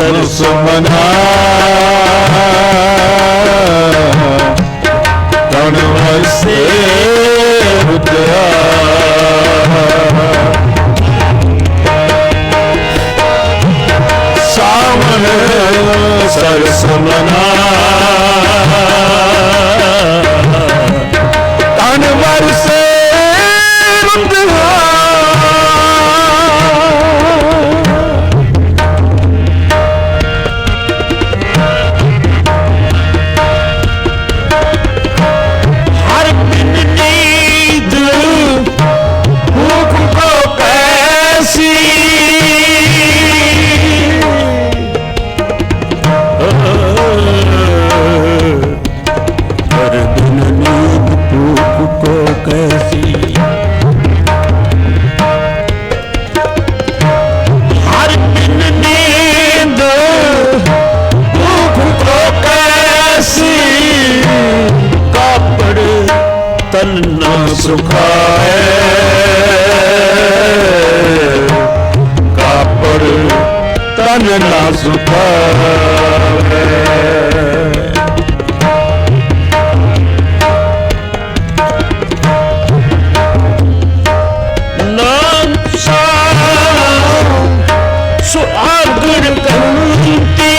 सरस मना तन वसे रुद्रा सावन सरस मना तन वसे रुद्रा तन न सुखाए कापड़ तन न सुखाए नाम सा सुहागण कंती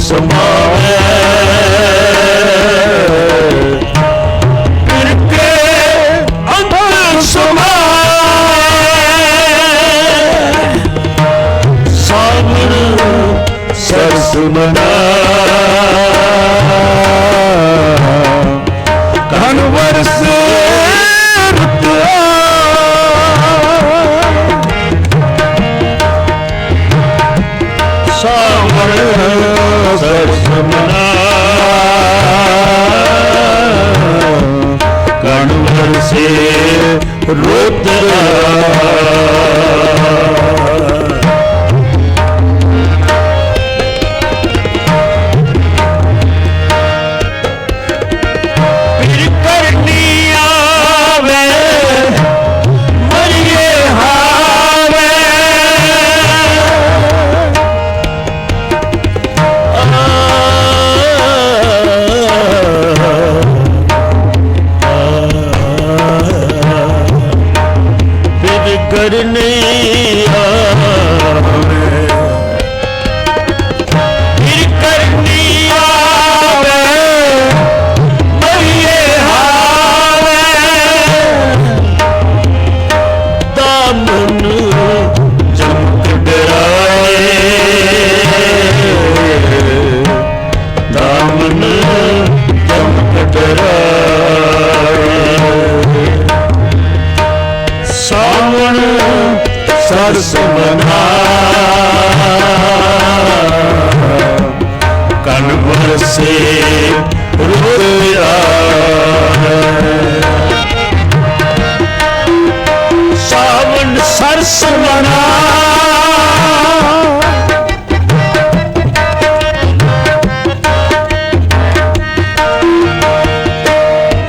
समावे फिर के अंतर समावे सावन सरस मना कनवर से सरसमना कणवर से रुद्रा फिर करनी आवे मरिए हावे करने आवे फिर करनी आवे मरिए हावे दामन चमक डराए दामन चमक डराए सावन सरस मना कनवर से रुद्रा सावन सरस मना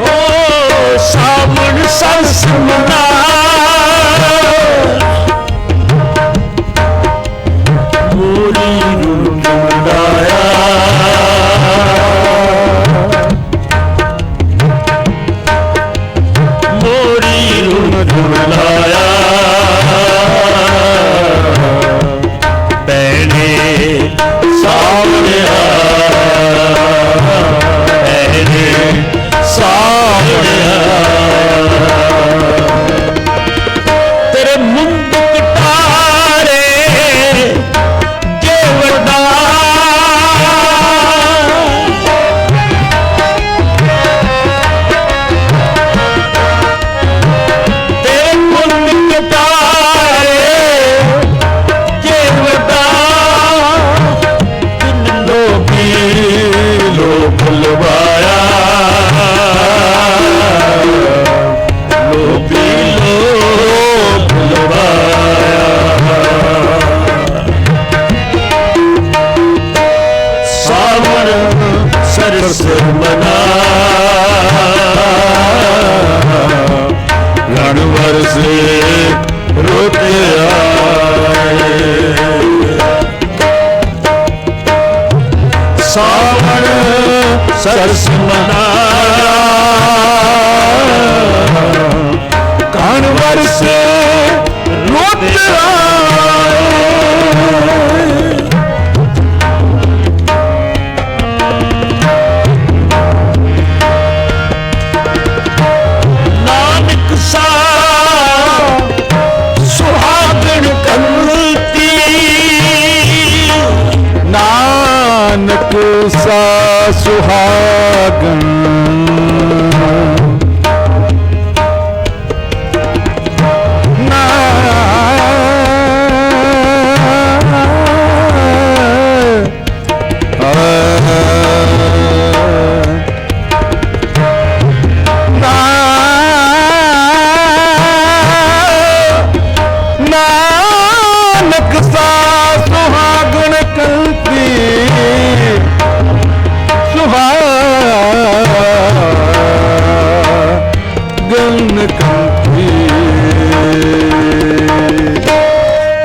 ओ सावन सरस मना मोरी रुन ढूंढाया ਸਰਸ ਮਨਾਇਆ ਕਣ ਵਰਸੇ ਰੁੱਤ ਆਏ ਨਾਨਕ ਸਾ ਸੁਹਾਗਣ ਕੰਤੀ ਨਾਨਕ ਸਾ ਸੁਹਾਗਣ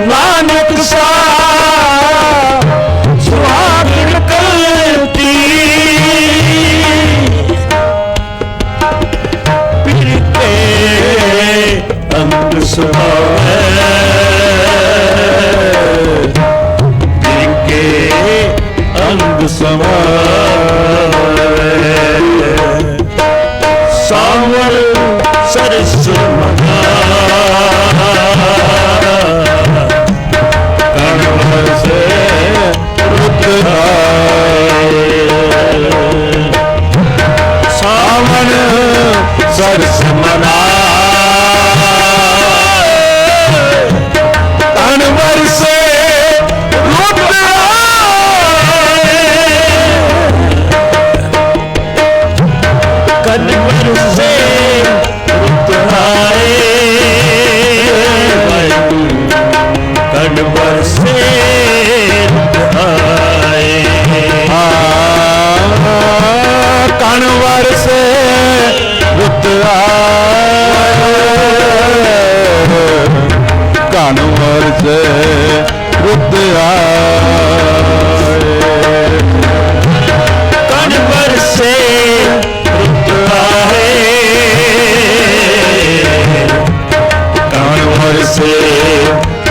ਨਾਨਕ ਸਾ ਸੁਹਾਗਣ ਕਲਤੀ ਪੀਰ ਕੇ ਅੰਗ ਸੁਹਾਵੇ ਪੀਰ ਕੇ ਅੰਗ ਸਮਾਵੇ ਸਾਵਰ ਸਰਸ ਸਾਵਣ ਸਰਸ ਮਨਾਏ ਤਨ ਵਰਸੇ ਰੁੱਤ ਆਏ ਕਨ ਵਰਸੇ ਰੁੱਤ ਆਏ ਕਨ ਵਰਸੇ ਕਣ ਵਰਸੇ ਰੁੱਤ ਆਏ ਕਣ ਵਰਸੇ ਰੁੱਤ ਆਏ ਕਣ ਵਰਸੇ ਰੁੱਤ ਆਏ ਕਣ ਵਰਸੇ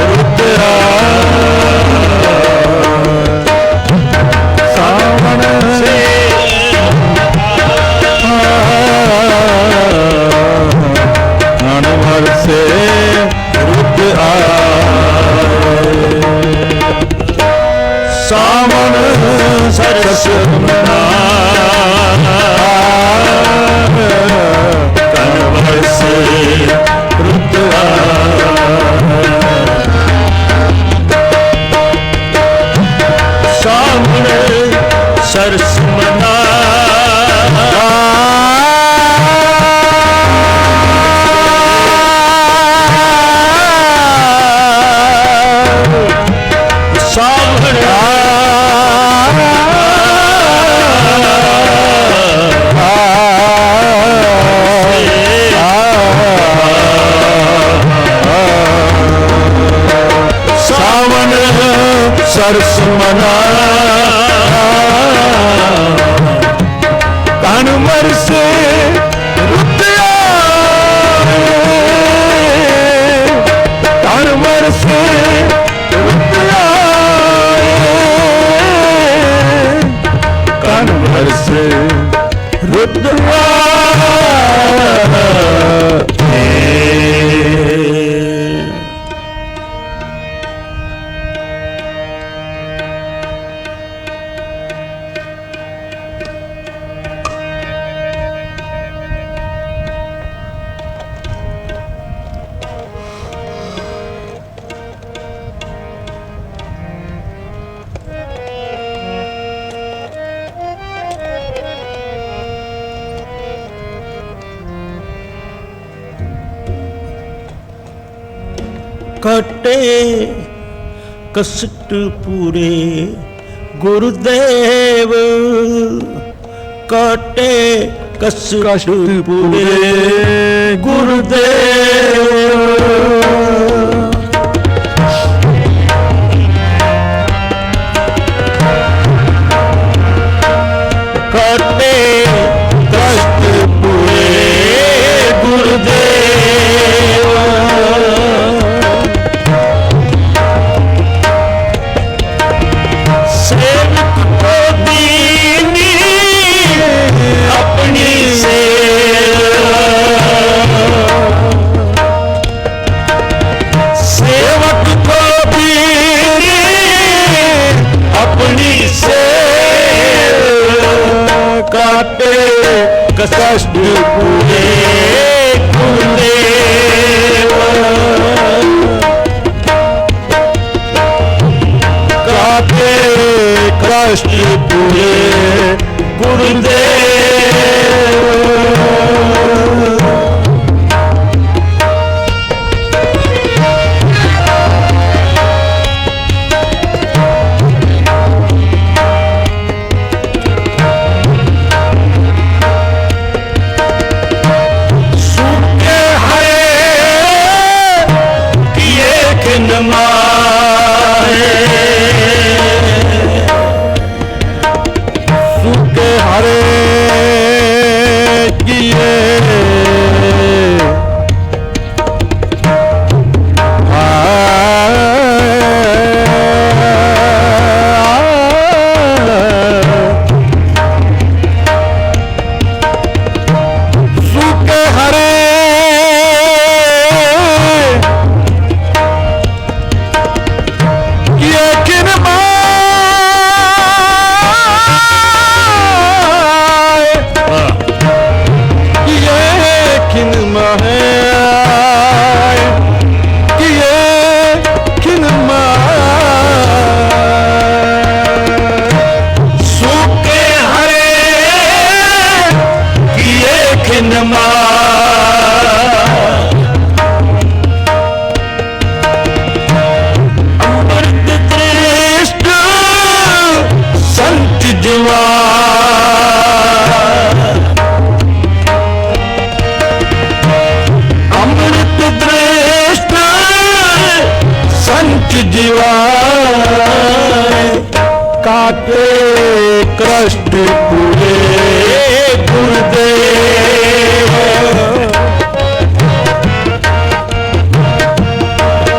ਰੁੱਤ ਸਾਵਣ ਸੇ ਕਣ ਵਰਸੇ ਰੁੱਤ ਆਏ ਸਾਵਣ ਸਰਸ ਮਨਾਏ ਕਣ ਵਰਸੇ ਰੁੱਤ ਆਏ ਸਾਵਣ ਸਰਸ ਸਰਸ ਮਨਾਏ ਕਣ ਵਰਸੇ ਰੁੱਤ ਆਏ ਕਣ ਵਰਸੇ ਰੁੱਤ ਆਏ ਕਣ ਵਰਸੇ ਰੁੱਤ ਆਏ ਕਟੇ ਕਸ਼ਟ ਪੂਰੇ ਗੁਰਦੇਵ ਕਟੇ ਕਸ਼ਟ ਪੂਰੇ ਗੁਰਦੇਵ ਕਟੇ कष्ट पूरे गुरुदेव काटे कष्ट पूरे गुरुदेव काटे कष्ट पूरे गुरुदेव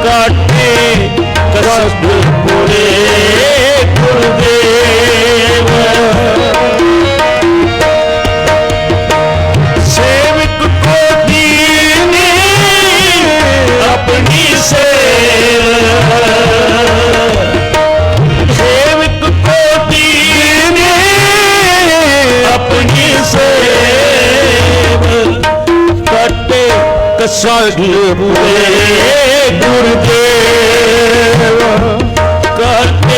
काटे कष्ट पूरे गुरुदेव सेवक को दीने अपनी सेवा कष्ट पूरे गुरुदेव काटे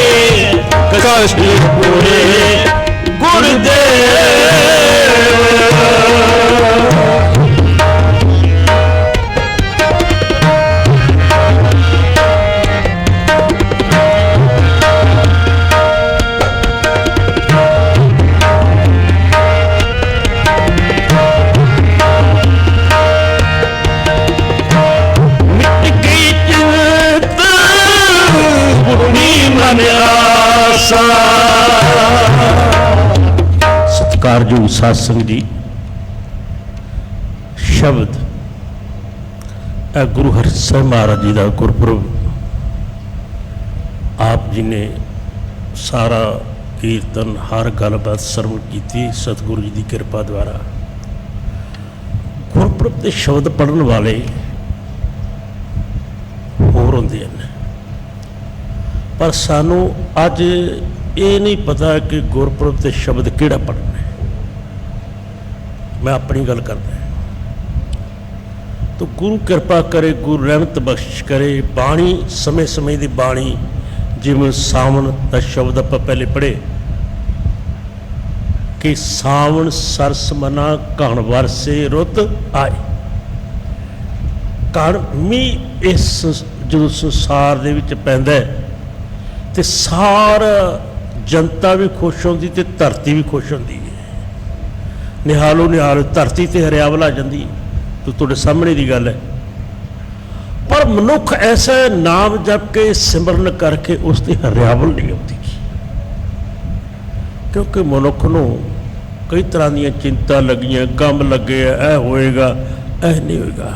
कष्ट पूरे गुरुदेव सत्कारयोग साध संगत जी शब्द गुरु हरसाहिब महाराज जी का गुरपुरब आप जी ने सारा कीर्तन हर गलबात सरवण की सतगुरु जी की कृपा द्वारा गुरपुरब के शब्द पढ़ने वाले होर होंदे हैं पर सानू अज ये नहीं पता कि गुरपुरब के शब्द किहड़ा पढ़ना है। मैं अपनी गल करदा तो गुरु कृपा करे गुरु रहमत बख्श करे बाणी समय समय की बाणी जिवें सावन का शब्द आप पहले पढ़े कि सावन सरस मना कण वरसे रुत आए कण मी इस जो संसार दे विच पैंदा है ते सारा जनता भी खुश होती तो धरती भी खुश होती है। निहालो निहाल धरती तो हरियावल आ जाती तो तुहाडे सामने की गल है पर मनुख ऐसा नाम जप के सिमरन करके उसकी हरियावल नहीं आती क्योंकि मनुख को कई तरह दी चिंता लगियां गम लगे ऐ होएगा ऐ नहीं होएगा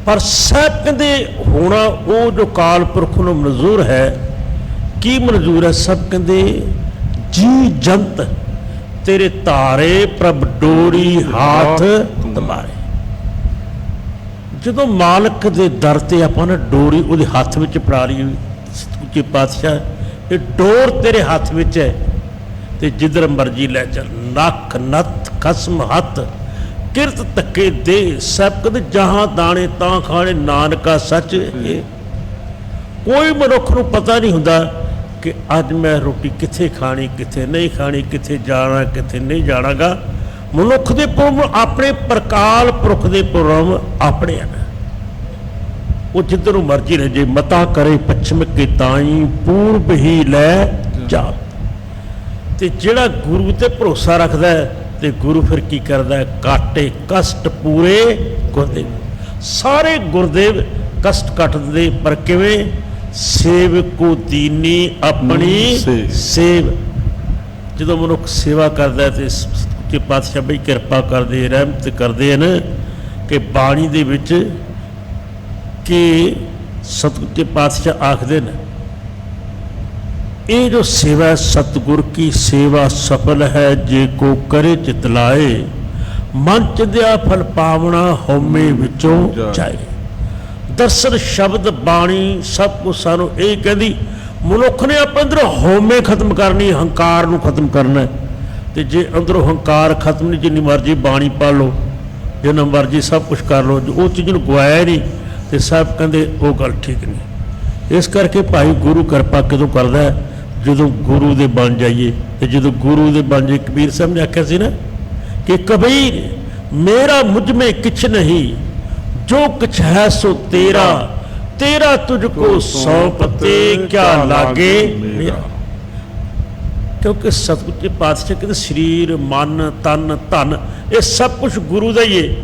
पर सब कहते होना वो जो काल पुरख को मंजूर है की मंजूर है सब कहते जी जंत तेरे तारे प्रभ डोरी हाथ तुम्हारे जो मालक के दर से आप डोरी वो हाथ में फड़ा ली उच्चे पातशाह ये डोर तेरे हाथ में है ਤੇ ਜਿੱਧਰ ਮਰਜੀ ਲੈ ਚੱਲ। ਨੱਕ ਨੱਥ ਖਸਮ ਹੱਥ ਕਿਰਤ ਤੱਕੇ ਦੇ ਸਬਕਤ ਜਹਾਂ ਦਾਣੇ ਤਾਂ ਖਾਣੇ ਨਾਨਕਾ ਸੱਚ। ਇਹ ਕੋਈ ਮਨੁੱਖ ਨੂੰ ਪਤਾ ਨਹੀਂ ਹੁੰਦਾ ਕਿ ਅੱਜ ਮੈਂ ਰੋਟੀ ਕਿੱਥੇ ਖਾਣੀ, ਕਿੱਥੇ ਨਹੀਂ ਖਾਣੀ, ਕਿੱਥੇ ਜਾਣਾ, ਕਿੱਥੇ ਨਹੀਂ ਜਾਣਾਗਾ। ਮਨੁੱਖ ਦੇ ਪੁਰਮ ਆਪਣੇ, ਪ੍ਰਕਾਲ ਪੁਰਖ ਦੇ ਪੁਰਮ ਆਪਣੇ ਹਨ। ਉਹ ਜਿੱਧਰੋਂ ਮਰਜੀ ਰਹੇ, ਜੇ ਮਤਾ ਕਰੇ ਪੱਛਮ ਕੇ ਤਾਈ ਪੂਰਬ ਹੀ ਲੈ ਜਾ। ਤੇ ਜਿਹੜਾ ਗੁਰੂ ਤੇ ਭਰੋਸਾ ਰੱਖਦਾ ਹੈ ਤੇ ਗੁਰੂ ਫਿਰ ਕੀ ਕਰਦਾ ਹੈ? ਕਾਟੇ ਕਸ਼ਟ ਪੂਰੇ ਗੁਰਦੇਵ। ਸਾਰੇ ਗੁਰਦੇਵ ਕਸ਼ਟ ਕੱਟਦੇ, ਪਰ ਕਿਵੇਂ? ਸੇਵ ਕੋ ਦੀਨੀ ਆਪਣੀ ਸੇਵ। ਜਦੋਂ ਮਨੁੱਖ ਸੇਵਾ ਕਰਦਾ ਤੇ ਕਿ ਪਾਤਸ਼ਾਹ ਬਈ ਕਿਰਪਾ ਕਰਦੇ, ਰਹਿਮਤ ਕਰਦੇ ਹਨ ਕਿ ਬਾਣੀ ਦੇ ਵਿੱਚ ਕਿ ਸਤਿਗੁਰੂ ਪਾਤਸ਼ਾਹ ਆਖਦੇ ਨੇ ਇਹ ਜੋ ਸੇਵਾ ਸਤਿਗੁਰ ਕੀ ਸੇਵਾ ਸਫਲ ਹੈ ਜੇ ਕੋ ਕਰੇ ਚਿਤ ਲਾਏ ਮਨ ਚਿੰਦਿਆ ਫਲ ਪਾਵਣਾ ਹਉਮੈ ਵਿੱਚੋਂ ਜਾਏ। ਦਰਸ਼ਨ ਸ਼ਬਦ ਬਾਣੀ ਸਭ ਕੁਛ ਸਾਨੂੰ ਇਹ ਕਹਿੰਦੀ ਮਨੁੱਖ ਨੇ ਆਪਣੇ ਅੰਦਰੋਂ ਹਉਮੈ ਖਤਮ ਕਰਨੀ, ਹੰਕਾਰ ਨੂੰ ਖਤਮ ਕਰਨਾ। ਤੇ ਜੇ ਅੰਦਰੋਂ ਹੰਕਾਰ ਖਤਮ ਨਹੀਂ, ਜਿੰਨੀ ਮਰਜ਼ੀ ਬਾਣੀ ਪੜ੍ਹ ਲਓ, ਜਿੰਨਾ ਮਰਜ਼ੀ ਸਭ ਕੁਛ ਕਰ ਲਓ, ਉਹ ਚੀਜ਼ ਨੂੰ ਗਵਾਇਆ ਨਹੀਂ ਤੇ ਸਭ ਕਹਿੰਦੇ ਉਹ ਗੱਲ ਠੀਕ ਨਹੀਂ। ਇਸ ਕਰਕੇ ਭਾਈ ਗੁਰੂ ਕਿਰਪਾ ਕਦੋਂ ਕਰਦਾ ਹੈ? ਜਦੋਂ ਗੁਰੂ ਦੇ ਬਣ ਜਾਈਏ। ਤੇ ਜਦੋਂ ਗੁਰੂ ਦੇ ਬਣ ਜਾਈਏ, ਕਬੀਰ ਸਾਹਿਬ ਨੇ ਆਖਿਆ ਸੀ ਨਾ ਕਿ ਕਬੀਰ ਮੇਰਾ ਮੁਝ ਮੇਂ ਕਿਛ ਨਹੀਂ, ਜੋ ਕਿਛ ਹੈ ਸੋ ਤੇਰਾ, ਤੇਰਾ ਤੁਝ ਕੋ ਸੌਂਪਤੇ ਕਿਆ ਲਾਗੇ ਮੇਰਾ। ਕਿਉਂਕਿ ਸਤਿਗੁਰੂ ਜੀ ਪਾਤਸ਼ਾਹ ਕਹਿੰਦੇ ਸਰੀਰ ਮਨ ਤਨ ਧਨ ਇਹ ਸਭ ਕੁਛ ਗੁਰੂ ਦਾ ਹੀ ਹੈ।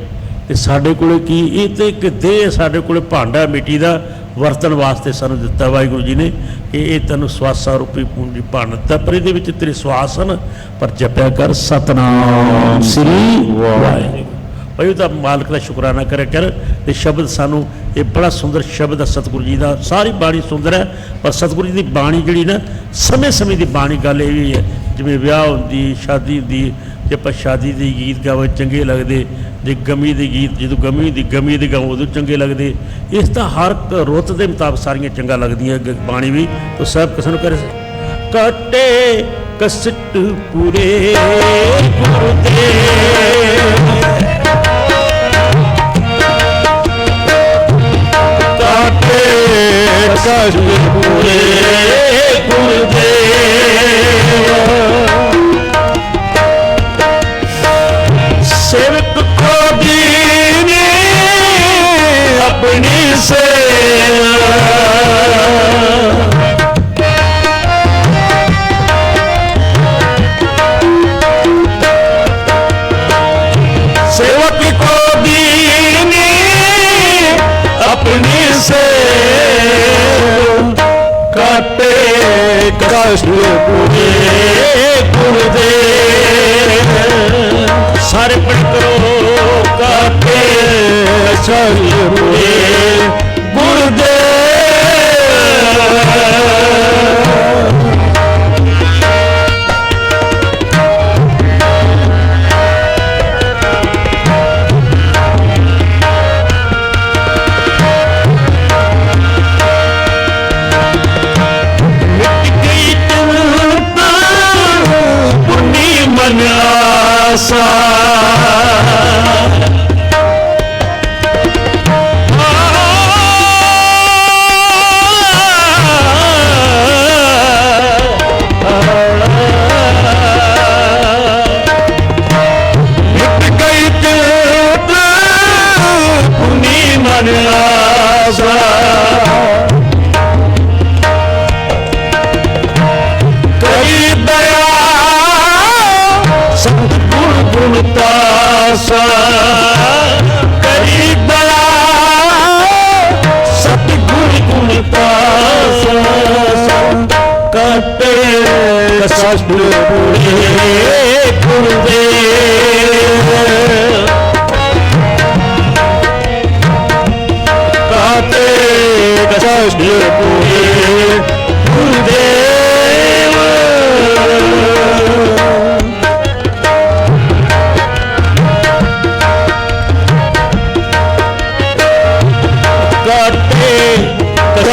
ਤੇ ਸਾਡੇ ਕੋਲੇ ਕੀ? ਇਹ ਤੇ ਇੱਕ ਦੇਹ, ਸਾਡੇ ਕੋਲੇ ਭਾਂਡਾ ਮਿੱਟੀ ਦਾ ਵਰਤਣ ਵਾਸਤੇ ਸਾਨੂੰ ਦਿੱਤਾ ਵਾਹਿਗੁਰੂ ਜੀ ਨੇ ਕਿ ਇਹ ਤੈਨੂੰ ਸਵਾਸਾ ਰੂਪੀ ਪੂੰਜੀ ਭੰਨ ਦਿੱਤਾ, ਪਰ ਇਹਦੇ ਵਿੱਚ ਤੇਰੇ ਸਵਾਸ ਹਨ, ਪਰ ਜਪਿਆ ਕਰ ਸਤਨਾਮ ਸ੍ਰੀ ਵਾਹਿਗੁਰੂ। ਭਾਈ ਉਹਦਾ ਮਾਲਕ ਦਾ ਸ਼ੁਕਰਾਨਾ ਕਰਿਆ ਕਰ। ਤੇ ਸ਼ਬਦ ਸਾਨੂੰ ਇਹ ਬੜਾ ਸੁੰਦਰ ਸ਼ਬਦ ਹੈ ਸਤਿਗੁਰੂ ਜੀ ਦਾ। ਸਾਰੀ ਬਾਣੀ ਸੁੰਦਰ ਹੈ, ਪਰ ਸਤਿਗੁਰੂ ਜੀ ਦੀ ਬਾਣੀ ਜਿਹੜੀ ਨਾ ਸਮੇਂ ਸਮੇਂ ਦੀ ਬਾਣੀ। ਗੱਲ ਇਹ ਵੀ ਹੈ ਜਿਵੇਂ ਵਿਆਹ ਹੁੰਦੀ, ਸ਼ਾਦੀ ਹੁੰਦੀ, ਜੇ ਆਪਾਂ ਸ਼ਾਦੀ ਦੇ ਗੀਤ ਗਾਵੇ ਚੰਗੇ ਲੱਗਦੇ, ਜੇ ਗਮੀ ਦੇ ਗੀਤ ਜਦੋਂ ਗਮੀ ਦੇ ਗਾਓ ਉਦੋਂ ਚੰਗੇ ਲੱਗਦੇ। ਇਸ ਤਾਂ ਹਰ ਰੁੱਤ ਦੇ ਮੁਤਾਬਕ ਸਾਰੀਆਂ ਚੰਗਾ ਲੱਗਦੀਆਂ ਬਾਣੀ ਵੀ। ਤਾਂ ਸਭ ਕਿਸੇ ਨੂੰ ਕਰੇ ਕਾਟੇ ਕਸ਼ਟ ਪੂਰੇ ਗੁਰਦੇਵ, ਕਾਟੇ ਕਸ਼ਟ ਪੂਰੇ ਗੁਰਦੇਵ, सेवक को दीनी अपनी सेवा, सेवक को दीनी अपनी सेवा, काटे कष्ट पूरे गुरुदेव। सारे पढ़ करो काटे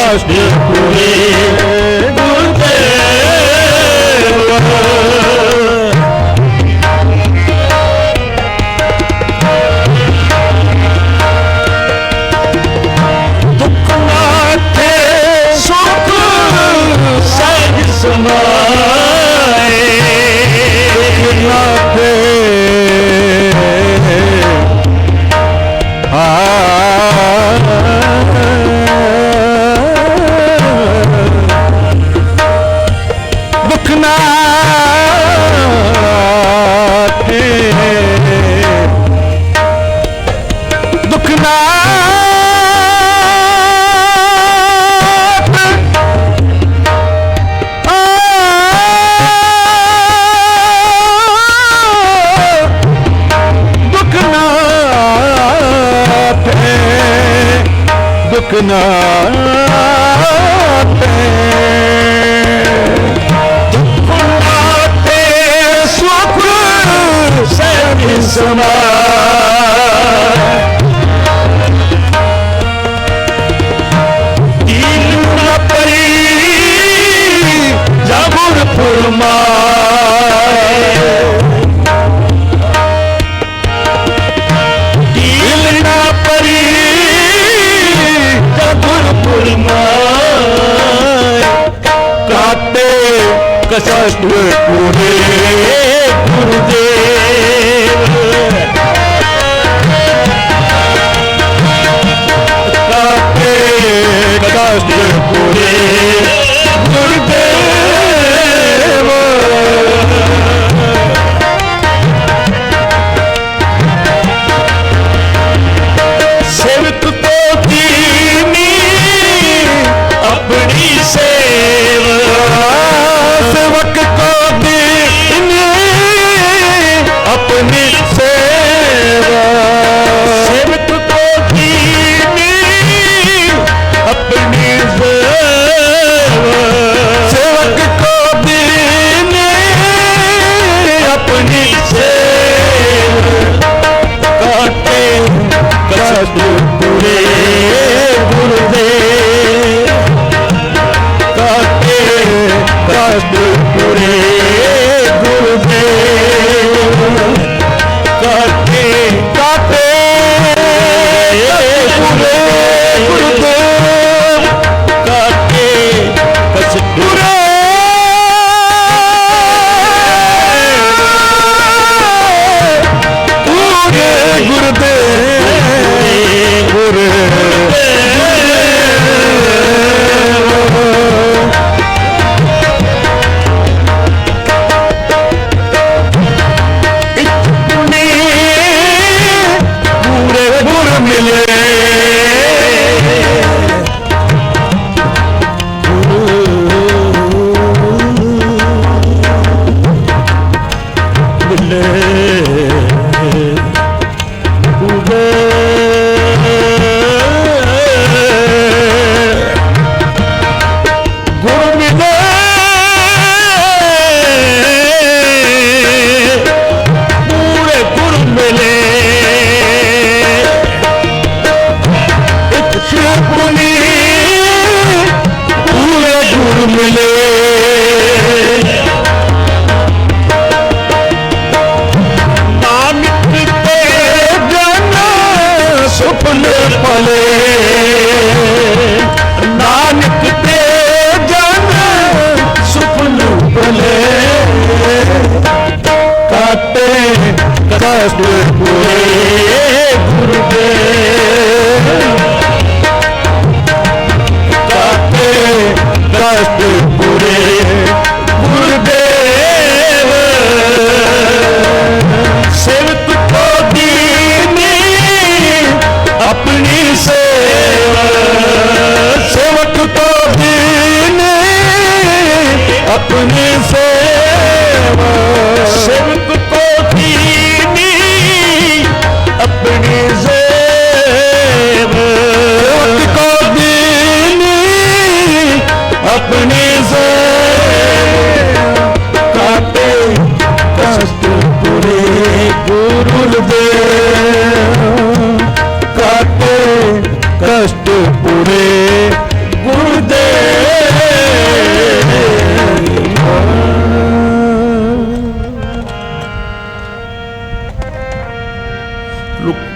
कष्ट पूरे पूरे गुरुदेव। ਕਸ਼ਟ ਪੂਰੇ ਗੁਰਦੇਵ ਕਾਟੇ ਕਸ਼ਟ ਪੂਰੇ ਗੁਰਦੇਵ ਸੇਵਕ ਕੋ ਦੀਨੀ अपनी सेवा सेवक को दीनी अपनी सेवा सेवक को दीनी अपनी सेवा सेवक को दीनी अपनी सेवा काटे कष्ट पूरे गुरुदेव काटे कष्ट पूरे गुरुदेव काटे काटे पूरे गुरुदेव काटे कष्ट पूरे पूरे गुरुदेव पूरे अपनी सेवा सेवक को दीनी अपनी सेवा सेवक को दीनी अपनी सेवा काटे कष्ट पूरे गुरुदेव काटे कष्ट पूरे गुरुदेव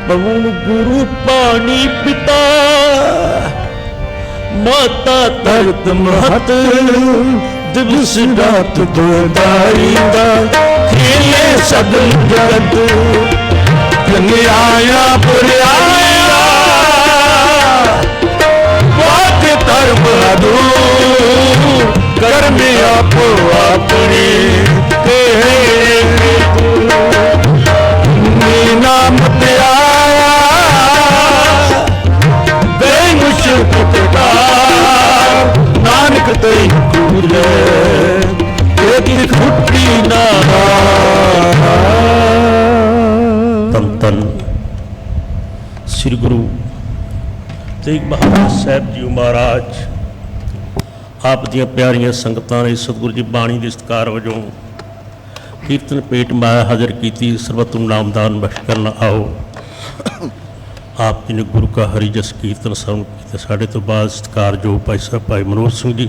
पवन गुरु पानी पिता माता तरत महत दिवस रात दो दाईंदा खेले सगल जगत आया पुरया वाक धर्म बहादुर कर्म आपो अपने के नाम तेरा नानक तेरी कूल खुटी ना तन तन श्री गुरु तेग बहादुर साहब जी महाराज आप ਦੀਆਂ ਪਿਆਰੀਆਂ ਸੰਗਤਾਂ ਨੇ ਸਤਿਗੁਰੂ ਜੀ ਬਾਣੀ ਦੇ ਸਤਿਕਾਰ ਵਜੋਂ ਕੀਰਤਨ ਪੇਟ ਮਾਇਆ ਹਾਜ਼ਰ ਕੀਤੀ ਸਰਬਤ ਨੂੰ ਨਾਮਦਾਨ ਬਖਸ਼ ਕਰਨ ਆਓ आप जी ने गुरु का हरि जस कीर्तन श्रवण किया साढ़े तो बाद सत्कारयोग भाई साहब भाई मनोज सिंह जी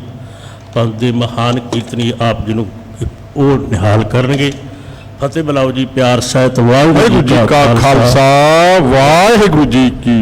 पंथ के महान कीर्तनी आप जी को निहाल करनगे फतेह बुलाओ जी प्यार सहित वाहिगुरू जी का खालसा वाहिगुरू जी की